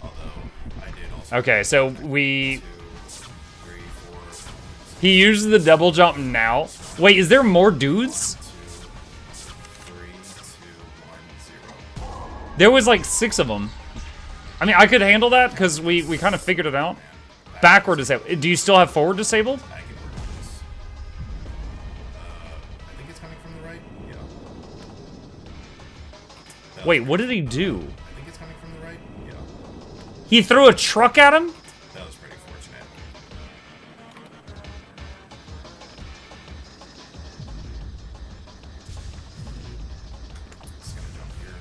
Although, I did also... Okay, so we... 2, 3, 4... He uses the double jump now. Wait, is there more dudes? 1, 2, 3, 2, 1, 0. There was like 6 of them. I mean, I could handle that because we kind of figured it out. Backward disabled. Do you still have forward disabled? I can work on this. I think it's coming from the right. Yeah. Wait, what did he do? I think it's coming from the right. Yeah. He threw a truck at him? That was pretty fortunate. Just gonna jump here.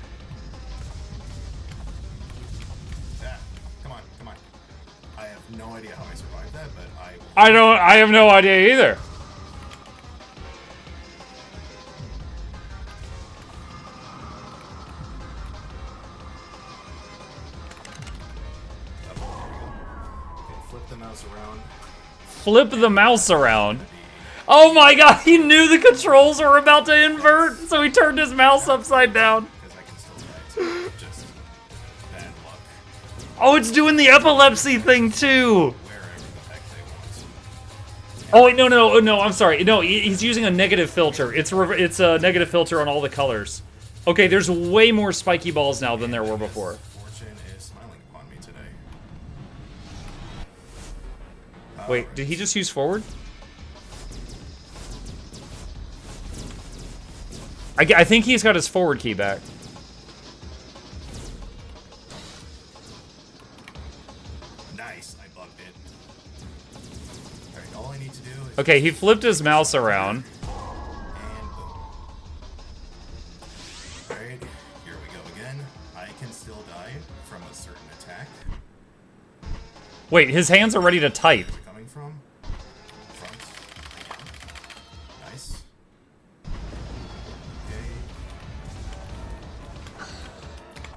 Yeah. Come on, come on. I have no idea how I survived that, but I have no idea either. flip the mouse around. Flip the mouse around. Oh my god, he knew the controls were about to invert, so he turned his mouse upside down. Because I can still die, so just bad luck. Oh, it's doing the epilepsy thing too. Wherever the heck they want. Oh wait, no, I'm sorry. No, he's using a negative filter. It's a negative filter on all the colors. Okay, there's way more spiky balls now than there were before. Fortune is smiling upon me today. Wait, did he just use forward? I think he's got his forward key back. Nice, I bugged it. Alright, all I need to do is... Okay, he flipped his mouse around. And boom. Alright, here we go again. I can still die from a certain attack. Wait, his hands are ready to type. Where are we coming from? Front. Nice. Okay.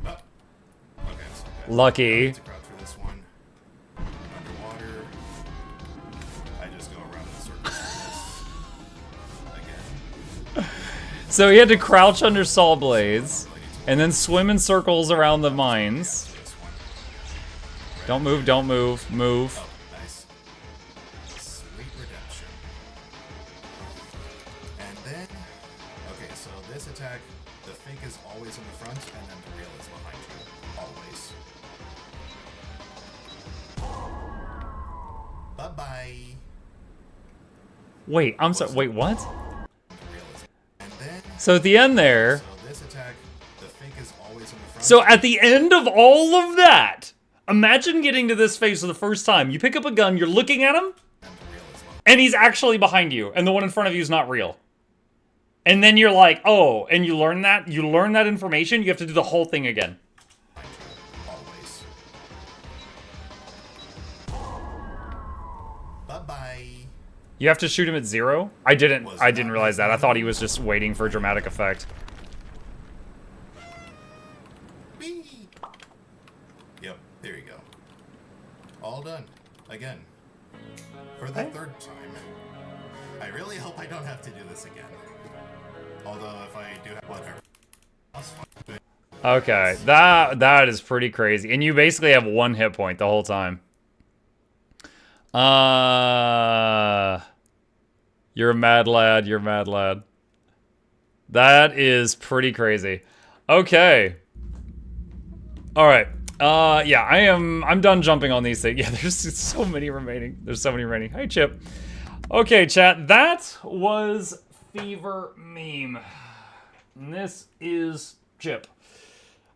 Oh. Okay, that's okay. Lucky. To crouch for this one. Underwater. I just go around in circles for this. Again. So he had to crouch under saw blades, and then swim in circles around the mines. This one. Don't move, don't move, move. Oh, nice. Sweet redemption. And then, okay, so this attack, the fake is always in the front, and then the real is behind you. Always. Bye-bye. Wait, I'm sorry, wait, what? The real is. And then, So at the end there, so this attack, the fake is always in the front. so at the end of all of that, imagine getting to this phase for the first time. You pick up a gun, you're looking at him, And the real is behind and he's actually behind you, and the one in front of you is not real. And then you're like, oh, and you learn that information, you have to do the whole thing again. you. Always. Bye-bye. You have to shoot him at 0? I didn't realize that. I thought he was just waiting for dramatic effect. Whee! Yep, there you go. All done. Again. For the third time. I really hope I don't have to do this again. Although if I do have whatever. That's fine. Okay, that is pretty crazy. And you basically have 1 hit point the whole time. You're a mad lad, you're a mad lad. That is pretty crazy. Okay. Alright. Yeah, I'm done jumping on these things. Yeah, there's so many remaining. There's so many remaining. Hi, Chip. Okay, chat, that was Fever Meme. And this is Chip.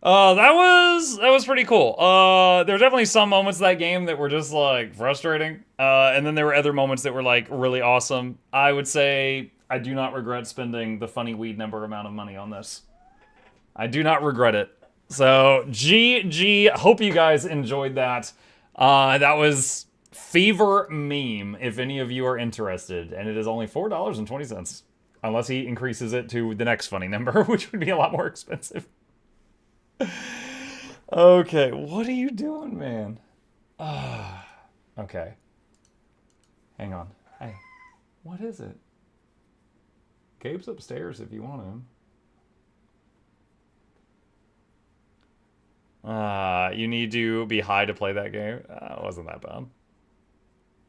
That was pretty cool. There were definitely some moments of that game that were just like frustrating. And then there were other moments that were like really awesome. I would say I do not regret spending the funny weed number amount of money on this. I do not regret it. So GG, hope you guys enjoyed that. That was Fever Meme, if any of you are interested. And it is only $4.20. Unless he increases it to the next funny number, which would be a lot more expensive. Okay, what are you doing, man? Okay. Hang on. Hey, what is it? Gabe's upstairs if you want him. You need to be high to play that game. Wasn't that bad.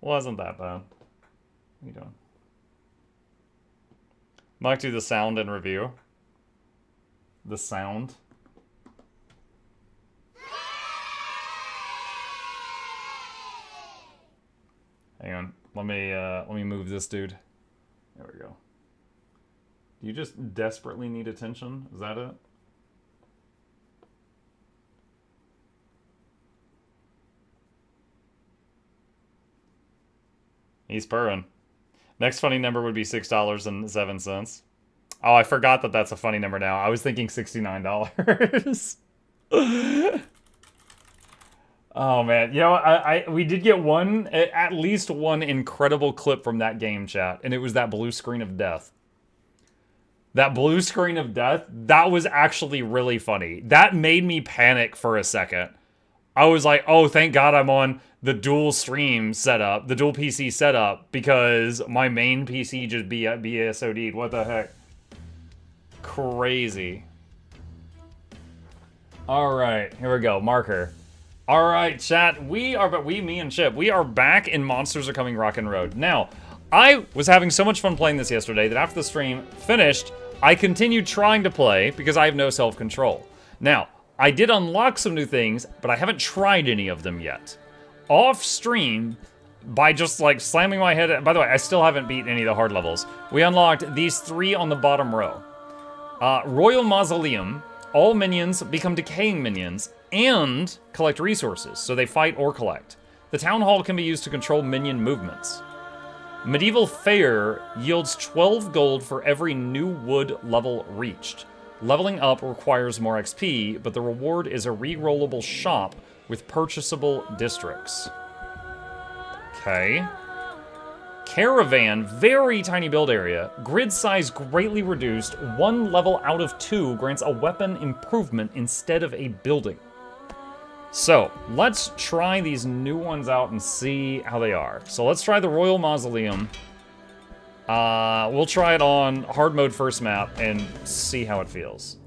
Wasn't that bad. What are you doing? Might do the sound and review. The sound. Hang on. Let me move this dude. There we go. Do you just desperately need attention? Is that it? He's purring. Next funny number would be $6.07. Oh, I forgot that that's a funny number now. I was thinking $69. Oh man, you know, we did get at least one incredible clip from that game, chat, and it was that blue screen of death. That blue screen of death, that was actually really funny. That made me panic for a second. I was like, oh, thank God I'm on the dual stream setup, the dual PC setup, because my main PC just BSOD'd. What the heck? Crazy. All right, here we go, marker. All right, chat, me and Chip, we are back in Monsters Are Coming Rockin' Road. Now, I was having so much fun playing this yesterday that after the stream finished, I continued trying to play because I have no self-control. Now, I did unlock some new things, but I haven't tried any of them yet. Off stream, by just like slamming my head, by the way, I still haven't beat any of the hard levels. We unlocked these 3 on the bottom row. Royal Mausoleum, all minions become decaying minions, and collect resources, so they fight or collect. The Town Hall can be used to control minion movements. Medieval Fair yields 12 gold for every new wood level reached. Leveling up requires more XP, but the reward is a re-rollable shop with purchasable districts. Okay. Caravan, very tiny build area. Grid size greatly reduced. 1 level out of 2 grants a weapon improvement instead of a building. So, let's try these new ones out and see how they are. So let's try the Royal Mausoleum. We'll try it on hard mode first map and see how it feels.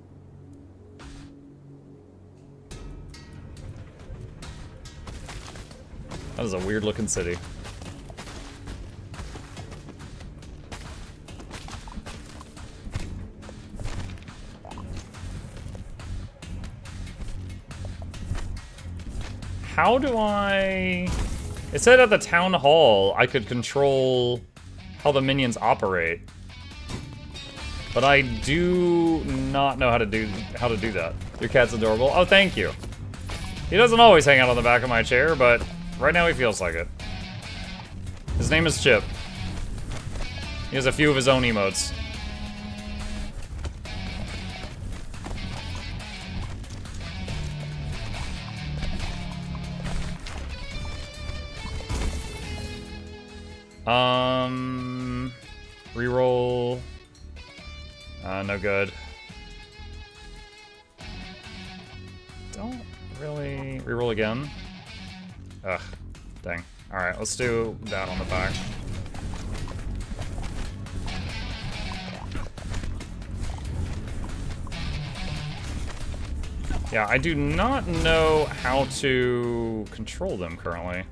That is a weird looking city. How do I... It said at the town hall I could control how the minions operate. But I do not know how to do that. Your cat's adorable. Oh, thank you. He doesn't always hang out on the back of my chair, but right now he feels like it. His name is Chip. He has a few of his own emotes. Reroll. No good. Don't really... Reroll again. Ugh. Dang. Alright, let's do that on the back. Yeah, I do not know how to control them currently.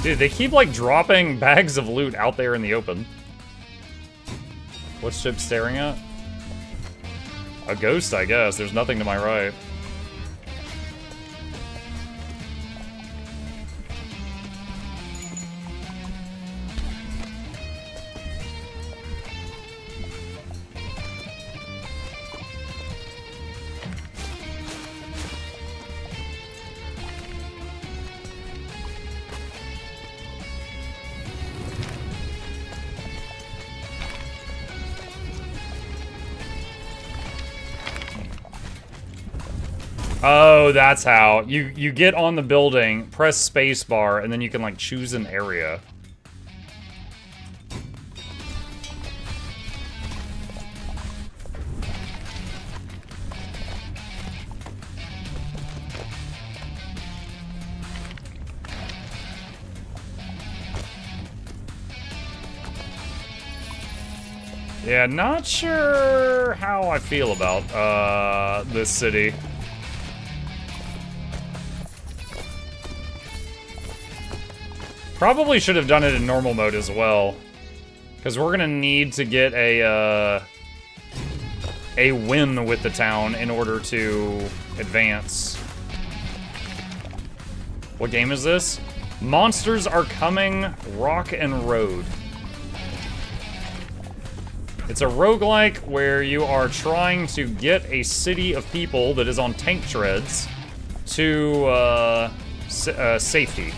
Dude, they keep, like, dropping bags of loot out there in the open. What's Chip staring at? A ghost, I guess. There's nothing to my right. Oh, that's how. You get on the building, press spacebar, and then you can, like, choose an area. Yeah, not sure how I feel about, this city. Probably should have done it in normal mode as well. Because we're gonna need to get a win with the town in order to advance. What game is this? Monsters Are Coming, Rock and Road. It's a roguelike where you are trying to get a city of people that is on tank treads to safety.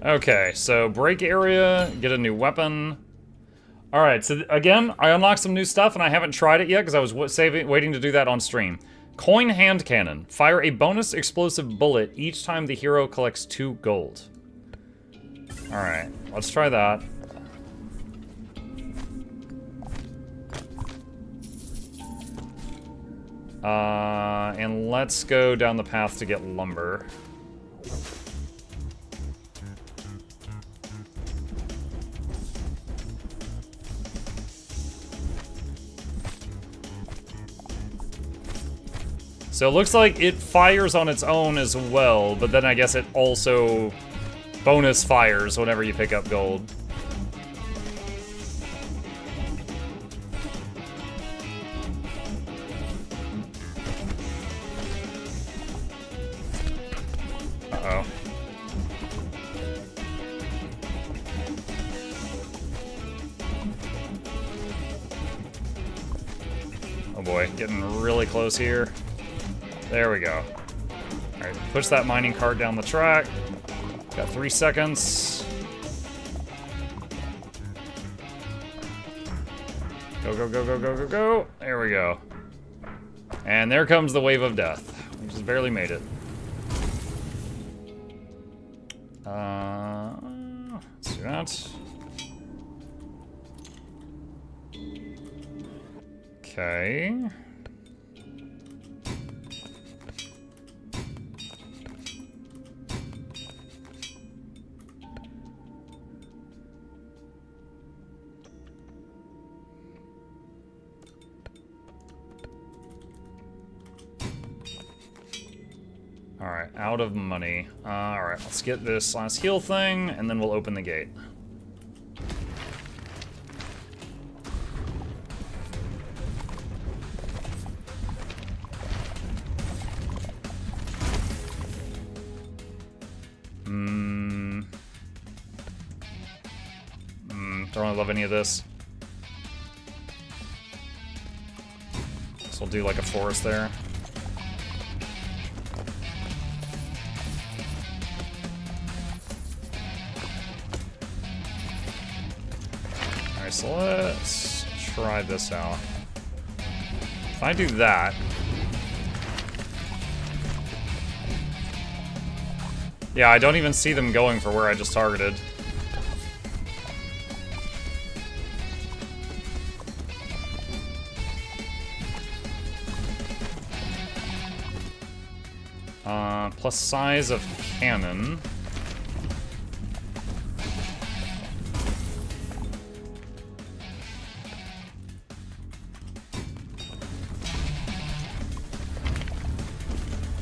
Okay, so break area, get a new weapon. Alright, so again, I unlocked some new stuff and I haven't tried it yet because I was waiting to do that on stream. Coin hand cannon. Fire a bonus explosive bullet each time the hero collects 2 gold. Alright, let's try that. And let's go down the path to get lumber. So it looks like it fires on its own as well, but then I guess it also bonus fires whenever you pick up gold. Uh-oh. Oh boy, getting really close here. There we go. Alright, push that mining cart down the track. Got 3 seconds. Go, go, go, go, go, go, go. There we go. And there comes the wave of death. We just barely made it. Let's do that. Okay. Alright, out of money. Alright, let's get this last heal thing, and then we'll open the gate. Don't really love any of this. So we'll do like a forest there. Alright, so let's try this out. If I do that... Yeah, I don't even see them going for where I just targeted. Plus size of cannon.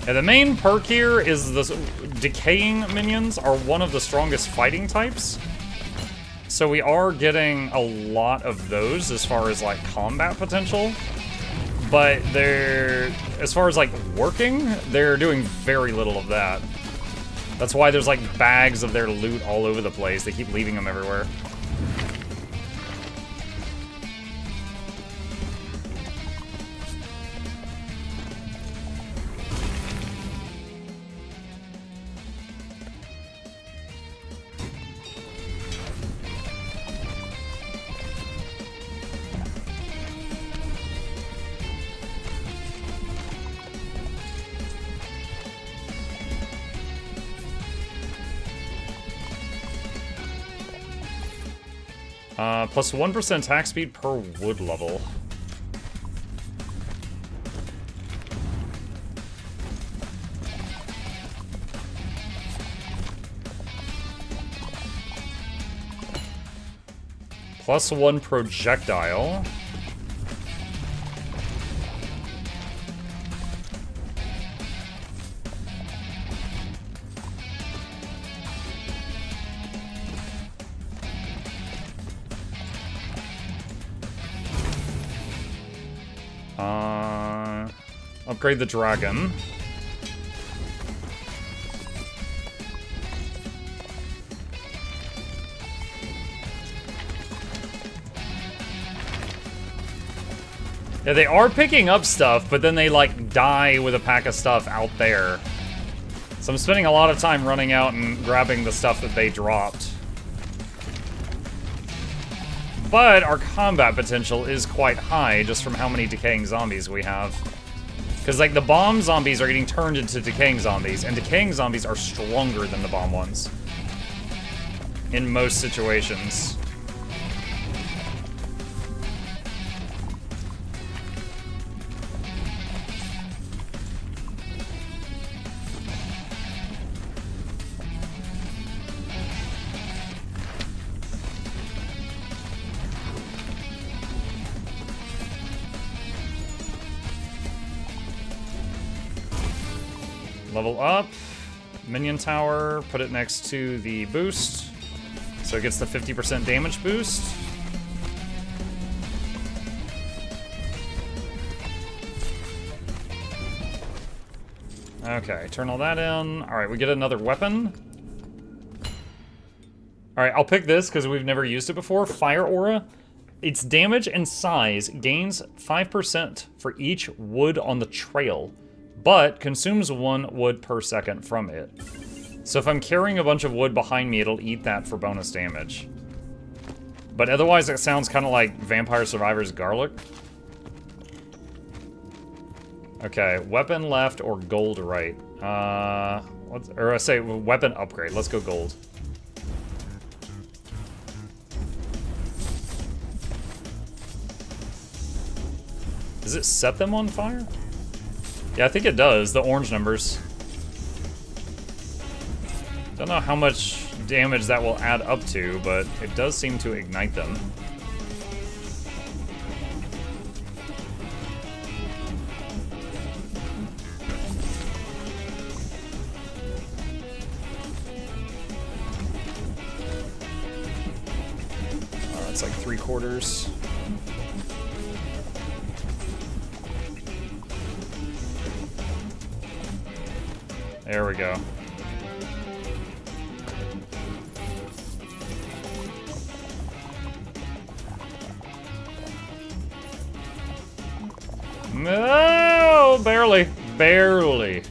Yeah, the main perk here is the decaying minions are one of the strongest fighting types. So we are getting a lot of those as far as like combat potential. But they're, as far as like working, they're doing very little of that. That's why there's like bags of their loot all over the place. They keep leaving them everywhere. Plus 1% attack speed per wood level. Plus 1 projectile. Upgrade the dragon. Yeah, they are picking up stuff, but then they, like, die with a pack of stuff out there. So I'm spending a lot of time running out and grabbing the stuff that they dropped. But our combat potential is quite high just from how many decaying zombies we have. Because, like, the bomb zombies are getting turned into decaying zombies, and decaying zombies are stronger than the bomb ones. In most situations. Level up, minion tower, put it next to the boost, so it gets the 50% damage boost. Okay, turn all that in. All right, we get another weapon. All right, I'll pick this because we've never used it before. Fire Aura. Its damage and size gains 5% for each wood on the trail, but consumes 1 wood per second from it. So if I'm carrying a bunch of wood behind me, it'll eat that for bonus damage. But otherwise, it sounds kind of like Vampire Survivors Garlic. Okay, weapon left or gold right? Or I say weapon upgrade. Let's go gold. Does it set them on fire? Yeah, I think it does, the orange numbers. Don't know how much damage that will add up to, but it does seem to ignite them. It's like 3/4. There we go. No, barely. Barely.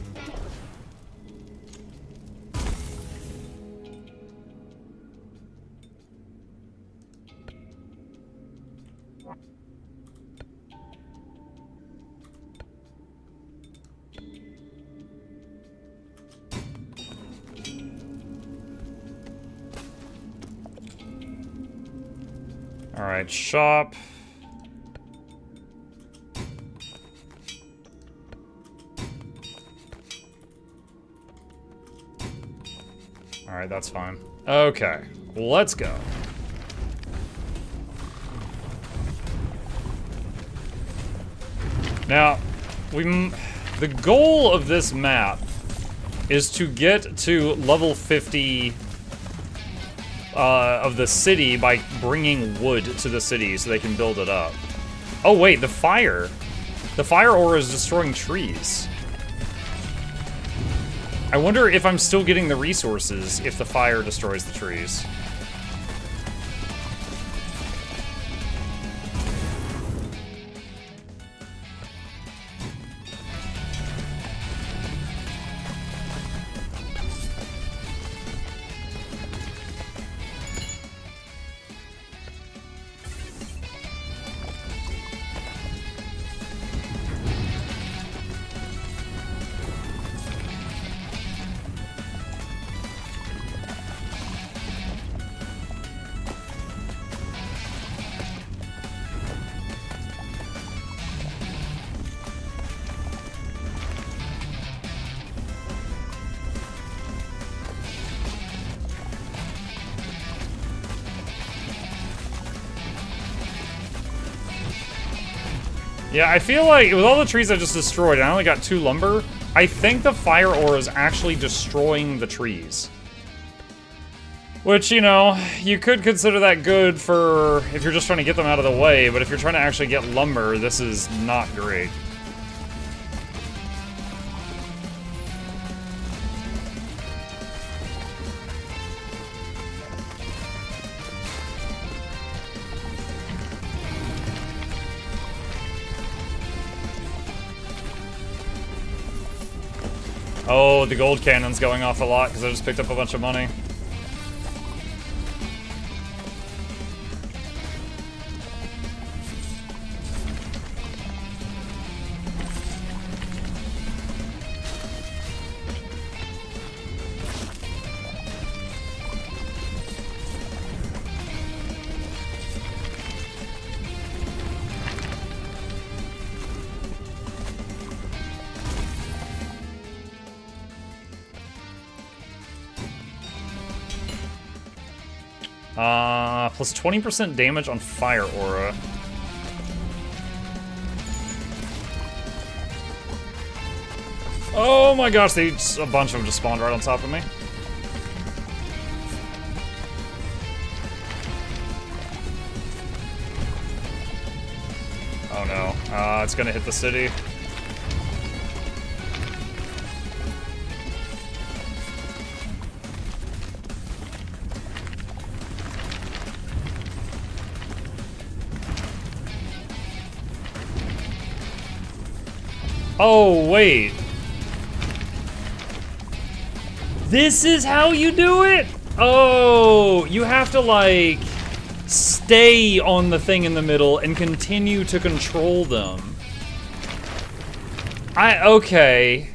Alright, shop. Alright, that's fine. Okay, let's go. Now, the goal of this map is to get to level 50 of the city by bringing wood to the city so they can build it up. Oh wait, the fire aura is destroying trees. I wonder if I'm still getting the resources if the fire destroys the trees. Yeah, I feel like with all the trees I just destroyed, and I only got 2 lumber, I think the fire aura is actually destroying the trees. Which, you know, you could consider that good for if you're just trying to get them out of the way, but if you're trying to actually get lumber, this is not great. Oh, the gold cannon's going off a lot because I just picked up a bunch of money. Plus 20% damage on fire aura. Oh my gosh, a bunch of them just spawned right on top of me. Oh no, it's gonna hit the city. Oh, wait. This is how you do it? Oh, you have to, like, stay on the thing in the middle and continue to control them. Okay.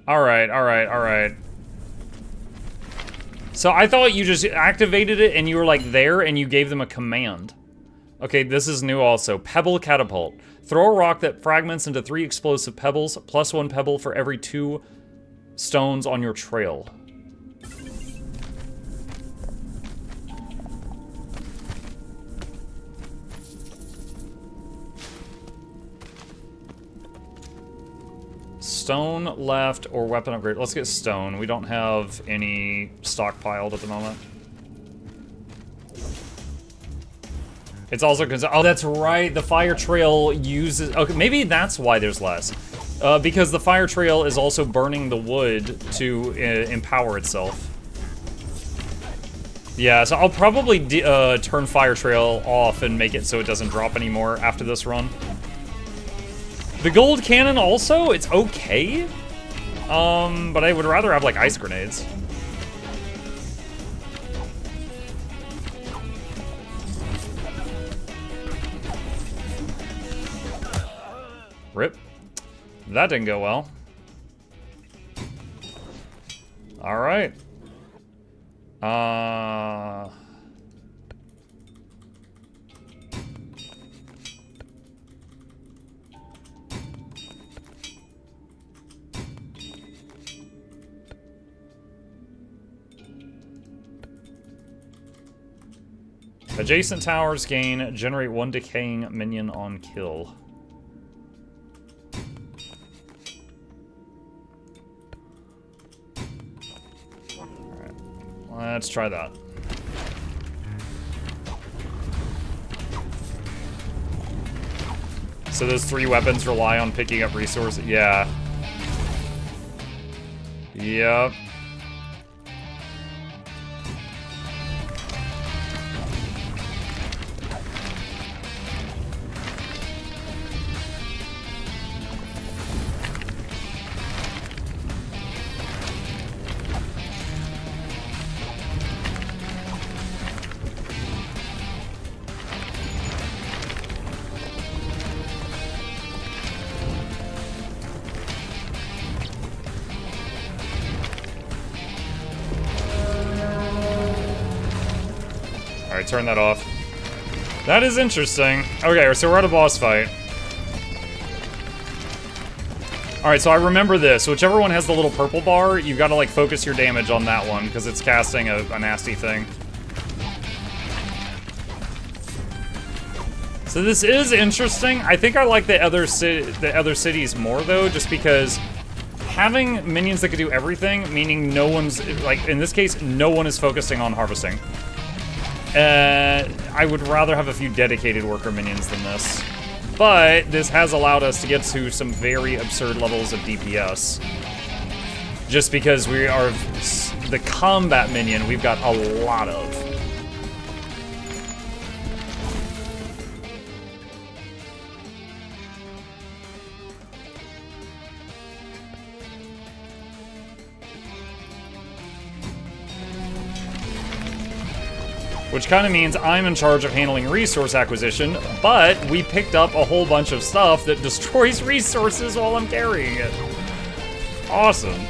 Alright. So I thought you just activated it and you were, like, there and you gave them a command. Okay, this is new also. Pebble Catapult. Throw a rock that fragments into 3 explosive pebbles, plus 1 pebble for every 2 stones on your trail. Stone left or weapon upgrade. Let's get stone. We don't have any stockpiled at the moment. It's also because, oh, that's right, the fire trail uses, okay, maybe that's why there's less. Because the fire trail is also burning the wood to empower itself. Yeah, so I'll probably turn fire trail off and make it so it doesn't drop anymore after this run. The gold cannon also, it's okay. But I would rather have, like, ice grenades. Rip. That didn't go well. Alright. Adjacent towers generate 1 decaying minion on kill. Let's try that. So those 3 weapons rely on picking up resources? Yeah. Yep. Alright, turn that off. That is interesting. Okay, so we're at a boss fight. Alright, so I remember this. Whichever one has the little purple bar, you gotta, like, focus your damage on that one, because it's casting a nasty thing. So this is interesting. I think I like the other cities more though, just because having minions that could do everything, meaning no one's, like in this case, no one is focusing on harvesting. I would rather have a few dedicated worker minions than this. But this has allowed us to get to some very absurd levels of DPS. Just because we are the combat minion, we've got a lot of. Which kind of means I'm in charge of handling resource acquisition, but we picked up a whole bunch of stuff that destroys resources while I'm carrying it. Awesome.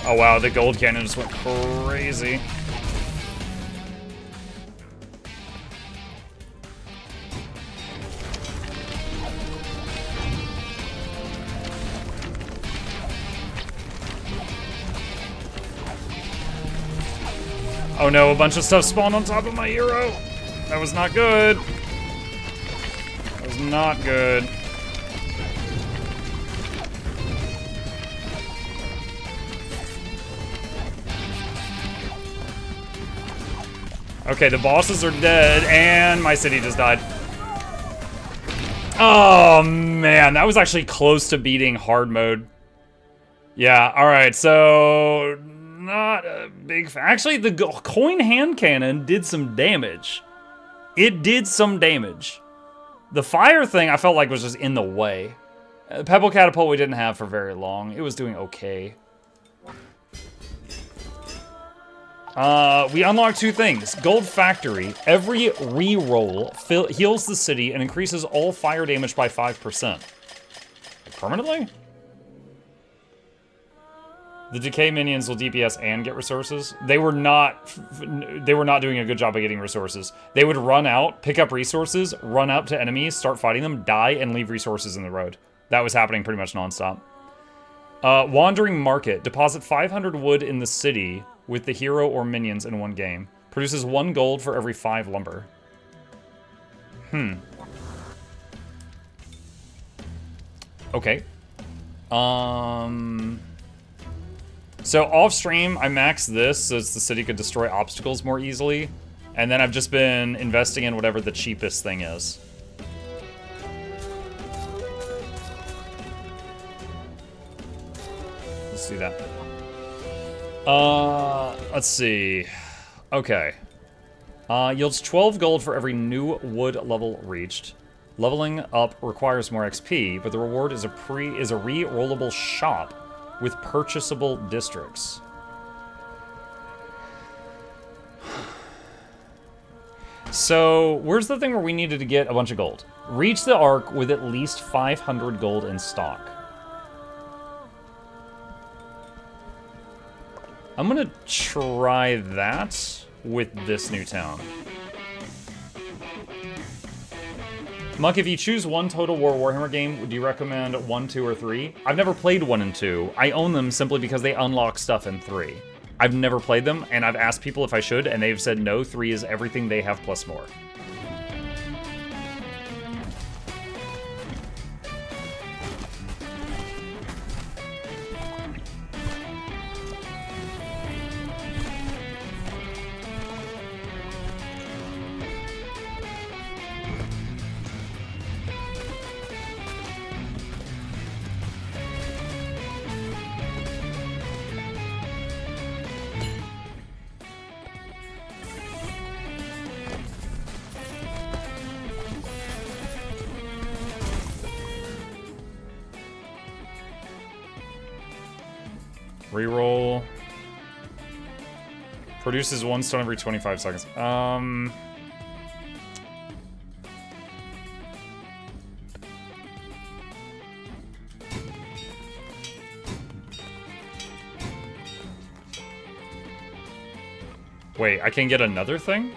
Oh wow, the gold cannon just went crazy. Oh no, a bunch of stuff spawned on top of my hero. That was not good. That was not good. Okay, the bosses are dead, and my city just died. Oh man, that was actually close to beating hard mode. Yeah, alright, so not a big fan. Actually, the coin hand cannon did some damage. It did some damage. The fire thing I felt like was just in the way. Pebble Catapult we didn't have for very long. It was doing okay. We unlocked 2 things. Gold Factory. Every re-roll heals the city and increases all fire damage by 5%. Permanently? The decay minions will DPS and get resources. They were not doing a good job of getting resources. They would run out, pick up resources, run out to enemies, start fighting them, die, and leave resources in the road. That was happening pretty much nonstop. Wandering Market. Deposit 500 wood in the city with the hero or minions in 1 game. Produces 1 gold for every 5 lumber. Okay. So off-stream, I maxed this so the city could destroy obstacles more easily. And then I've just been investing in whatever the cheapest thing is. Let's do that. Let's see. Okay. Yields 12 gold for every new wood level reached. Leveling up requires more XP, but the reward is a re-rollable shop with purchasable districts. So, where's the thing where we needed to get a bunch of gold? Reach the Ark with at least 500 gold in stock. I'm gonna try that with this new town. Muck, if you choose one Total War Warhammer game, do you recommend 1, 2, or 3? I've never played 1 and 2. I own them simply because they unlock stuff in 3. I've never played them, and I've asked people if I should, and they've said no, 3 is everything they have plus more. Reroll. Produces 1 stone every 25 seconds. Wait, I can get another thing?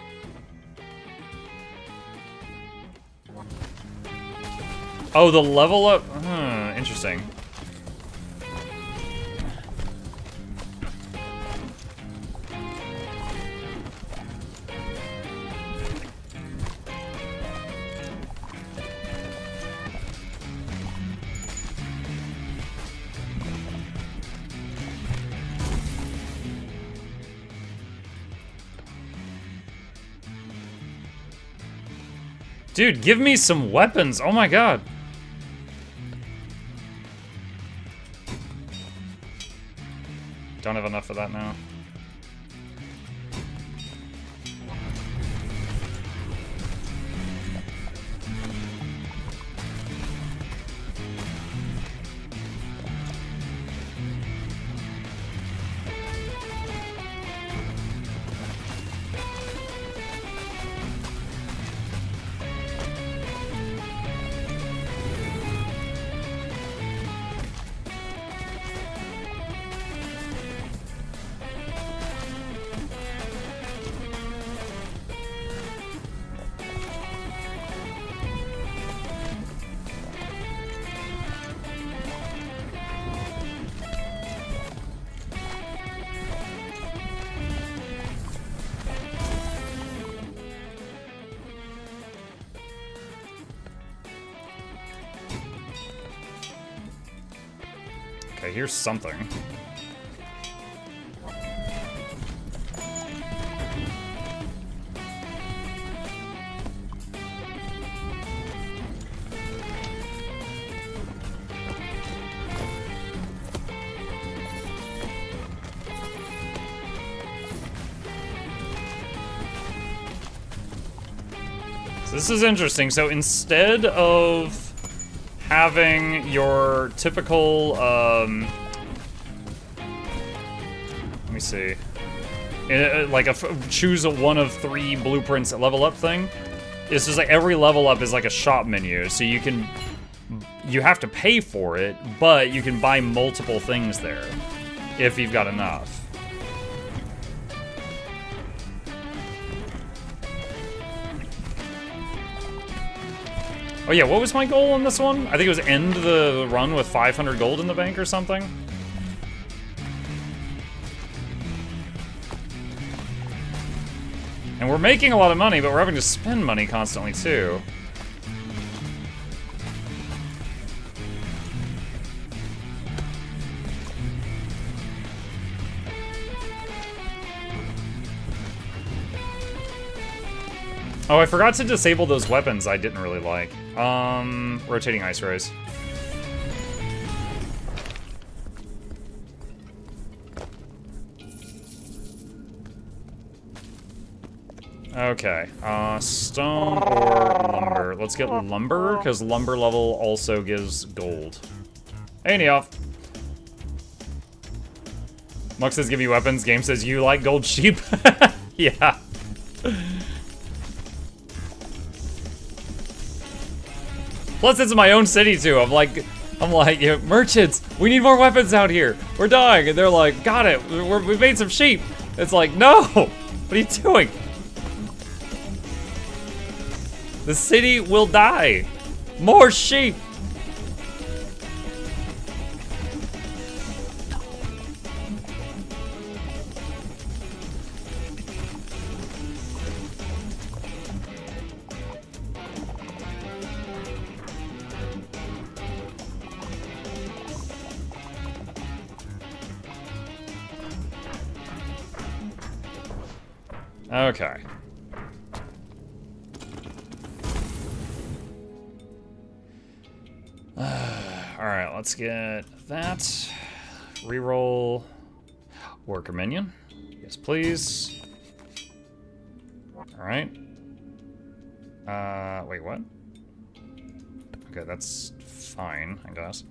Oh, the level up? Interesting. Dude, give me some weapons. Oh my god. Don't have enough for that now. Okay, here's something. So this is interesting. So instead of having your typical, let me see, like choose a one of 3 blueprints at level up thing. It's just like every level up is like a shop menu, so you have to pay for it, but you can buy multiple things there if you've got enough. Oh yeah, what was my goal on this one? I think it was end the run with 500 gold in the bank or something. And we're making a lot of money, but we're having to spend money constantly too. Oh, I forgot to disable those weapons I didn't really like. Rotating ice rays. Okay, stone or lumber. Let's get lumber, because lumber level also gives gold. Hey, Neoff. Mux says give me weapons, game says you like gold sheep. Yeah. Plus, it's my own city too. I'm like, yeah, merchants, we need more weapons out here. We're dying, and they're like, got it. We made some sheep. It's like, no, what are you doing? The city will die. More sheep. Okay. Alright, let's get that. Reroll worker minion. Yes, please. Alright. Wait, what? Okay, that's fine, I guess.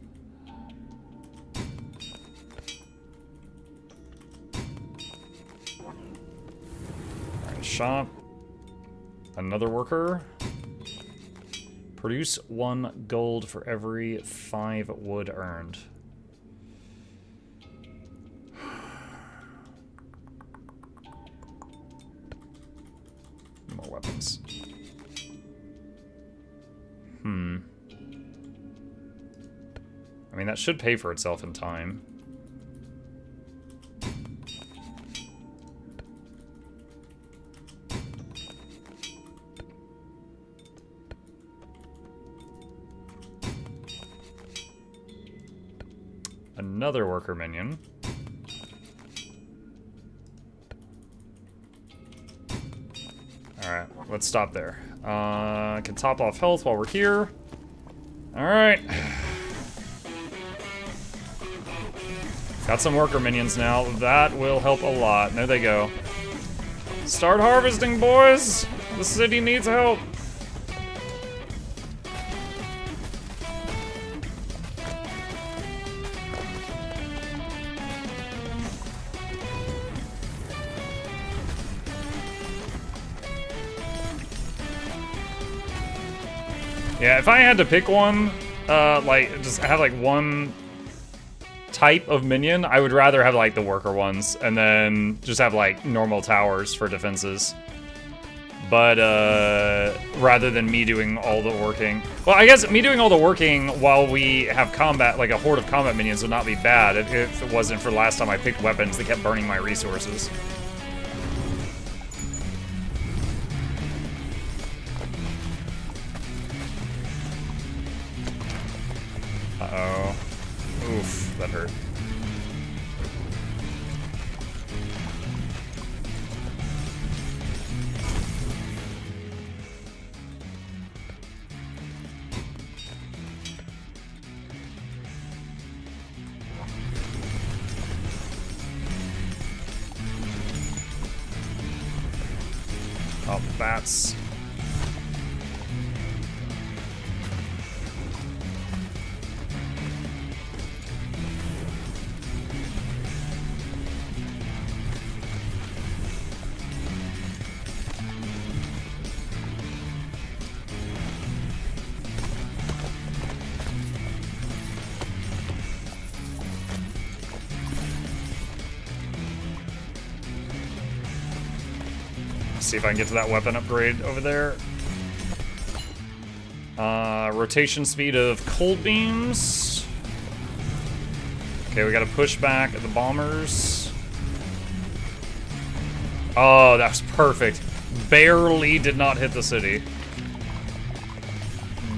Shop. Another worker. Produce 1 gold for every 5 wood earned. More weapons. I mean, that should pay for itself in time. Another worker minion. Alright, let's stop there. Can top off health while we're here. Alright. Got some worker minions now. That will help a lot. There they go. Start harvesting, boys! The city needs help. Yeah, if I had to pick one, like, just have, like, one type of minion, I would rather have, like, the worker ones, and then just have, like, normal towers for defenses. But, rather than me doing all the working. Well, I guess me doing all the working while we have combat, like, a horde of combat minions would not be bad if it wasn't for last time I picked weapons that kept burning my resources. Uh-oh. Oof, that hurt. Oh, bats. See if I can get to that weapon upgrade over there. Rotation speed of cold beams. Okay, we gotta push back at the bombers. Oh, that was perfect. Barely did not hit the city.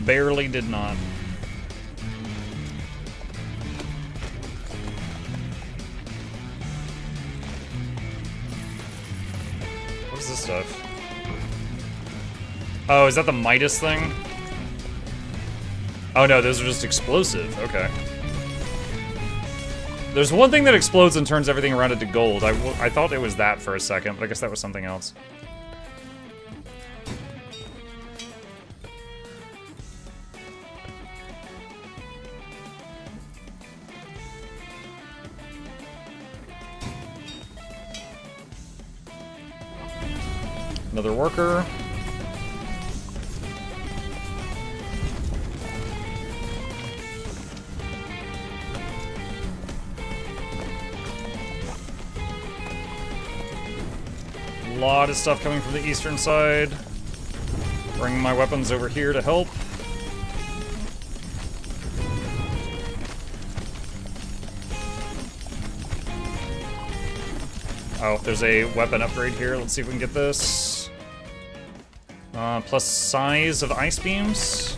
Barely did not. What's this stuff? Oh, is that the Midas thing? Oh no, those are just explosive. Okay. There's one thing that explodes and turns everything around it to gold. I thought it was that for a second, but I guess that was something else. Another worker. A lot of stuff coming from the eastern side. Bringing my weapons over here to help. Oh, there's a weapon upgrade here. Let's see if we can get this. Plus size of ice beams.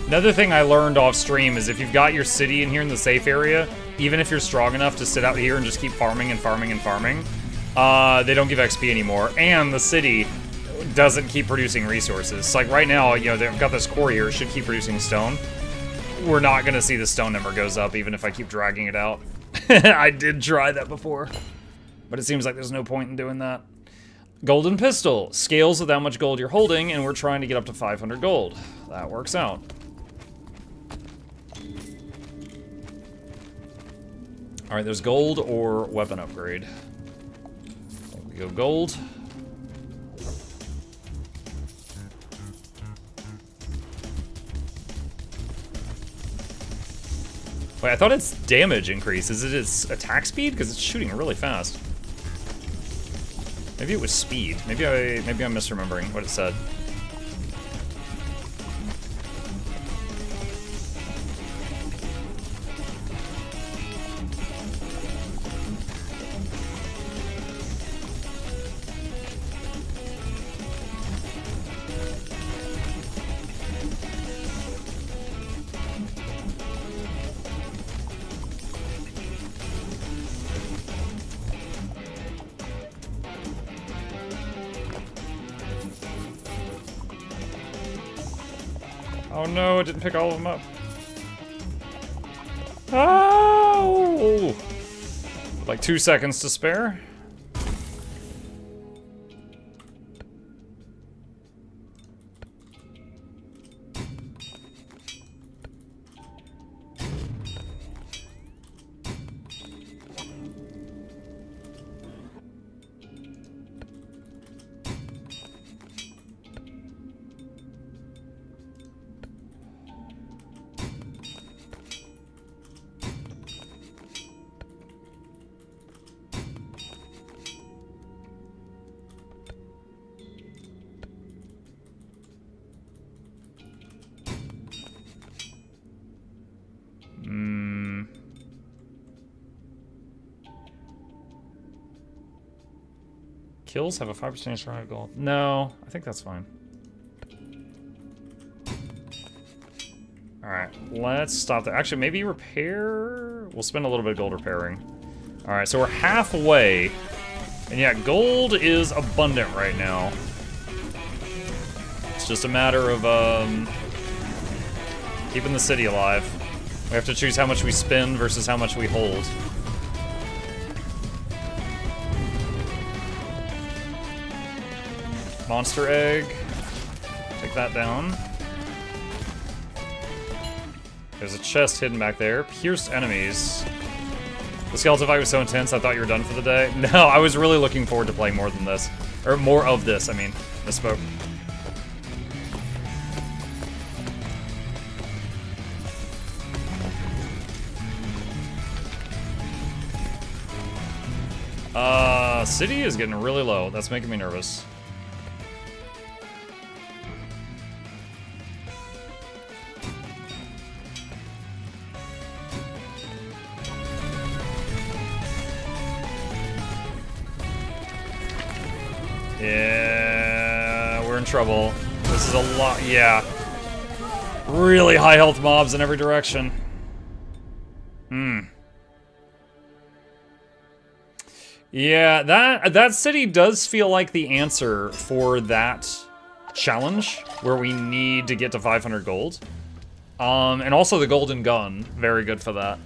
Another thing I learned off stream is if you've got your city in here in the safe area, even if you're strong enough to sit out here and just keep farming and farming and farming, they don't give XP anymore, and the city doesn't keep producing resources. So like right now, you know, they've got this core here, it should keep producing stone. We're not gonna see the stone number goes up even if I keep dragging it out. I did try that before, but it seems like there's no point in doing that. Golden pistol scales with how much gold you're holding, and we're trying to get up to 500 gold. That works out. All right, there's gold or weapon upgrade. We go gold. Wait, I thought its damage increase. Is it its attack speed? Because it's shooting really fast. Maybe it was speed. Maybe I'm misremembering what it said. Oh no, it didn't pick all of them up. Oh! Like 2 seconds to spare. Kills have a 5% chance to arrive gold. No, I think that's fine. Alright, let's stop there. Actually, maybe repair? We'll spend a little bit of gold repairing. Alright, so we're halfway. And yeah, gold is abundant right now. It's just a matter of keeping the city alive. We have to choose how much we spend versus how much we hold. Monster egg. Take that down. There's a chest hidden back there. Pierced enemies. The skeleton fight was so intense, I thought you were done for the day. No, I was really looking forward to playing more than this. Or more of this, I mean. Misspoke. City is getting really low. That's making me nervous. Yeah, we're in trouble. This is a lot, yeah. Really high health mobs in every direction. Yeah, that city does feel like the answer for that challenge, where we need to get to 500 gold. And also the golden gun, very good for that.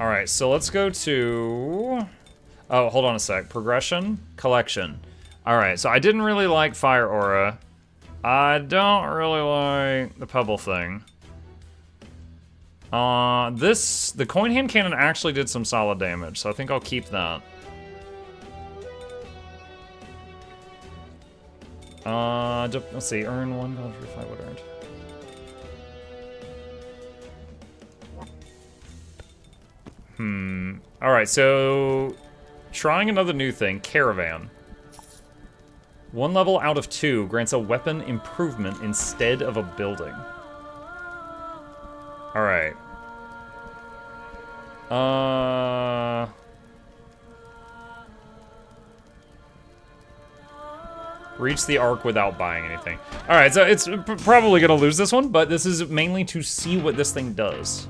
Alright, so let's go to... Oh, hold on a sec. Progression, collection. Alright, so I didn't really like Fire Aura. I don't really like the Pebble thing. The Coin Hand Cannon actually did some solid damage, so I think I'll keep that. Let's see, earn 1 gold for 5 wood earned. Alright, so... Trying another new thing, Caravan. 1 level out of 2 grants a weapon improvement instead of a building. Alright. Reach the arc without buying anything. Alright, so it's probably gonna lose this one, but this is mainly to see what this thing does.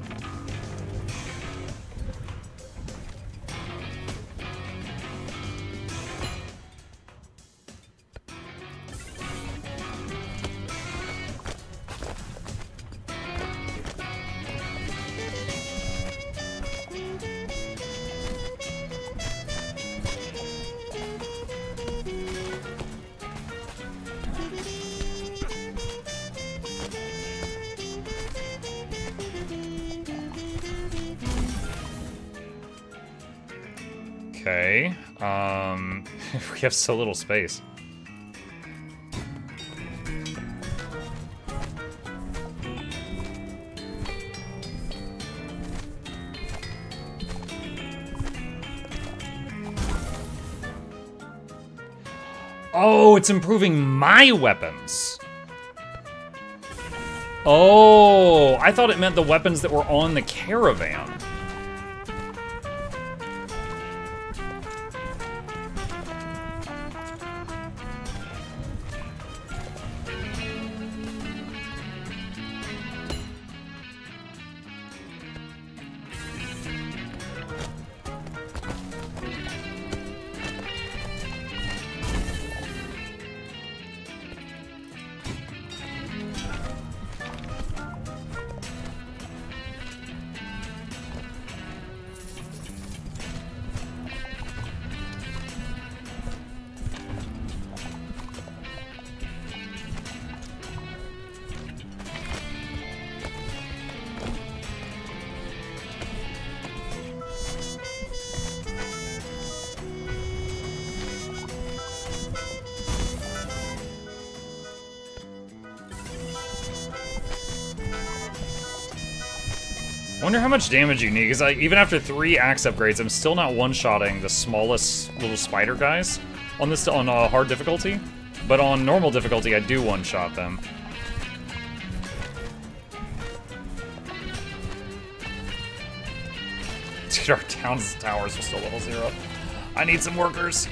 Okay, we have so little space. Oh, it's improving my weapons. Oh, I thought it meant the weapons that were on the caravan. I wonder how much damage you need, because even after 3 axe upgrades, I'm still not one-shotting the smallest little spider guys on this on hard difficulty, but on normal difficulty, I do one-shot them. Dude, our town's towers are still level 0. I need some workers.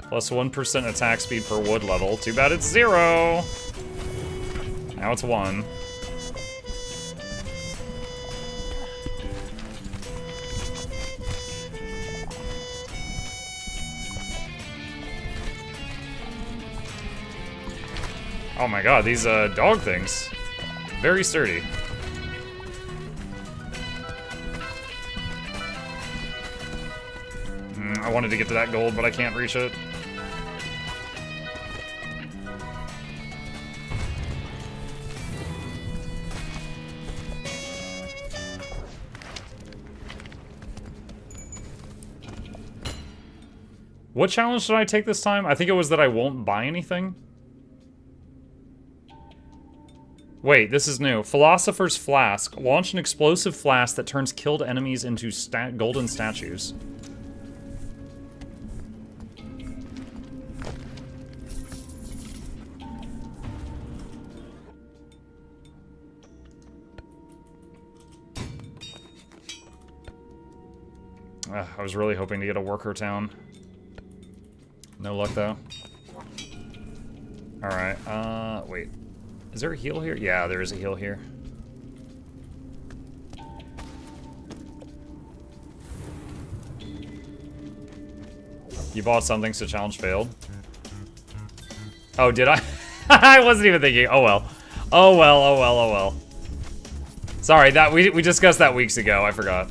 Plus 1% attack speed per wood level. Too bad it's 0. Now it's 1. Oh my god, these dog things. Very sturdy. I wanted to get to that gold, but I can't reach it. What challenge did I take this time? I think it was that I won't buy anything. Wait, this is new. Philosopher's Flask. Launch an explosive flask that turns killed enemies into golden statues. I was really hoping to get a worker town. No luck, though. Alright, wait. Is there a heal here? Yeah, there is a heal here. You bought something, so challenge failed. Oh, did I? I wasn't even thinking. Oh, well. Oh, well, oh, well, oh, well. Sorry, that we discussed that weeks ago. I forgot.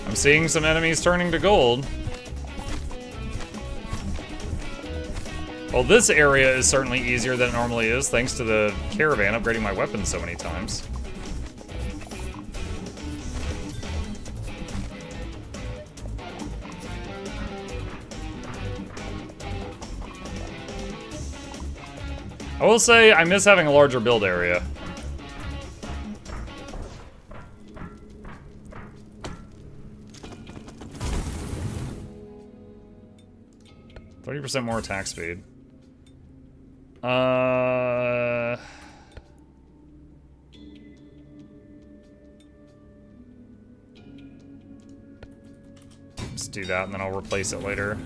I'm seeing some enemies turning to gold. Well, this area is certainly easier than it normally is, thanks to the caravan upgrading my weapons so many times. I will say, I miss having a larger build area. % more attack speed. Just do that and then I'll replace it later.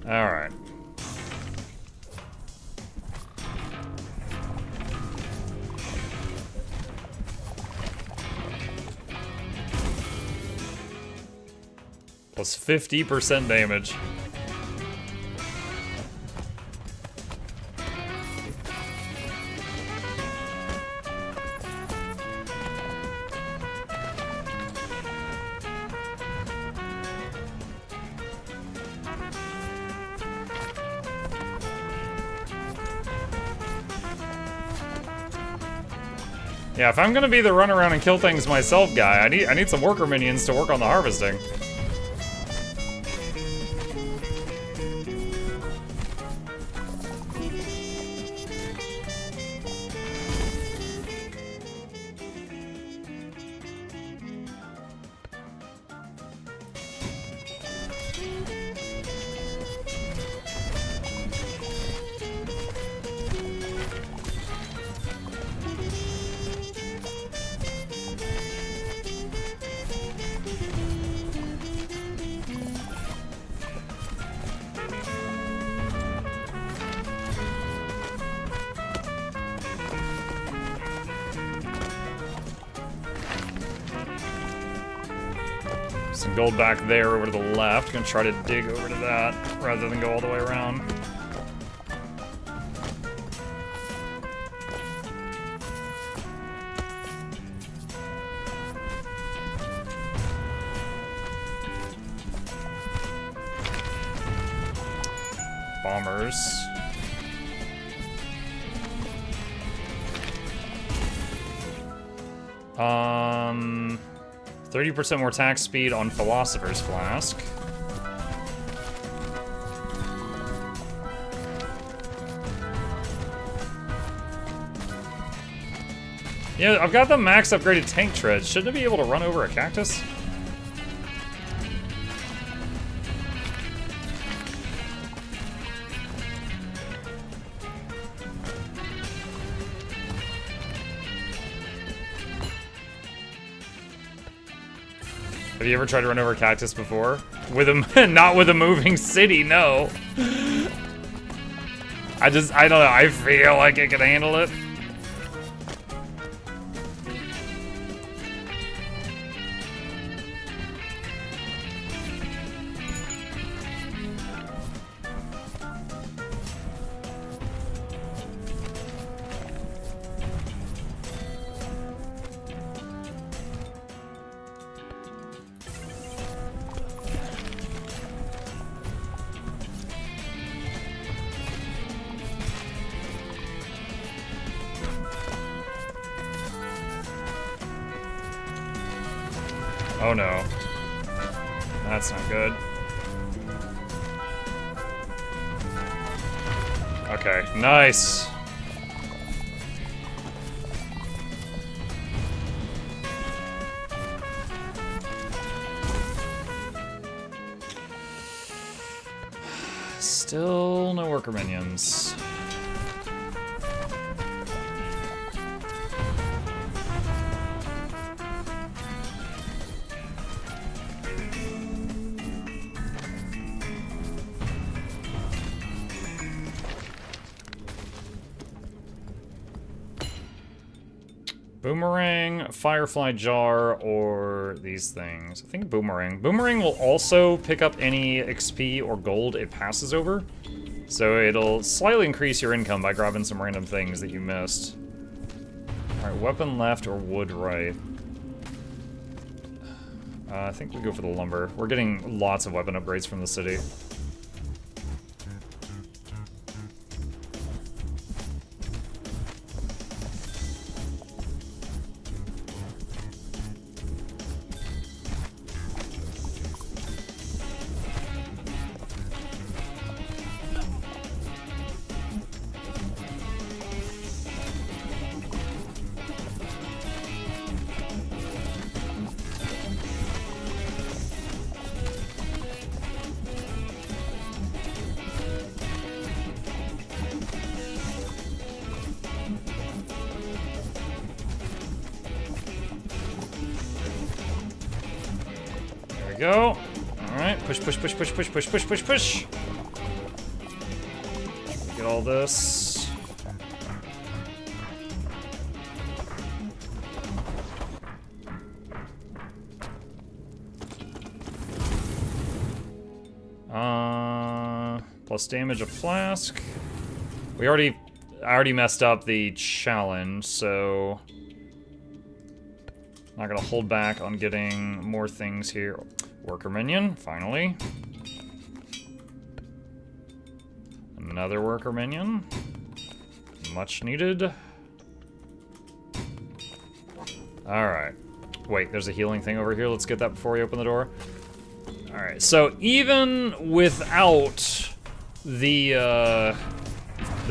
Alright. Plus 50% damage. Yeah, if I'm gonna be the run around and kill things myself guy, I need some worker minions to work on the harvesting. Some gold back there over to the left. Gonna try to dig over to that rather than go all the way around. Bombers. 30% more attack speed on Philosopher's Flask. Yeah, I've got the max upgraded tank treads. Shouldn't it be able to run over a cactus? Have you ever tried to run over a cactus before? With a not with a moving city, no. I don't know, I feel like it can handle it. Oh no. That's not good. Okay, nice. Still no worker minions. Boomerang, Firefly Jar, or these things. I think Boomerang. Boomerang will also pick up any XP or gold it passes over. So it'll slightly increase your income by grabbing some random things that you missed. Alright, weapon left or wood right. I think we go for the lumber. We're getting lots of weapon upgrades from the city. Go. Alright, push, push, push, push, push, push, push, push, push. Get all this. Plus damage of flask. I already messed up the challenge, so not gonna hold back on getting more things here. Worker minion, finally. Another worker minion. Much needed. Alright. Wait, there's a healing thing over here. Let's get that before we open the door. Alright, so even without the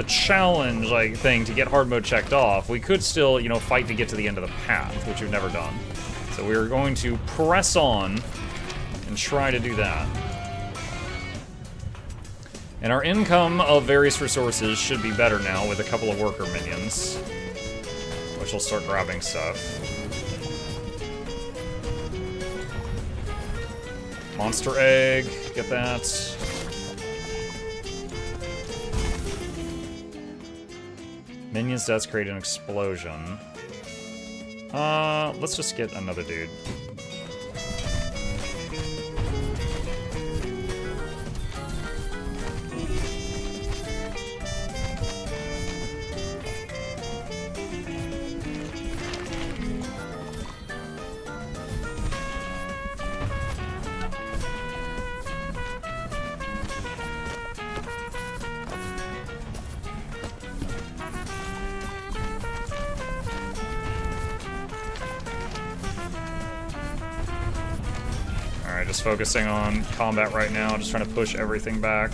challenge like thing to get hard mode checked off, we could still, you know, fight to get to the end of the path, which we've never done. So we're going to press on and try to do that. And our income of various resources should be better now with a couple of worker minions, which will start grabbing stuff. Monster egg, get that. Minions deaths create an explosion. Let's just get another dude. Just focusing on combat right now, just trying to push everything back.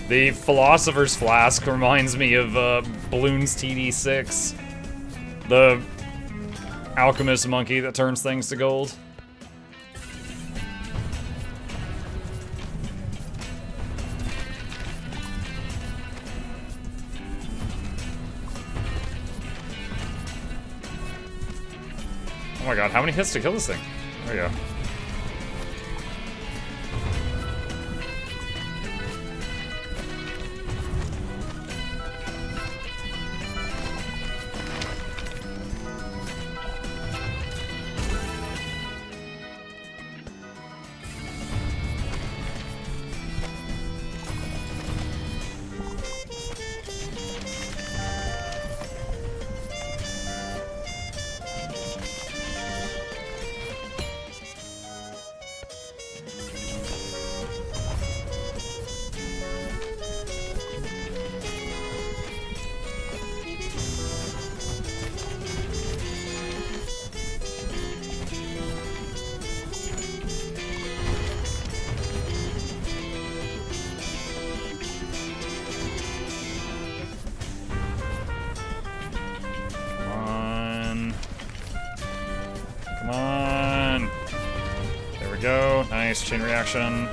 The Philosopher's Flask reminds me of Bloons TD6, the alchemist monkey that turns things to gold. Oh my god, how many hits to kill this thing? There we go. Go. Nice. Chain reaction.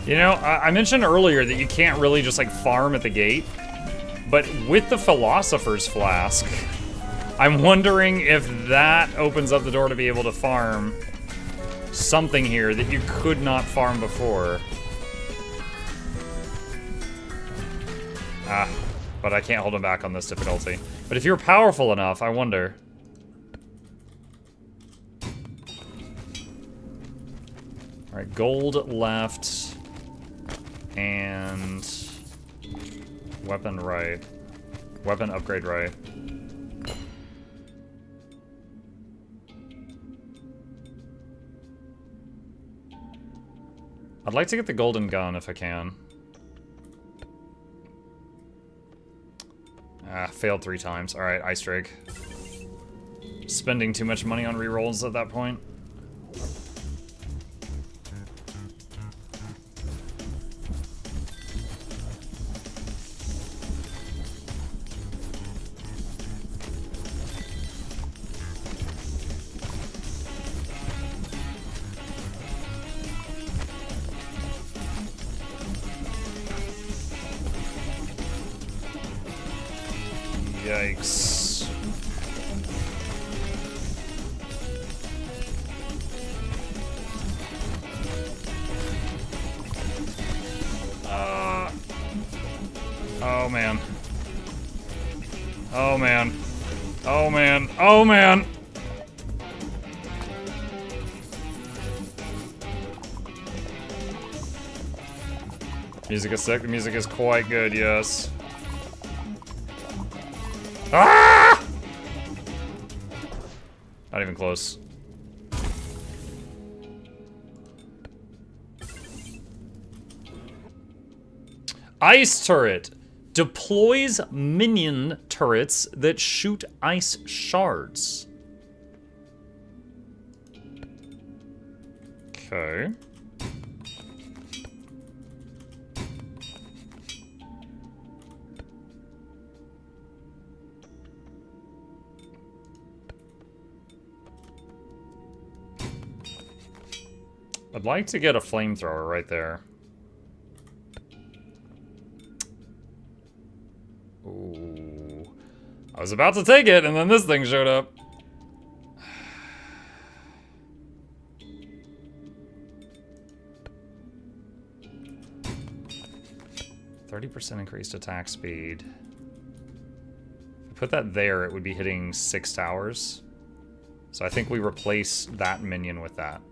You know, I mentioned earlier that you can't really just like farm at the gate, but with the Philosopher's Flask, I'm wondering if that opens up the door to be able to farm something here that you could not farm before. But I can't hold him back on this difficulty. But if you're powerful enough, I wonder. Alright, gold left. And weapon right. Weapon upgrade right. I'd like to get the golden gun if I can. Failed 3 times. Alright, Ice Drake. Spending too much money on rerolls at that point. Yikes. Oh man. Oh man. Oh man. Oh man. Music is sick. The music is quite good, yes. Ah! Not even close. Ice turret deploys minion turrets that shoot ice shards. Okay. I'd like to get a flamethrower right there. Ooh. I was about to take it, and then this thing showed up. 30% increased attack speed. If I put that there, it would be hitting 6 towers. So I think we replace that minion with that.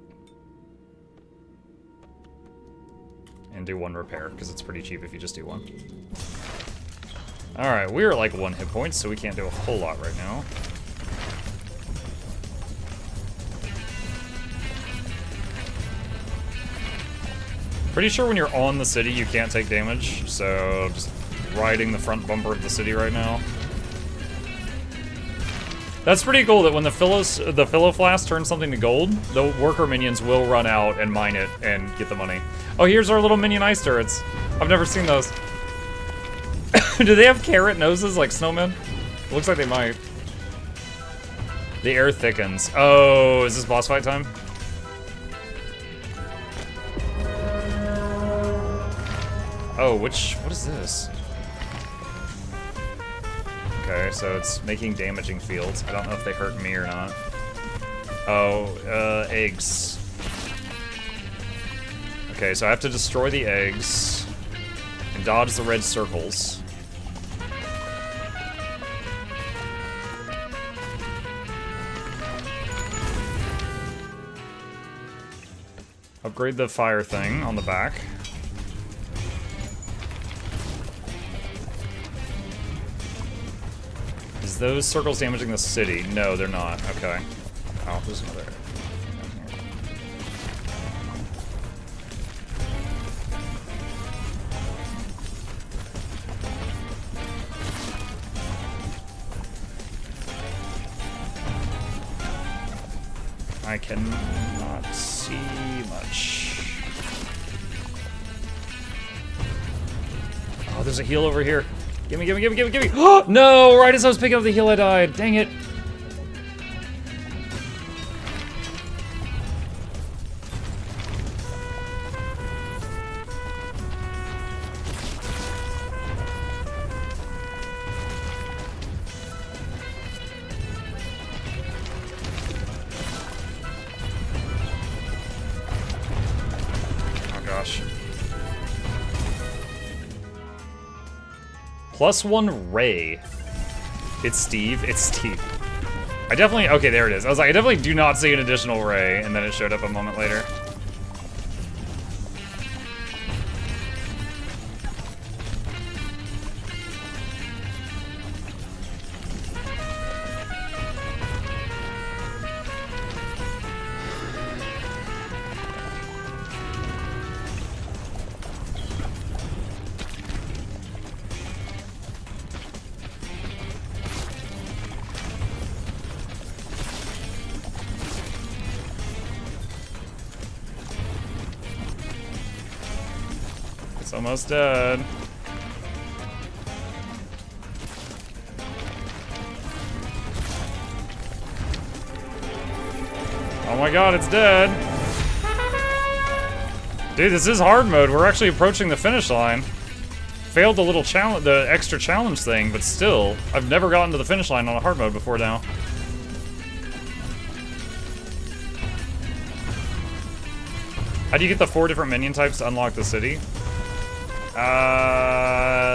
And do 1 repair, because it's pretty cheap if you just do 1. Alright, we're at like 1 hit point, so we can't do a whole lot right now. Pretty sure when you're on the city, you can't take damage, so just riding the front bumper of the city right now. That's pretty cool that when the Philo Flask turns something to gold, the worker minions will run out and mine it and get the money. Oh, here's our little minion ice turrets. I've never seen those. Do they have carrot noses like snowmen? Looks like they might. The air thickens. Oh, is this boss fight time? Oh, what is this? Okay, so it's making damaging fields. I don't know if they hurt me or not. Oh, eggs. Okay, so I have to destroy the eggs and dodge the red circles. Upgrade the fire thing on the back. Is those circles damaging the city? No, they're not. Okay. Oh, there's another. I cannot see much. Oh, there's a heal over here. Gimme, gimme, gimme, gimme, gimme! Oh, no! Right as I was picking up the heal, I died. Dang it. Oh, gosh. +1 Ray. It's Steve. It's Steve. I definitely... Okay, there it is. I was like, I definitely do not see an additional Ray, and then it showed up a moment later. It's almost dead. Oh my god, it's dead. Dude, this is hard mode. We're actually approaching the finish line. Failed the little challenge, the extra challenge thing, but still, I've never gotten to the finish line on a hard mode before now. How do you get the 4 different minion types to unlock the city?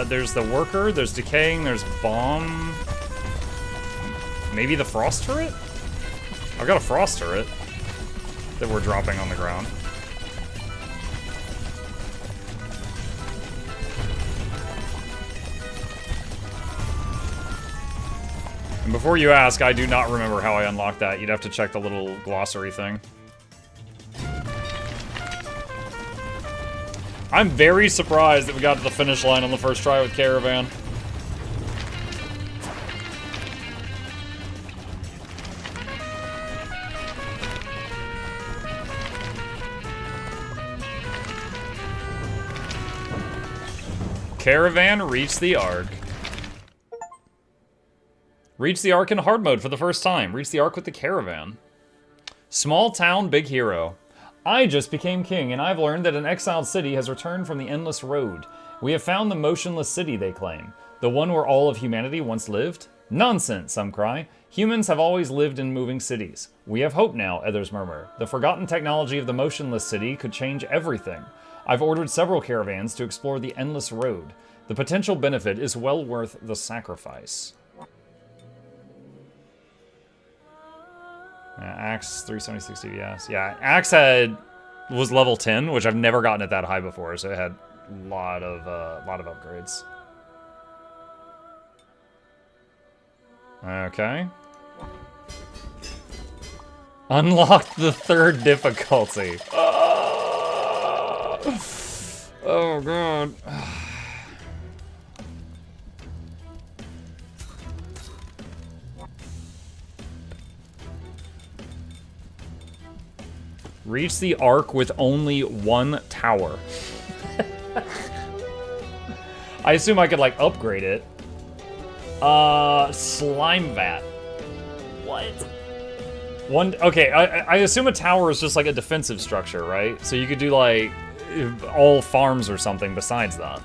There's the worker, there's decaying, there's bomb. Maybe the frost turret? I've got a frost turret that we're dropping on the ground. And before you ask, I do not remember how I unlocked that. You'd have to check the little glossary thing. I'm very surprised that we got to the finish line on the first try with Caravan. Caravan reached the Ark. Reached the Ark in hard mode for the first time. Reached the Ark with the Caravan. Small town, big hero. I just became king, and I've learned that an exiled city has returned from the endless road. We have found the motionless city, they claim. The one where all of humanity once lived? Nonsense, some cry. Humans have always lived in moving cities. We have hope now, others murmur. The forgotten technology of the motionless city could change everything. I've ordered several caravans to explore the endless road. The potential benefit is well worth the sacrifice. Axe 376 DPS. Yeah, Axe was level 10, which I've never gotten it that high before, so it had a lot of upgrades. Okay. Unlocked the third difficulty. Oh god. Reach the Ark with only one tower. I assume I could, like, upgrade it. Slime vat. What? Okay, I assume a tower is just like a defensive structure, right? So you could do, like, all farms or something besides that.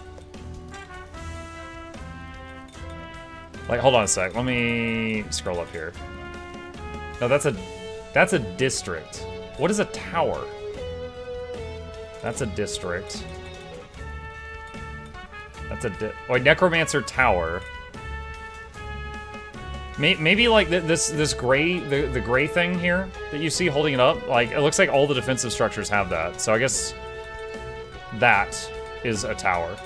Like, hold on a sec. Let me scroll up here. No, that's a district. What is a tower? That's a district. That's a Necromancer Tower. Maybe like this gray, the gray thing here that you see holding it up, like it looks like all the defensive structures have that. So I guess that is a tower.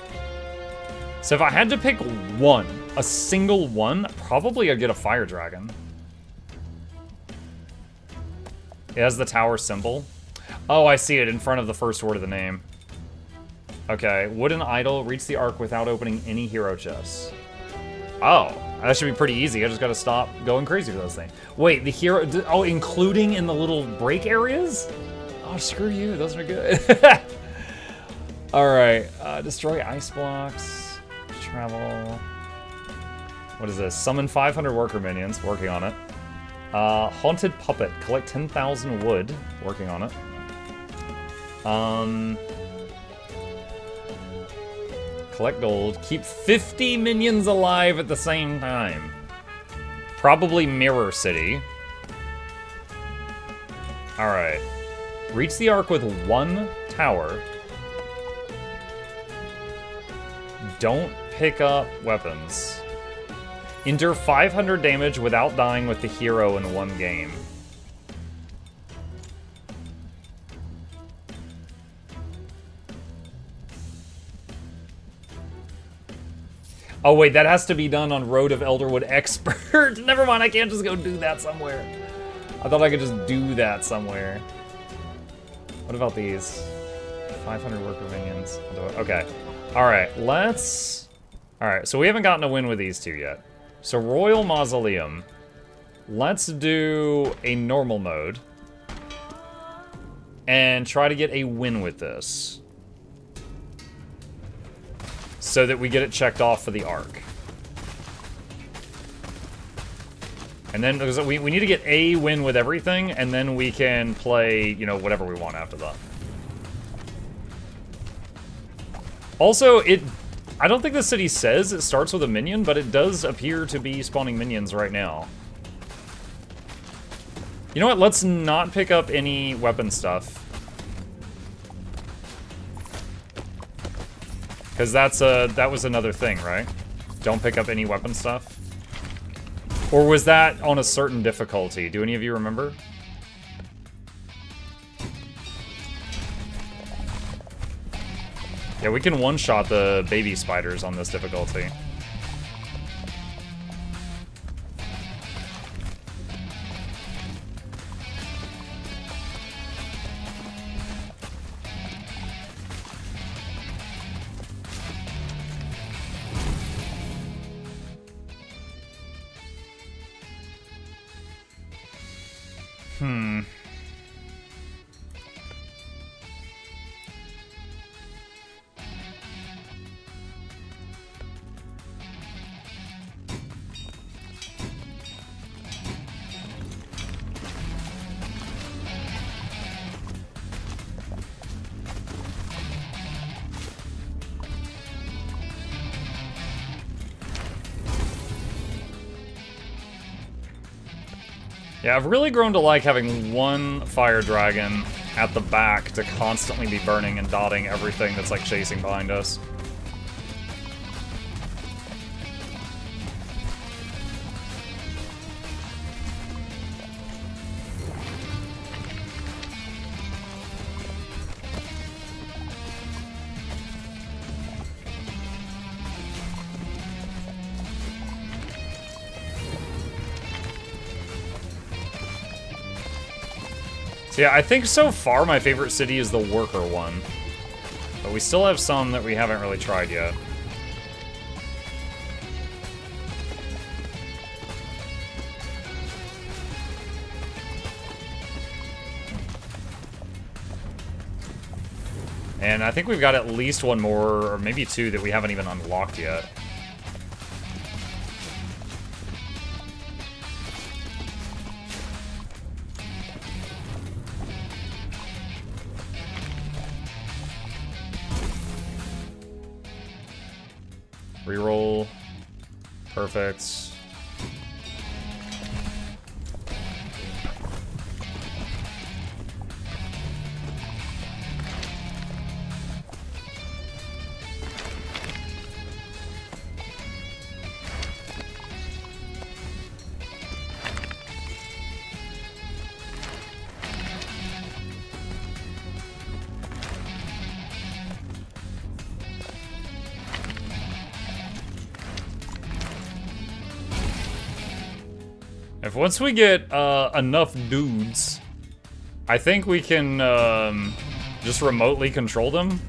So if I had to pick one, a single one, probably I'd get a fire dragon. It has the tower symbol. Oh, I see it in front of the first word of the name. Okay, wooden idol, reach the Ark without opening any hero chests. Oh, that should be pretty easy. I just gotta stop going crazy for those things. Wait, the hero, oh, including in the little break areas? Oh, screw you, those are good. All right, destroy ice blocks, travel. What is this? Summon 500 worker minions, working on it. Haunted Puppet, collect 10,000 wood, working on it. Collect gold, keep 50 minions alive at the same time. Probably Mirror City. Alright. Reach the Ark with one tower. Don't pick up weapons. Endure 500 damage without dying with the hero in one game. Oh wait, that has to be done on Road of Elderwood Expert. Never mind, I can't just go do that somewhere. I thought I could just do that somewhere. What about these? 500 worker minions. Okay. Alright, let's... Alright, so we haven't gotten a win with these two yet. So Royal Mausoleum. Let's do a normal mode. And try to get a win with this. So that we get it checked off for the Ark. And then, because we need to get a win with everything, and then we can play, you know, whatever we want after that. Also, I don't think the city says it starts with a minion, but it does appear to be spawning minions right now. You know what? Let's not pick up any weapon stuff. Because that was another thing, right? Don't pick up any weapon stuff. Or was that on a certain difficulty? Do any of you remember? Yeah, we can one-shot the baby spiders on this difficulty. Yeah, I've really grown to like having one fire dragon at the back to constantly be burning and dotting everything that's like chasing behind us. So yeah, I think so far my favorite city is the worker one. But we still have some that we haven't really tried yet. And I think we've got at least one more, or maybe two, that we haven't even unlocked yet. Reroll. Perfect. If once we get enough dudes, I think we can just remotely control them.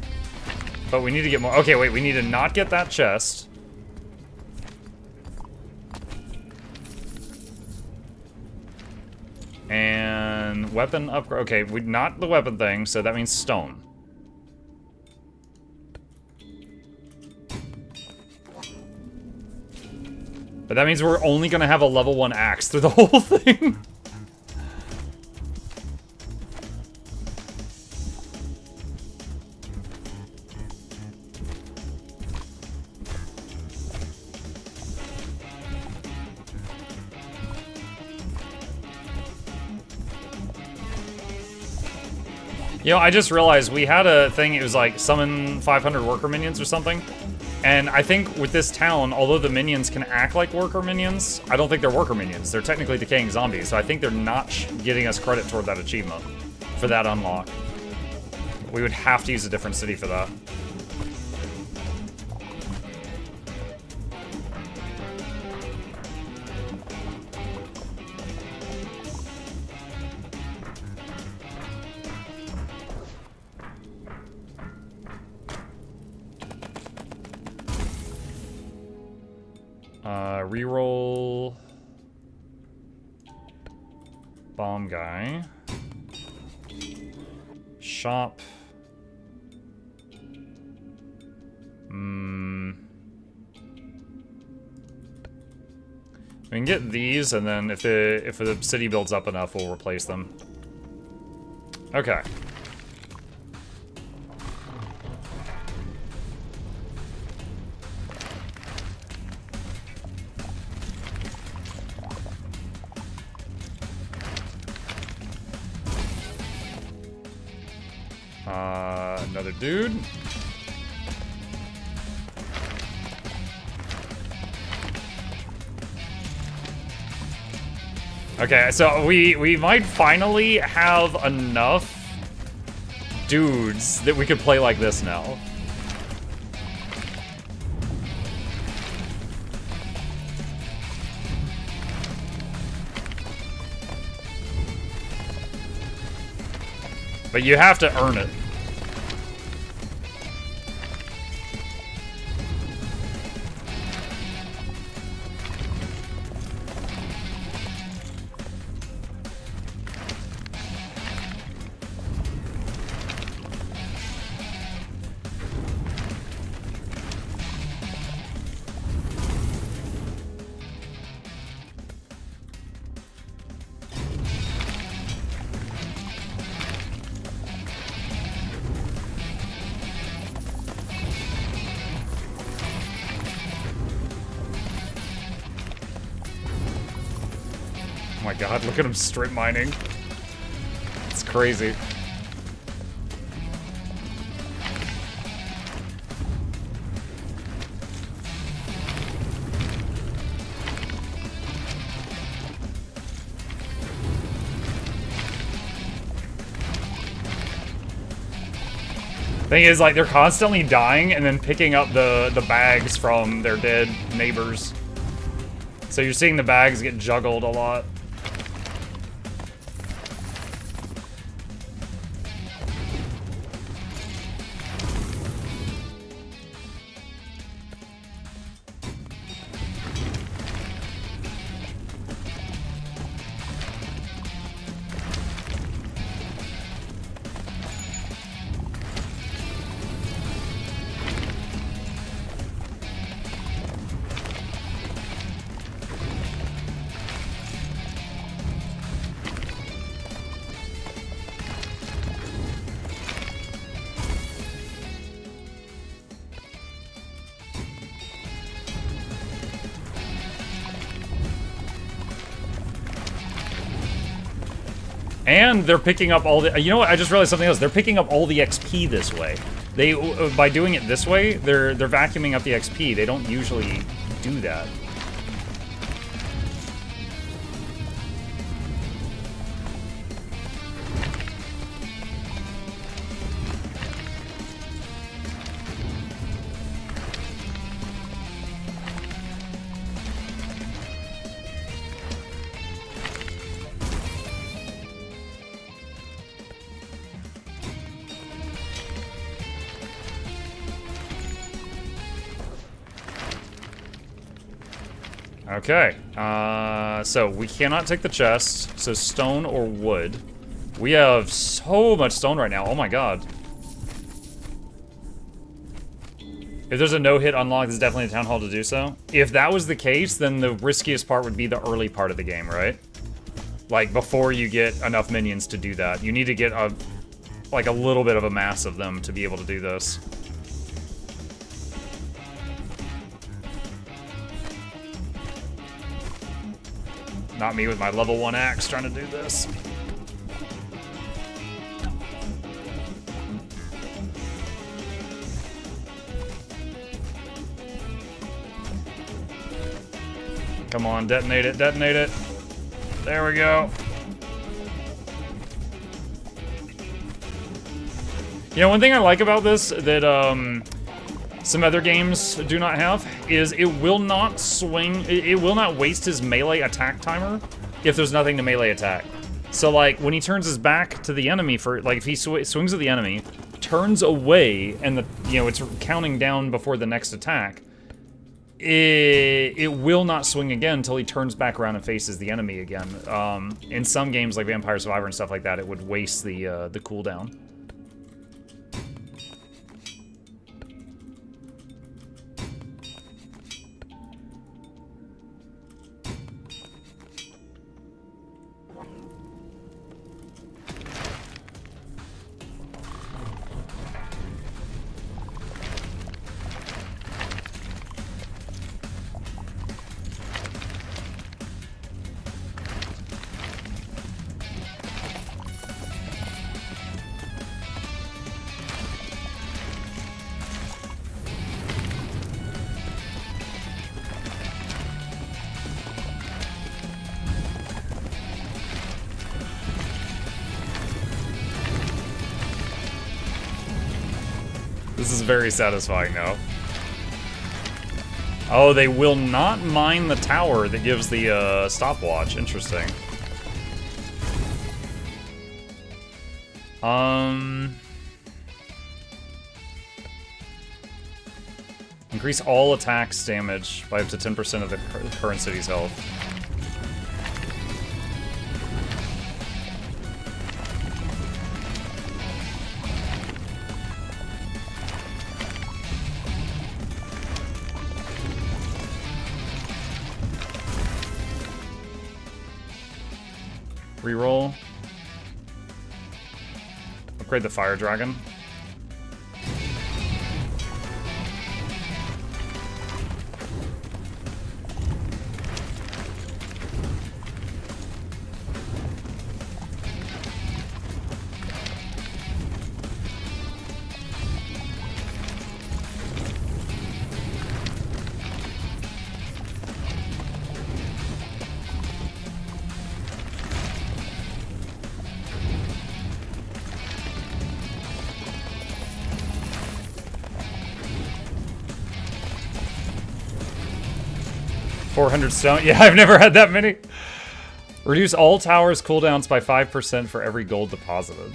But we need to get more. Okay, wait, we need to not get that chest. And weapon upgrade. Okay, not the weapon thing, so that means stone. But that means we're only gonna have a level 1 axe through the whole thing. You know, I just realized we had a thing, it was like summon 500 worker minions or something. And I think with this town, although the minions can act like worker minions, I don't think they're worker minions. They're technically decaying zombies, so I think they're not getting us credit toward that achievement for that unlock. We would have to use a different city for that. Reroll bomb guy. Shop. We can get these, and then if the city builds up enough, we'll replace them. Okay. Another dude. Okay, so we might finally have enough dudes that we could play like this now. But you have to earn it. Oh my god, look at him strip mining. It's crazy. Thing is, like, they're constantly dying and then picking up the bags from their dead neighbors. So you're seeing the bags get juggled a lot. And they're picking up all the, you know what, I just realized something else. They're picking up all the XP this way. They, by doing it this way, they're vacuuming up the XP. They don't usually do that. Okay, so we cannot take the chest, so stone or wood. We have so much stone right now, oh my god. If there's a no-hit unlock, there's definitely a town hall to do so. If that was the case, then the riskiest part would be the early part of the game, right? Like, before you get enough minions to do that. You need to get a little bit of a mass of them to be able to do this. Not me with my level 1 axe trying to do this. Come on, detonate it, detonate it. There we go. You know, one thing I like about this that some other games do not have is it will not swing, it will not waste his melee attack timer if there's nothing to melee attack. So like when he turns his back to the enemy for, like if he swings at the enemy, turns away and the, you know, it's counting down before the next attack, it will not swing again until he turns back around and faces the enemy again. In some games like Vampire Survivor and stuff like that, it would waste the cooldown. This is very satisfying now. Oh, they will not mine the tower that gives the stopwatch. Interesting. Increase all attacks damage by up to 10% of the current city's health. Reroll. Upgrade the fire dragon. $400 stone. Yeah, I've never had that many. Reduce all towers cooldowns by 5% for every gold deposited.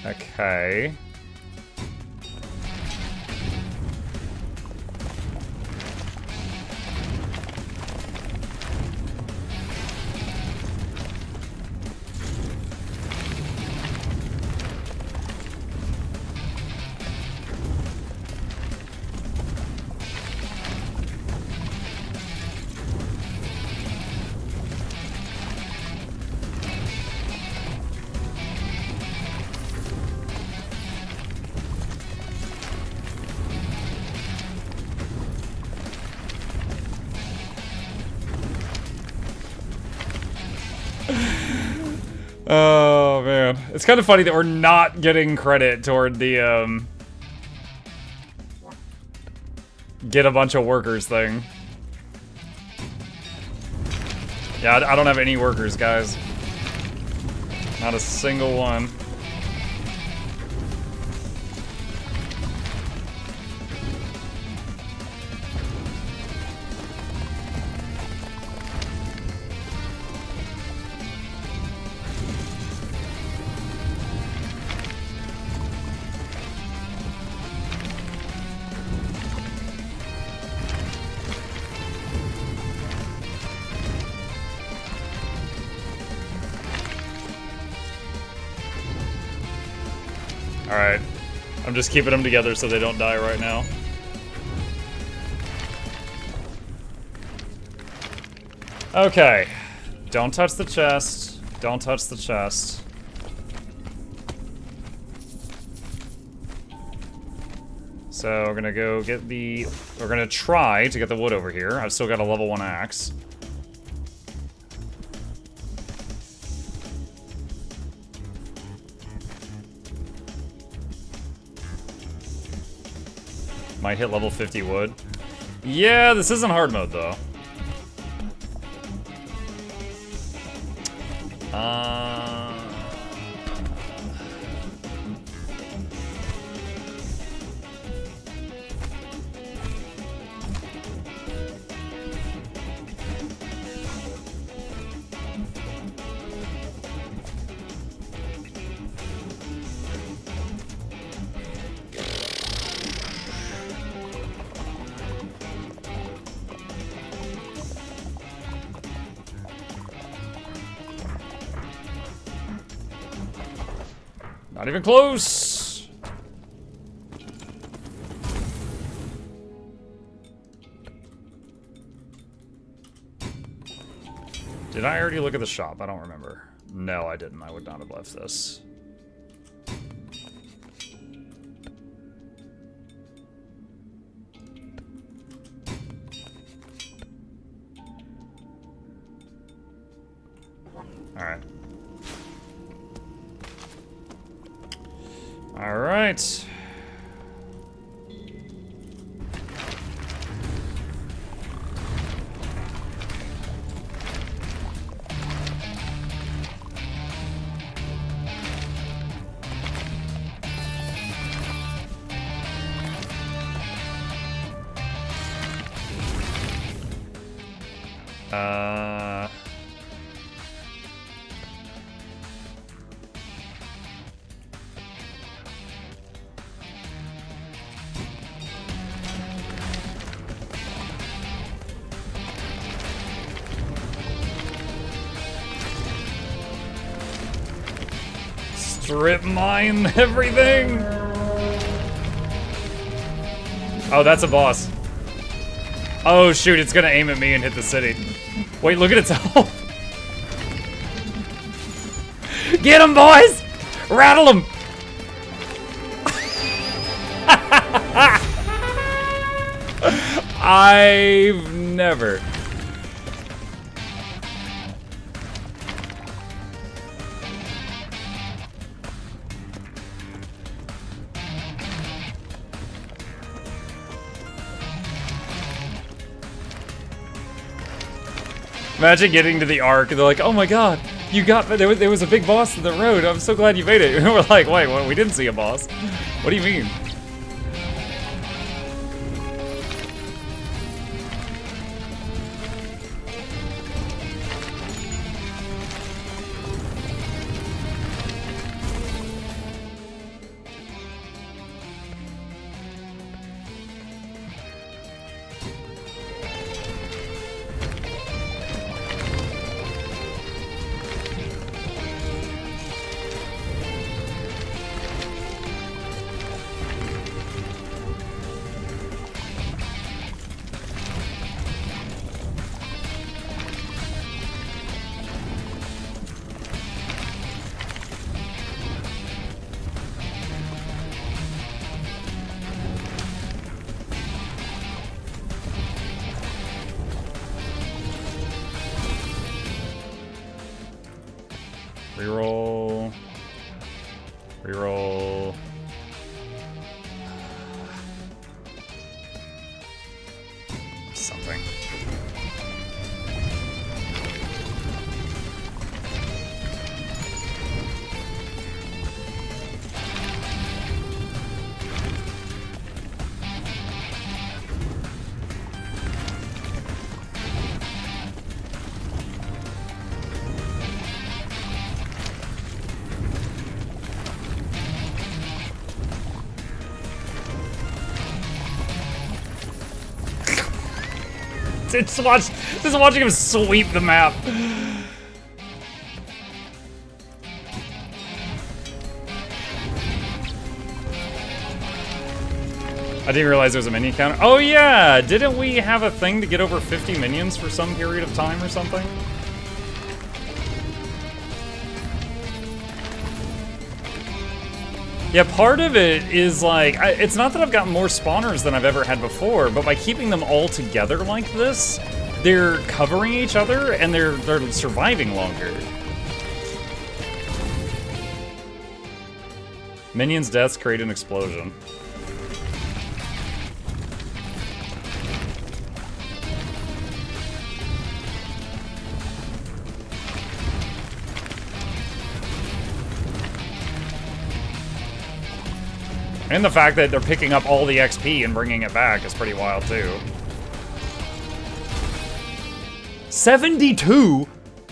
Okay. Oh, man. It's kind of funny that we're not getting credit toward the, get a bunch of workers thing. Yeah, I don't have any workers, guys. Not a single one. Alright. I'm just keeping them together so they don't die right now. Okay. Don't touch the chest. Don't touch the chest. So we're gonna go get the... We're gonna try to get the wood over here. I've still got a level 1 axe. Might hit level 50 wood. Yeah, this isn't hard mode, though. Not even close! Did I already look at the shop? I don't remember. No, I didn't. I would not have left this. Alright. Alright. Strip mine everything. Oh, that's a boss. Oh shoot, it's gonna aim at me and hit the city. Wait, look at its health. Get him, boys! Rattle him! I've never. Imagine getting to the Ark and they're like, oh my god, you got, there was a big boss in the road. I'm so glad you made it. And we're like, wait, what? We didn't see a boss. What do you mean? Reroll. Reroll. Something. Just watching him sweep the map. I didn't realize there was a minion counter. Oh yeah, didn't we have a thing to get over 50 minions for some period of time or something? Yeah, part of it is like, it's not that I've gotten more spawners than I've ever had before, but by keeping them all together like this, they're covering each other and they're surviving longer. Minions' deaths create an explosion. And the fact that they're picking up all the XP and bringing it back is pretty wild, too. 72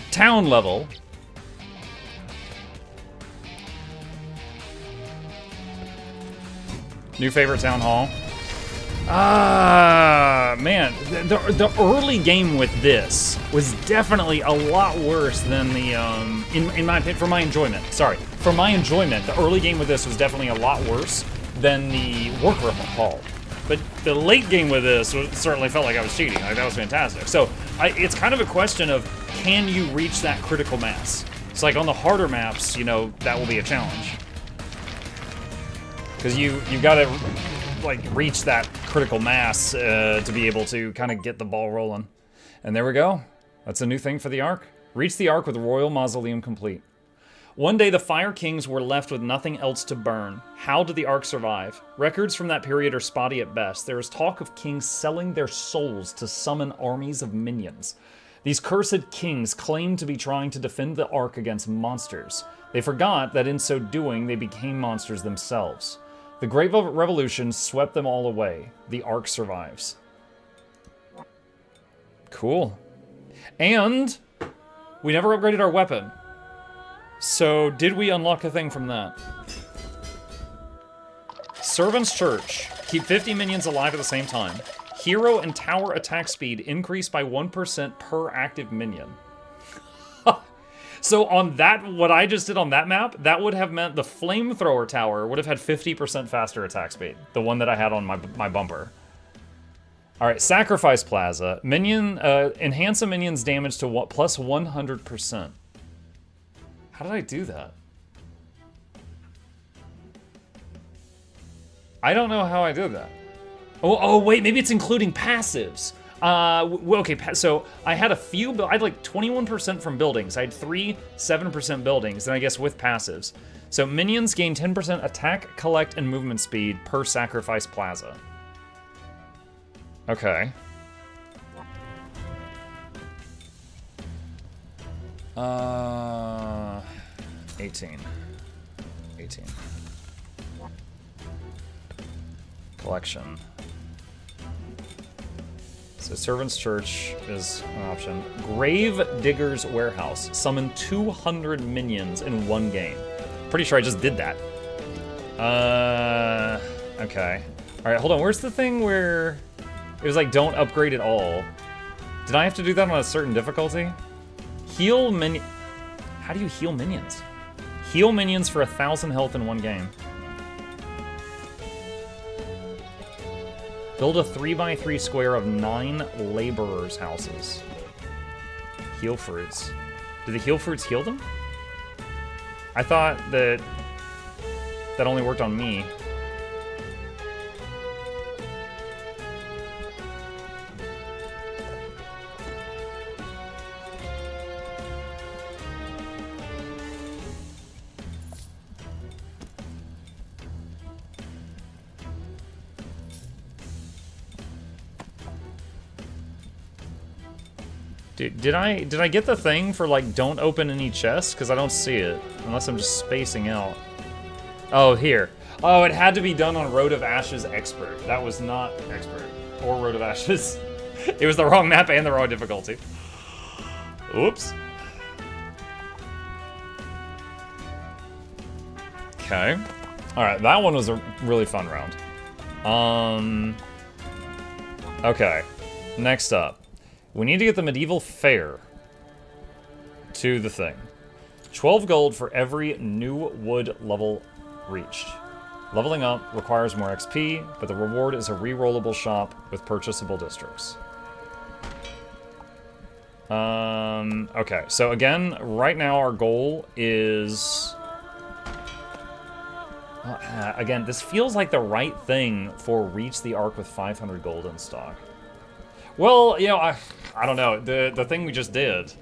town level. New favorite town hall. Man, the early game with this was definitely a lot worse than the, in my opinion, for my enjoyment. Sorry, for my enjoyment, the early game with this was definitely a lot worse than the worker hall. But the late game with this certainly felt like I was cheating. Like, that was fantastic. So it's kind of a question of, can you reach that critical mass? It's like on the harder maps, you know, that will be a challenge. Because you got to like reach that critical mass to be able to kind of get the ball rolling. And there we go. That's a new thing for the Ark. Reach the Ark with Royal Mausoleum complete. One day, the Fire Kings were left with nothing else to burn. How did the Ark survive? Records from that period are spotty at best. There is talk of kings selling their souls to summon armies of minions. These cursed kings claimed to be trying to defend the Ark against monsters. They forgot that in so doing, they became monsters themselves. The Great Revolution swept them all away. The Ark survives. Cool. And we never upgraded our weapon. So did we unlock a thing from that? Servant's Church. Keep 50 minions alive at the same time. Hero and tower attack speed increase by 1% per active minion. So on that, what I just did on that map, that would have meant the flamethrower tower would have had 50% faster attack speed. The one that I had on my bumper. All right, Sacrifice Plaza. Minion, enhance a minion's damage to what, plus 100%. How did I do that? I don't know how I did that. Oh wait, maybe it's including passives. Okay, so I had a few, I had like 21% from buildings. I had 3 7% buildings, and I guess with passives. So minions gain 10% attack, collect, and movement speed per Sacrifice Plaza. Okay. 18. Collection. So Servant's Church is an option. Grave Digger's Warehouse. Summon 200 minions in one game. Pretty sure I just did that. Okay. All right, hold on. Where's the thing where it was like, don't upgrade at all? Did I have to do that on a certain difficulty? Heal minion. How do you heal minions? Heal minions for 1,000 health in one game. Build a 3x3 square of 9 laborers' houses. Heal fruits. Do the heal fruits heal them? I thought that only worked on me. Did I get the thing for like don't open any chests? Because I don't see it unless I'm just spacing out. Oh, here. Oh, it had to be done on Road of Ashes Expert. That was not Expert or Road of Ashes. It was the wrong map and the wrong difficulty. Oops. Okay. All right, that one was a really fun round. Okay. Next up. We need to get the medieval fair to the thing. 12 gold for every new wood level reached. Leveling up requires more XP, but the reward is a re-rollable shop with purchasable districts. Okay, so again, right now our goal is... again, this feels like the right thing for Reach the Ark with 500 gold in stock. Well, you know, I don't know. The thing we just did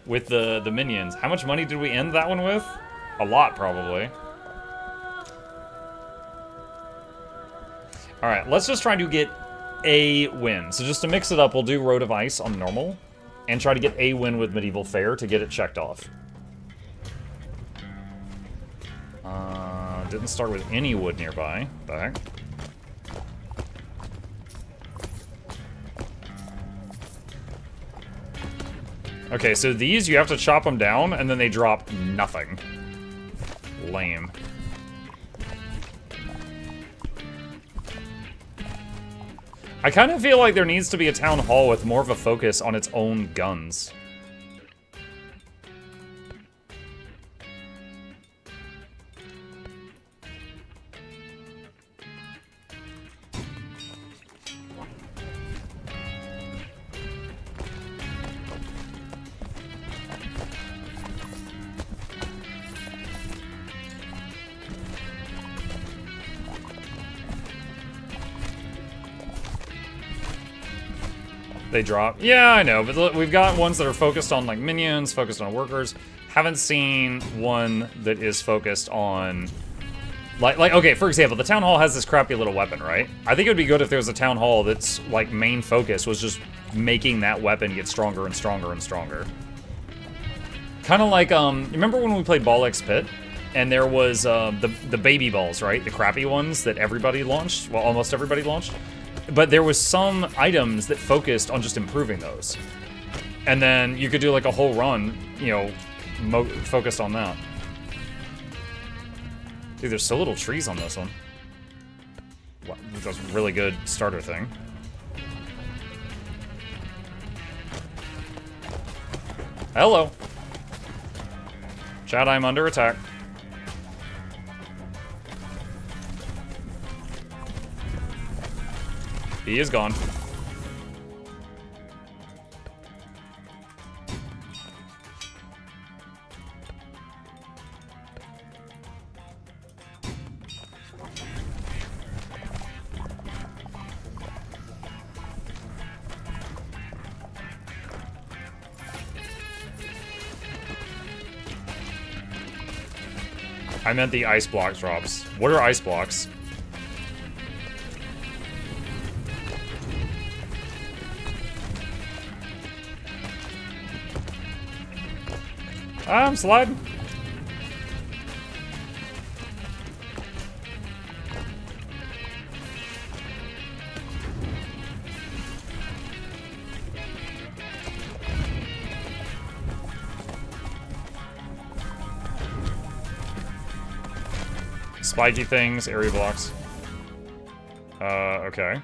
with the minions. How much money did we end that one with? A lot, probably. All right, let's just try to get a win. So just to mix it up, we'll do Road of Ice on normal and try to get a win with Medieval Fair to get it checked off. Didn't start with any wood nearby. Back. Okay, so these, you have to chop them down, and then they drop nothing. Lame. I kind of feel like there needs to be a town hall with more of a focus on its own guns. They drop. Yeah, I know, but we've got ones that are focused on like minions, focused on workers. Haven't seen one that is focused on like okay, for example, the town hall has this crappy little weapon, right? I think it would be good if there was a town hall that's like main focus was just making that weapon get stronger and stronger and stronger. Kind of like remember when we played Ball X Pit and there was the baby balls, right? The crappy ones that everybody launched, well, almost everybody launched. But there was some items that focused on just improving those. And then you could do like a whole run, you know, focused on that. Dude, there's so little trees on this one. Wow, that's a really good starter thing. Hello. Chat, I'm under attack. He is gone. I meant the ice block drops. What are ice blocks? I'm sliding. Spiky things, area blocks. Okay.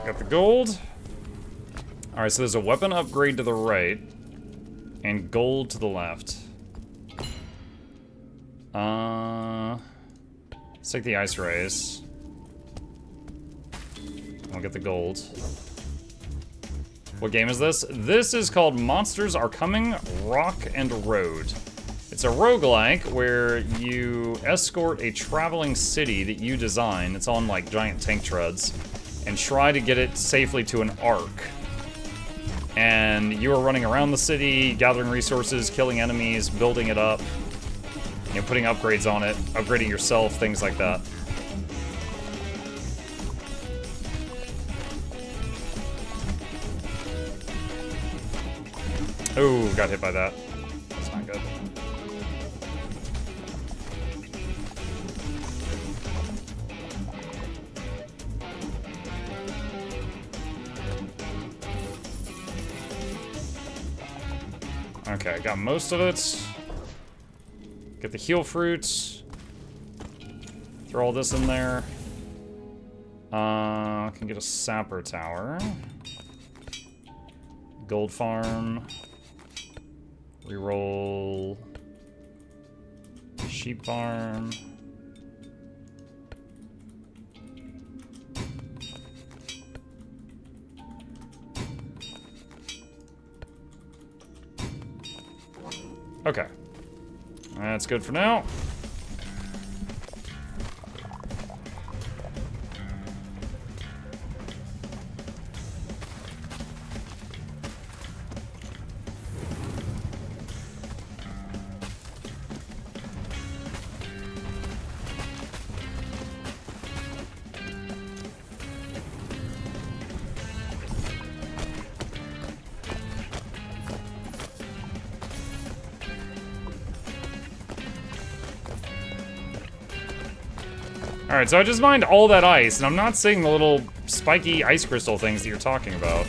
Got the gold. Alright, so there's a weapon upgrade to the right. And gold to the left. Let's take the ice rays. I'll get the gold. What game is this? This is called Monsters Are Coming, Rock and Road. It's a roguelike where you escort a traveling city that you design. It's on like giant tank treads. And try to get it safely to an arc. And you are running around the city, gathering resources, killing enemies, building it up, you know, putting upgrades on it, upgrading yourself, things like that. Oh, got hit by that. That's not good. Okay, got most of it. Get the heal fruits. Throw all this in there. Can get a sapper tower. Gold farm. Reroll. Sheep farm. Okay. That's good for now. Alright, so I just mined all that ice, and I'm not seeing the little spiky ice crystal things that you're talking about.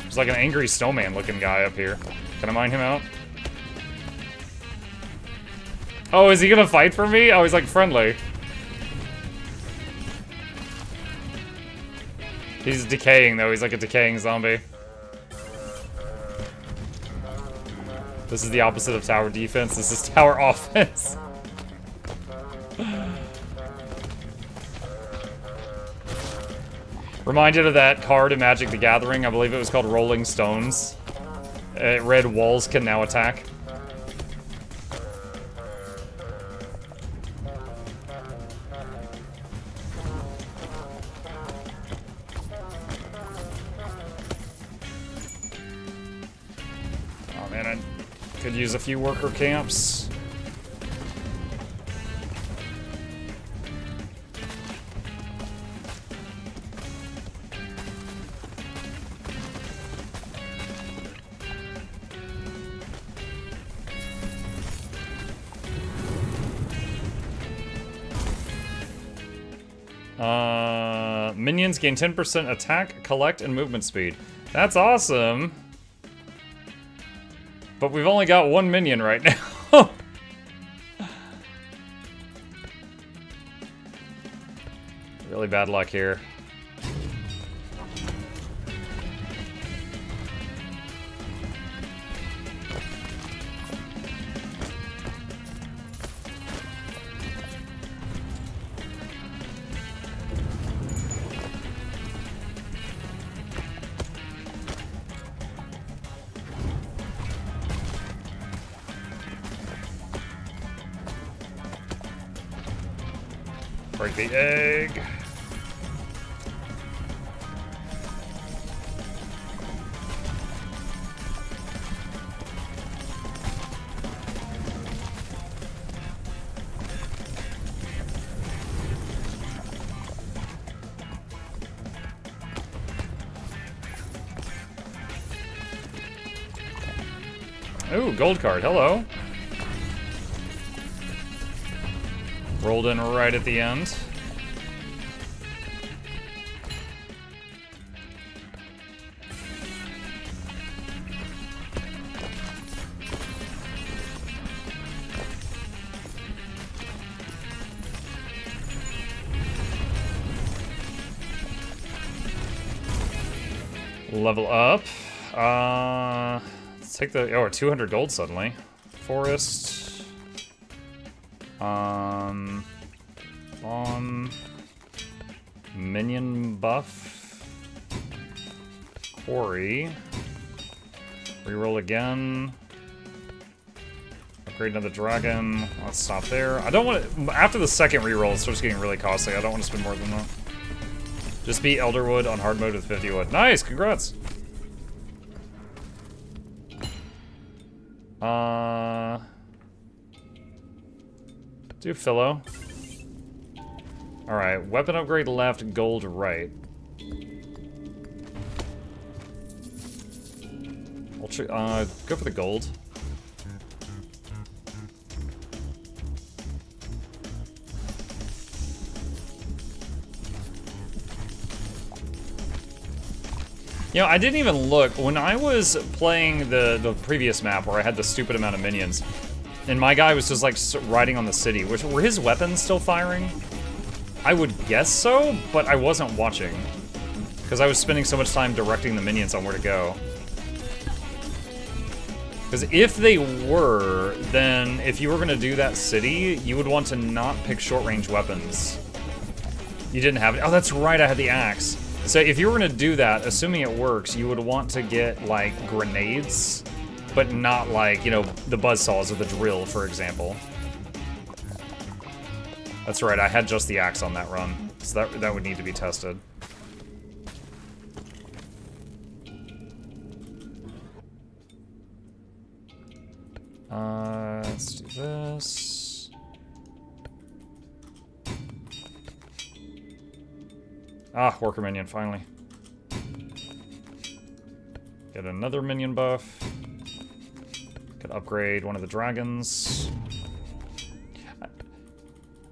There's like an angry snowman looking guy up here. Can I mine him out? Oh, is he gonna fight for me? Oh, he's like friendly. He's decaying, though. He's like a decaying zombie. This is the opposite of tower defense. This is tower offense. Reminded of that card in Magic the Gathering. I believe it was called Rolling Stones. It read, walls can now attack. Oh man, I could use a few worker camps. Minions gain 10% attack, collect, and movement speed. That's awesome. But we've only got one minion right now. Really bad luck here. Break the egg. Ooh, gold card. Hello. Rolled in right at the end. Level up. Let's take the... Oh, 200 gold suddenly. Forest. Bomb. Minion buff. Quarry. Reroll again. Upgrade another dragon. Let's stop there. I don't want to... After the second reroll, it starts getting really costly. I don't want to spend more than that. Just beat Elderwood on hard mode with 50 wood. Nice! Congrats! Do Philo. Alright, weapon upgrade left, gold right. I'll go for the gold. You know, I didn't even look. When I was playing the previous map where I had the stupid amount of minions, and my guy was just like riding on the city, were his weapons still firing? I would guess so, but I wasn't watching. Because I was spending so much time directing the minions on where to go. Because if they were, then if you were going to do that city, you would want to not pick short-range weapons. You didn't have it. Oh, that's right, I had the axe. So if you were going to do that, assuming it works, you would want to get, like, grenades, but not, like, you know, the buzzsaws or the drill, for example. That's right, I had just the axe on that run, so that would need to be tested. Let's do this. Ah, worker minion, finally. Get another minion buff. Could upgrade one of the dragons.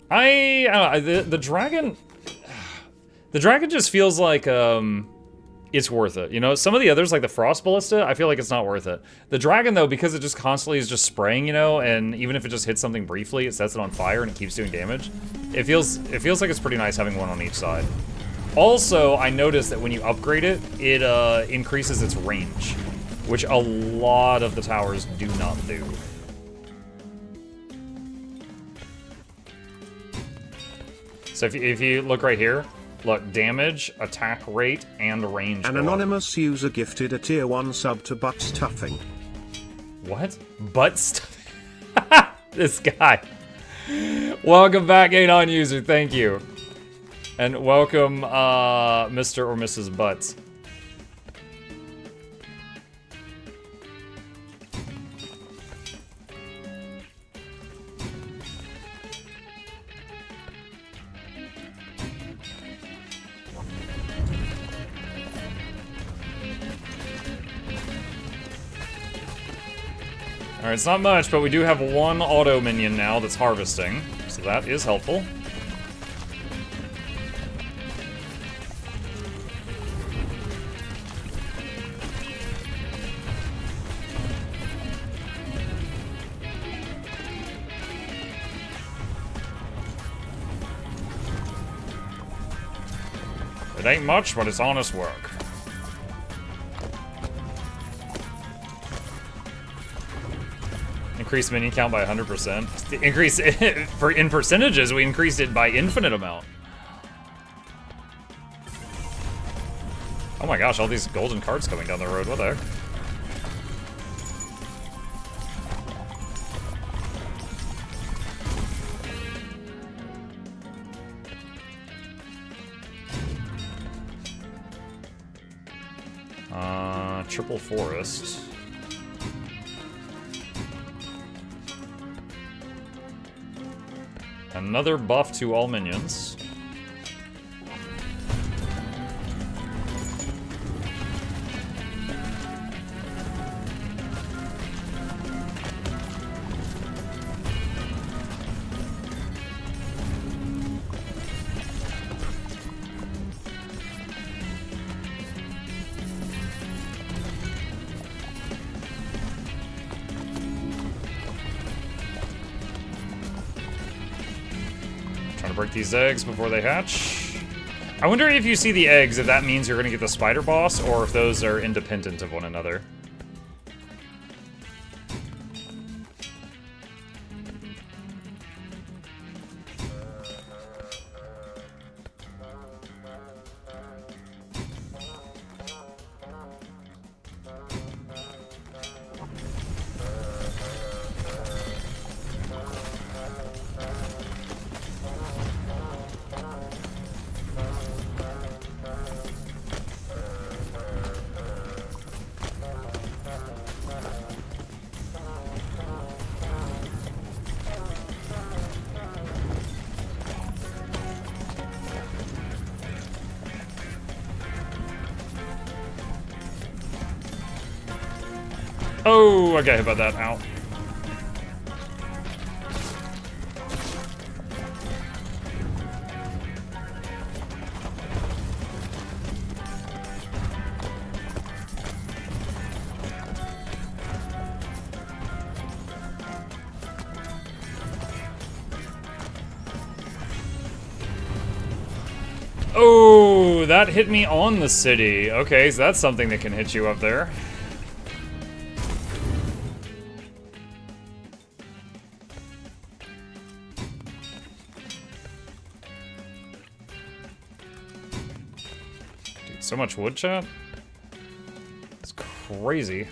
I don't know, the dragon... The dragon just feels like, it's worth it. You know, some of the others, like the Frost Ballista, I feel like it's not worth it. The dragon, though, because it just constantly is just spraying, you know, and even if it just hits something briefly, it sets it on fire and it keeps doing damage. It feels like it's pretty nice having one on each side. Also, I noticed that when you upgrade it, it increases its range, which a lot of the towers do not do. So if you look right here, look, damage, attack rate, and range. An anonymous user gifted a tier 1 sub to butt stuffing. What? Butt stuffing? This guy. Welcome back, Anon user, thank you. And welcome, Mr. or Mrs. Butts. Alright, it's not much, but we do have one auto minion now that's harvesting, so that is helpful. It ain't much, but it's honest work. Increase minion count by 100%. The increase in percentages, we increased it by infinite amount. Oh my gosh, all these golden cards coming down the road, what the heck? Triple forest. Another buff to all minions. Trying to break these eggs before they hatch. I wonder if you see the eggs, if that means you're going to get the spider boss, or if those are independent of one another. Oh, I got hit by that. Ow. Oh, that hit me on the city. Okay, so that's something that can hit you up there. So much wood, chat? It's crazy.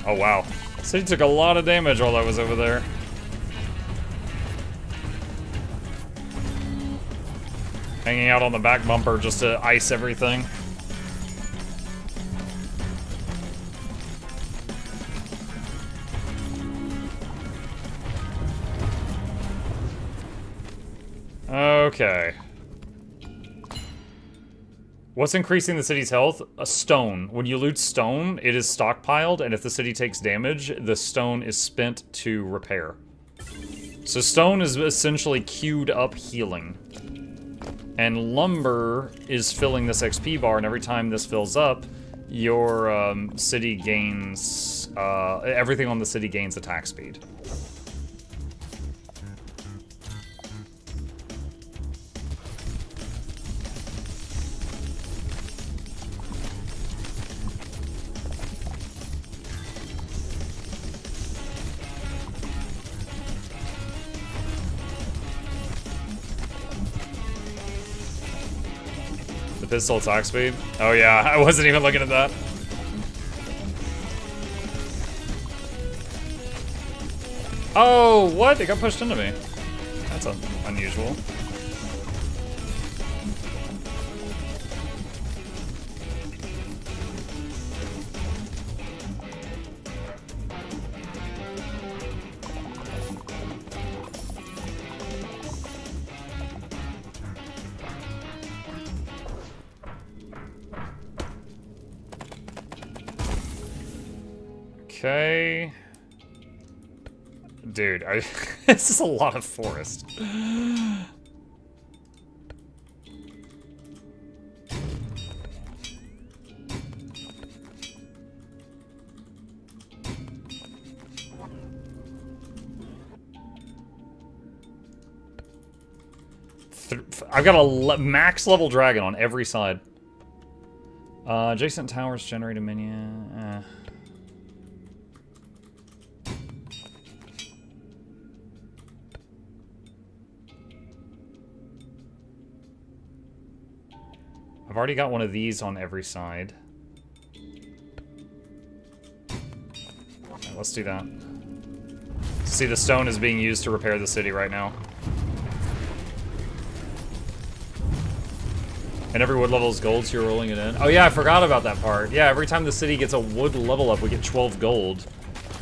Oh wow. City took a lot of damage while I was over there. Hanging out on the back bumper just to ice everything. Okay. What's increasing the city's health? A stone. When you loot stone, it is stockpiled, and if the city takes damage, the stone is spent to repair. So stone is essentially queued up healing. And lumber is filling this XP bar, and every time this fills up, your city gains... everything on the city gains attack speed. Pistol attack speed? Oh yeah, I wasn't even looking at that. Oh, what? It got pushed into me. That's unusual. Okay. Dude, this is a lot of forest. I've got a max level dragon on every side. Adjacent towers generate a minion. I've already got one of these on every side. Right, let's do that. See, the stone is being used to repair the city right now. And every wood level is gold, so you're rolling it in. Oh yeah, I forgot about that part. Yeah, every time the city gets a wood level up, we get 12 gold.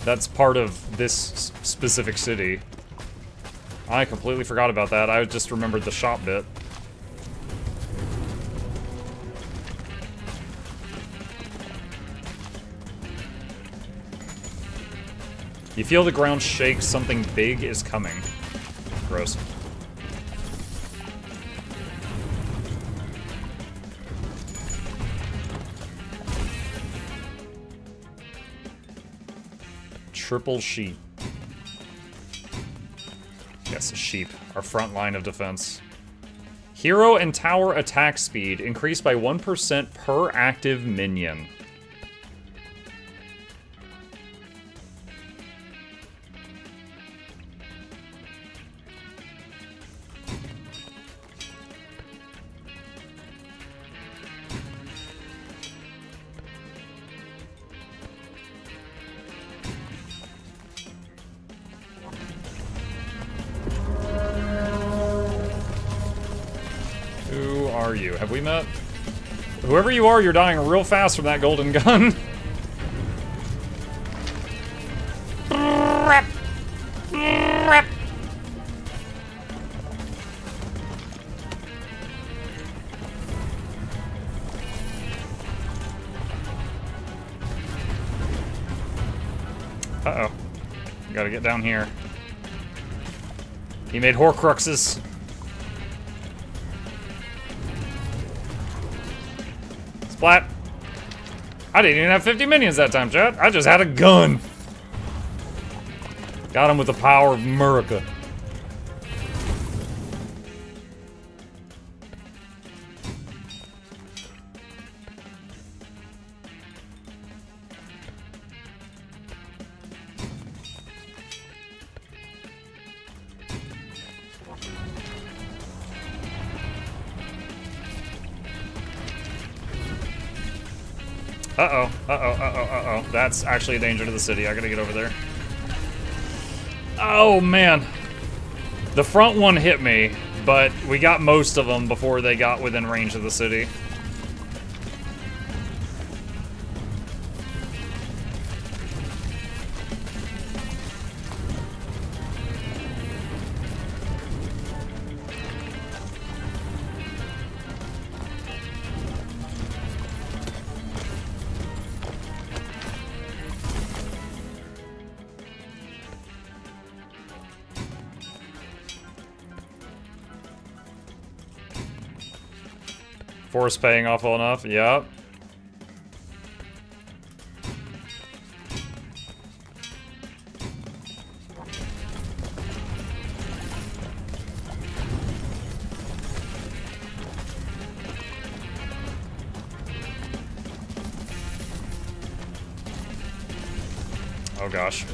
That's part of this specific city. I completely forgot about that. I just remembered the shop bit. You feel the ground shake, something big is coming. Gross. Triple sheep. Yes, a sheep. Our front line of defense. Hero and tower attack speed increased by 1% per active minion. Who are you? Have we met? Whoever you are, you're dying real fast from that golden gun. Uh-oh. Gotta get down here. He made Horcruxes. Splat. I didn't even have 50 minions that time, chat. I just had a gun. Got him with the power of America. Uh-oh, uh-oh, uh-oh, uh-oh. That's actually a danger to the city. I gotta get over there. Oh, man. The front one hit me, but we got most of them before they got within range of the city. Forest paying off well enough. Yep. Oh gosh.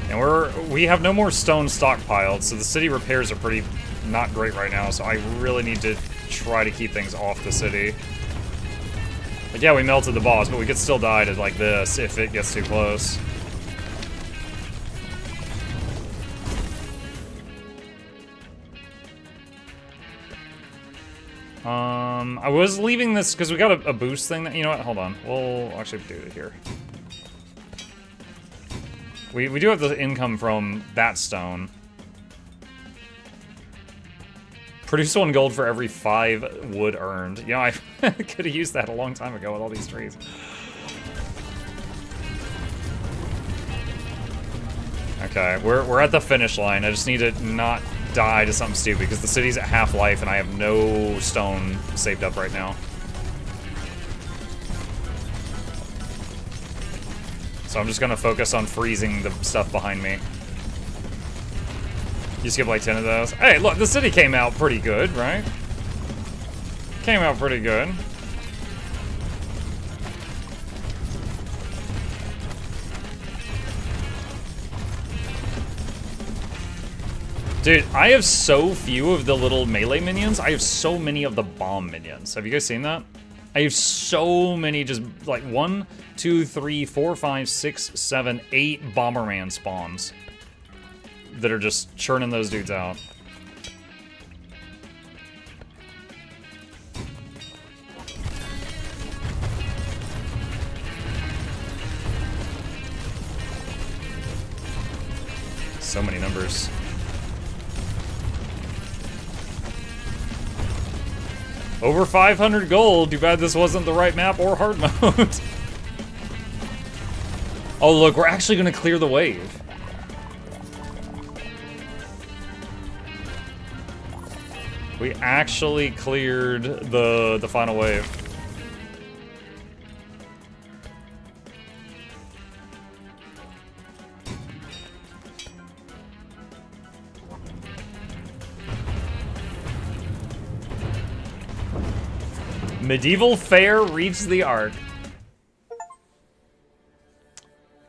And we have no more stone stockpiled, so the city repairs are pretty not great right now, so I really need to try to keep things off the city. Like, yeah, we melted the boss, but we could still die to like this if it gets too close. I was leaving this because we got a boost thing that, you know what, hold on. We'll actually do it here. We do have the income from that stone. Produce 1 gold for every 5 wood earned. You know, I could have used that a long time ago with all these trees. Okay, we're at the finish line. I just need to not die to something stupid because the city's at half life and I have no stone saved up right now. So I'm just gonna focus on freezing the stuff behind me. You skip like 10 of those. Hey, look, the city came out pretty good, right? Came out pretty good. Dude, I have so few of the little melee minions. I have so many of the bomb minions. Have you guys seen that? I have so many, just like 1, 2, 3, 4, 5, 6, 7, 8 Bomberman spawns that are just churning those dudes out. So many numbers. Over 500 gold. Too bad this wasn't the right map or hard mode. Oh, look, we're actually going to clear the wave. We actually cleared the final wave. Medieval Fair reached the Ark.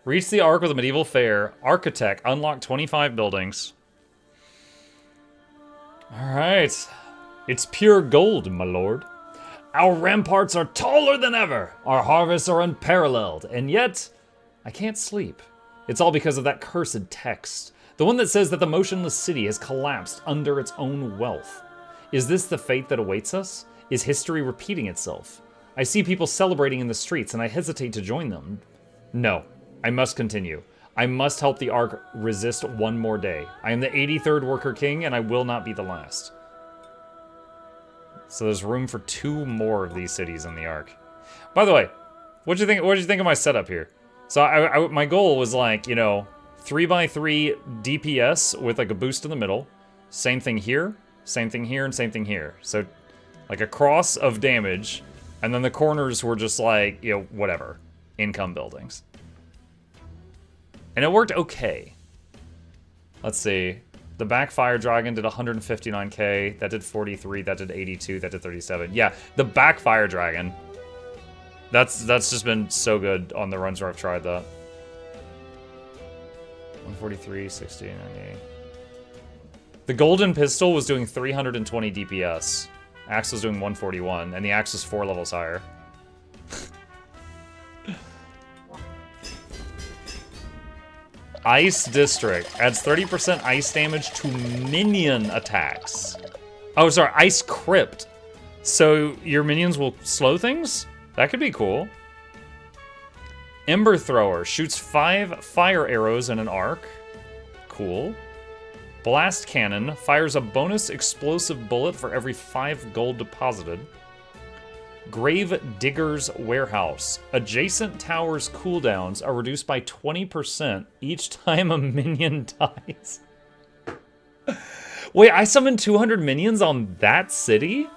Reach the Ark with a Medieval Fair. Architect, unlock 25 buildings. Alright. It's pure gold, my lord. Our ramparts are taller than ever. Our harvests are unparalleled. And yet, I can't sleep. It's all because of that cursed text. The one that says that the motionless city has collapsed under its own wealth. Is this the fate that awaits us? Is history repeating itself? I see people celebrating in the streets and I hesitate to join them. No, I must continue. I must help the Ark resist one more day. I am the 83rd Worker King and I will not be the last. So there's room for 2 more of these cities in the Ark. By the way, what'd you think of my setup here? So my goal was like, you know, 3x3 DPS with like a boost in the middle. Same thing here, same thing here, and same thing here. So like a cross of damage, and then the corners were just like, you know, whatever. Income buildings. And it worked okay. Let's see. The back fire dragon did 159k, that did 43, that did 82, that did 37. Yeah, the back fire dragon. That's just been so good on the runs where I've tried that. 143, 60, 98. The golden pistol was doing 320 DPS. Axe was doing 141, and the axe was 4 levels higher. Ice District adds 30% ice damage to minion attacks. Oh, sorry, Ice Crypt. So your minions will slow things? That could be cool. Ember Thrower shoots 5 fire arrows in an arc. Cool. Blast Cannon fires a bonus explosive bullet for every 5 gold deposited. Grave Digger's Warehouse. Adjacent towers' cooldowns are reduced by 20% each time a minion dies. Wait, I summoned 200 minions on that city?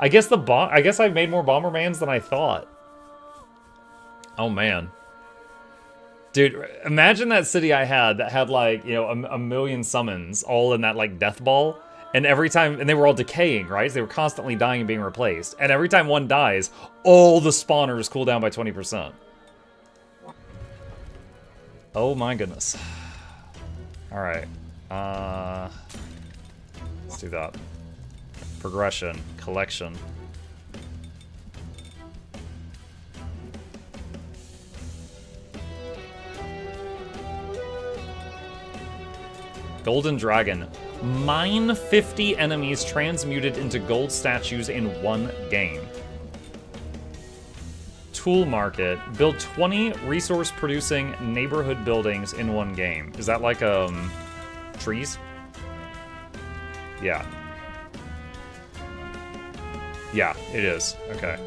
I guess I guess I've made more Bombermans than I thought. Oh man. Dude, imagine that city I had that had like, you know, a million summons all in that like death ball. And every time, and they were all decaying, right? So they were constantly dying and being replaced. And every time one dies, all the spawners cool down by 20%. Oh my goodness. All right. Let's do that. Progression, collection. Golden Dragon. Mine 50 enemies transmuted into gold statues in one game. Tool Market. Build 20 resource-producing neighborhood buildings in one game. Is that like, trees? Yeah. Yeah, it is. Okay.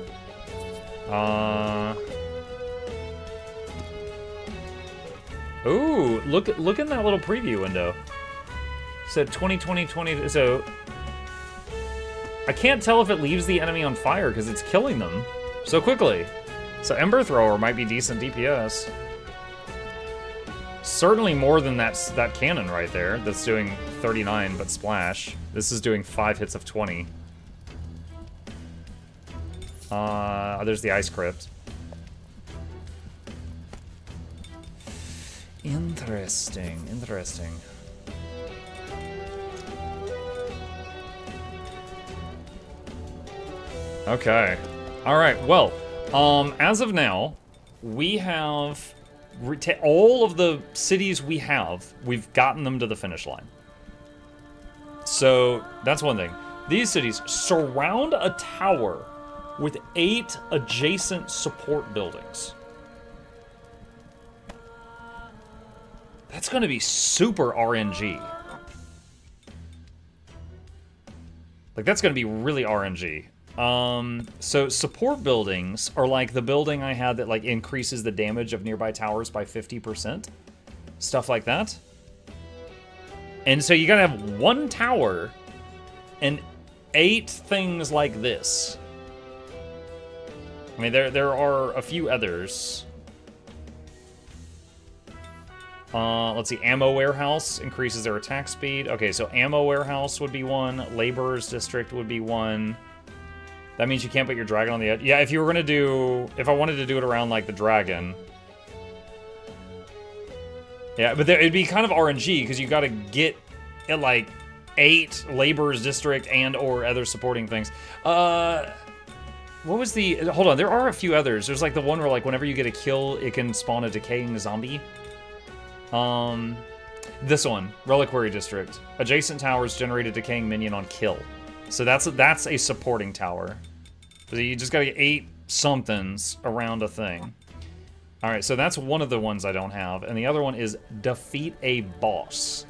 Ooh, look in that little preview window. Said 2020, so I can't tell if it leaves the enemy on fire because it's killing them so quickly. So Ember Thrower might be decent DPS. Certainly more than that cannon right there that's doing 39 but splash. This is doing 5 hits of 20. There's the Ice Crypt. Interesting, interesting. Okay. All right. Well, as of now, we have all of the cities we've gotten them to the finish line. So that's one thing. These cities surround a tower with 8 adjacent support buildings. That's going to be super RNG. Like, that's going to be really RNG. So support buildings are like the building I had that like increases the damage of nearby towers by 50%. Stuff like that. And so you gotta have one tower and 8 things like this. I mean, there are a few others. Let's see, Ammo Warehouse increases their attack speed. Okay, so Ammo Warehouse would be one. Laborers District would be one. That means you can't put your dragon on the edge. Yeah, if you were gonna do... If I wanted to do it around, like, the dragon... Yeah, but it'd be kind of RNG, because you gotta get, like, 8 Laborers District and or other supporting things. What was the... Hold on, there are a few others. There's, like, the one where, like, whenever you get a kill, it can spawn a decaying zombie. This one, Reliquary District. Adjacent towers generate a decaying minion on kill. So that's a supporting tower. So you just gotta get 8 somethings around a thing. Alright, so that's one of the ones I don't have. And the other one is defeat a boss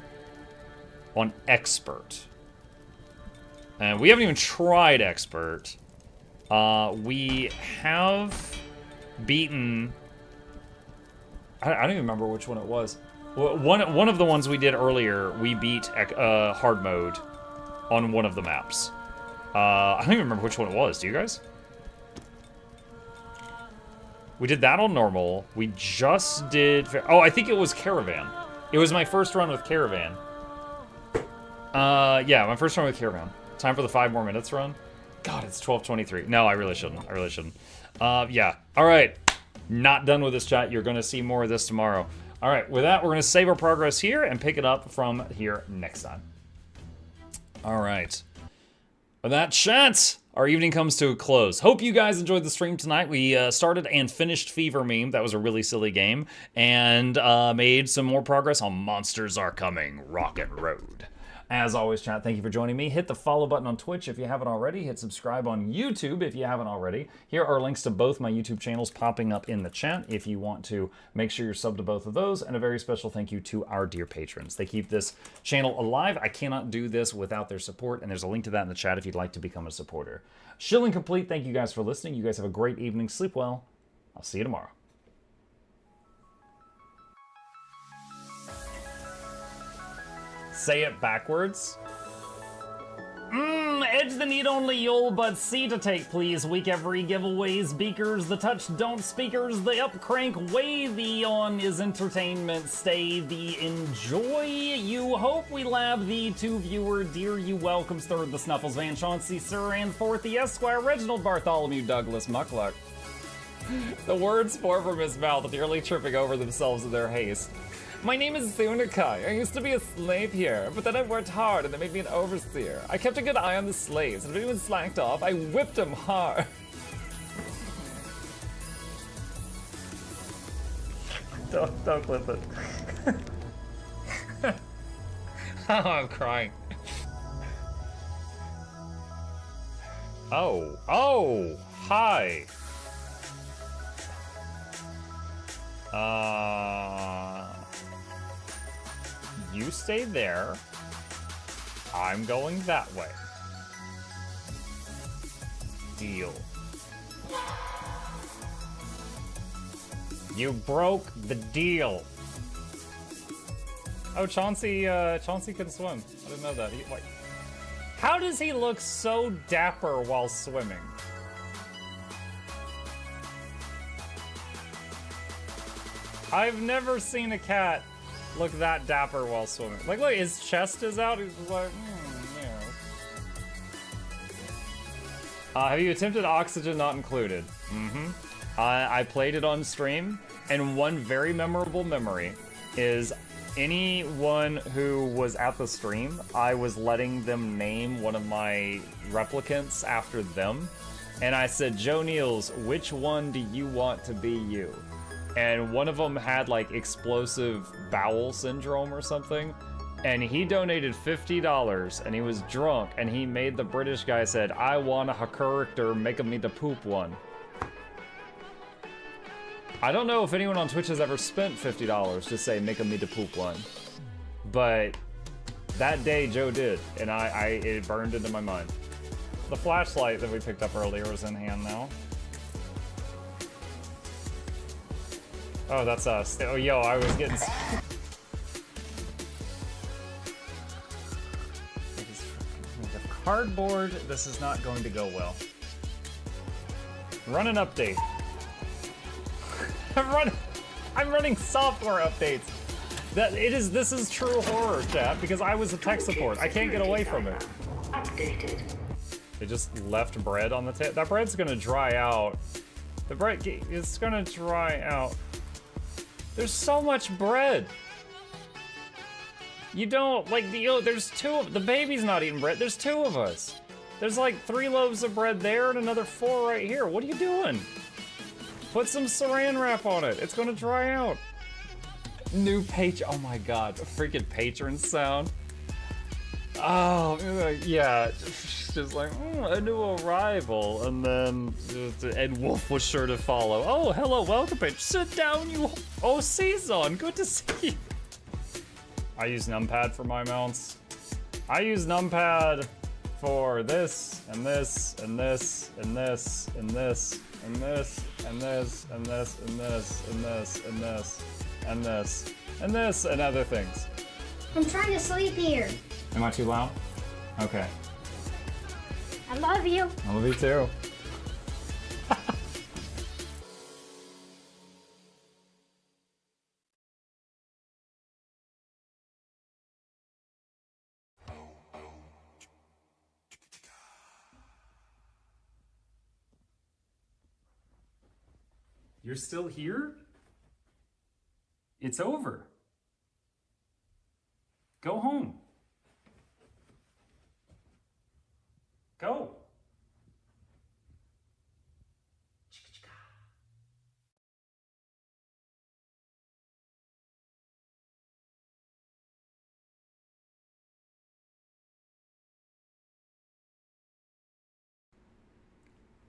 on Expert. And we haven't even tried Expert. We have beaten... I don't even remember which one it was. One of the ones we did earlier, we beat hard mode on one of the maps. I don't even remember which one it was. Do you guys? We did that on normal. We just did... Oh, I think it was Caravan. It was my first run with Caravan. Yeah, my first run with Caravan. Time for the 5 more minutes run. God, it's 12:23. No, I really shouldn't. I really shouldn't. Yeah. All right. Not done with this chat. You're going to see more of this tomorrow. All right. With that, we're going to save our progress here and pick it up from here next time. All right. With that, chat, our evening comes to a close. Hope you guys enjoyed the stream tonight. We started and finished Fever Meme. That was a really silly game. And made some more progress on Monsters Are Coming, Rocket Road. As always, chat, thank you for joining me. Hit the follow button on Twitch if you haven't already. Hit subscribe on YouTube if you haven't already. Here are links to both my YouTube channels popping up in the chat if you want to make sure you're subbed to both of those. And a very special thank you to our dear patrons. They keep this channel alive. I cannot do this without their support, and there's a link to that in the chat if you'd like to become a supporter. Shilling complete. Thank you guys for listening. You guys have a great evening. Sleep well. I'll see you tomorrow. Say it backwards. Edge the need only you'll but see to take, please. Week every giveaways, beakers, the touch don't speakers, the up crank, way the on is entertainment, stay the enjoy. You hope we lab the two viewer, dear you welcomes, third the Snuffles, Van Chauncey, Sir, and fourth the Esquire, Reginald Bartholomew, Douglas, Mukluk. The words pour from his mouth, nearly tripping over themselves in their haste. My name is Zunikai. I used to be a slave here, but then I worked hard and they made me an overseer. I kept a good eye on the slaves, and if anyone slacked off, I whipped them hard. Don't clip it. Oh, I'm crying. Oh, hi. You stay there. I'm going that way. Deal. You broke the deal. Oh, Chauncey can swim. I didn't know that. How does he look so dapper while swimming? I've never seen a cat look that dapper while swimming. Like, look, his chest is out. He's just like, yeah. Have you attempted Oxygen Not Included? Mm-hmm. I played it on stream, and one very memorable memory is anyone who was at the stream, I was letting them name one of my replicants after them, and I said, Joe Niels, which one do you want to be you? And one of them had like explosive bowel syndrome or something, and he donated $50 and he was drunk and he made the British guy said, I want a character, make me the poop one. I don't know if anyone on Twitch has ever spent $50 to say make me the poop one, but that day Joe did, and it burned into my mind. The flashlight that we picked up earlier is in hand now. Oh, that's us. Oh, yo, I was getting... With cardboard, this is not going to go well. Run an update. I'm running software updates. This is true horror, chat, because I was a tech support. I can't get away from it. Updated. They just left bread on the table. That bread's gonna dry out. The bread is gonna dry out. There's so much bread. You don't, like, there's the baby's not eating bread. There's 2 of us. There's like 3 loaves of bread there and another 4 right here. What are you doing? Put some saran wrap on it. It's gonna dry out. New oh my god, a freaking patron sound. Oh, yeah, just like, a new arrival, and then Ed Wolf was sure to follow. Oh, hello, welcome, bitch. Sit down, you. Oh, Season, good to see you. I use numpad for my mounts. I use numpad for this, and this, and this, and this, and this, and this, and this, and this, and this, and this, and this, and this, and this, and other things. I'm trying to sleep here. Am I too loud? Okay. I love you. I love you too. You're still here? It's over. Go home. Go.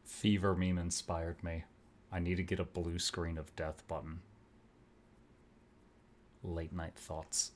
Fever meme inspired me. I need to get a blue screen of death button. Late night thoughts.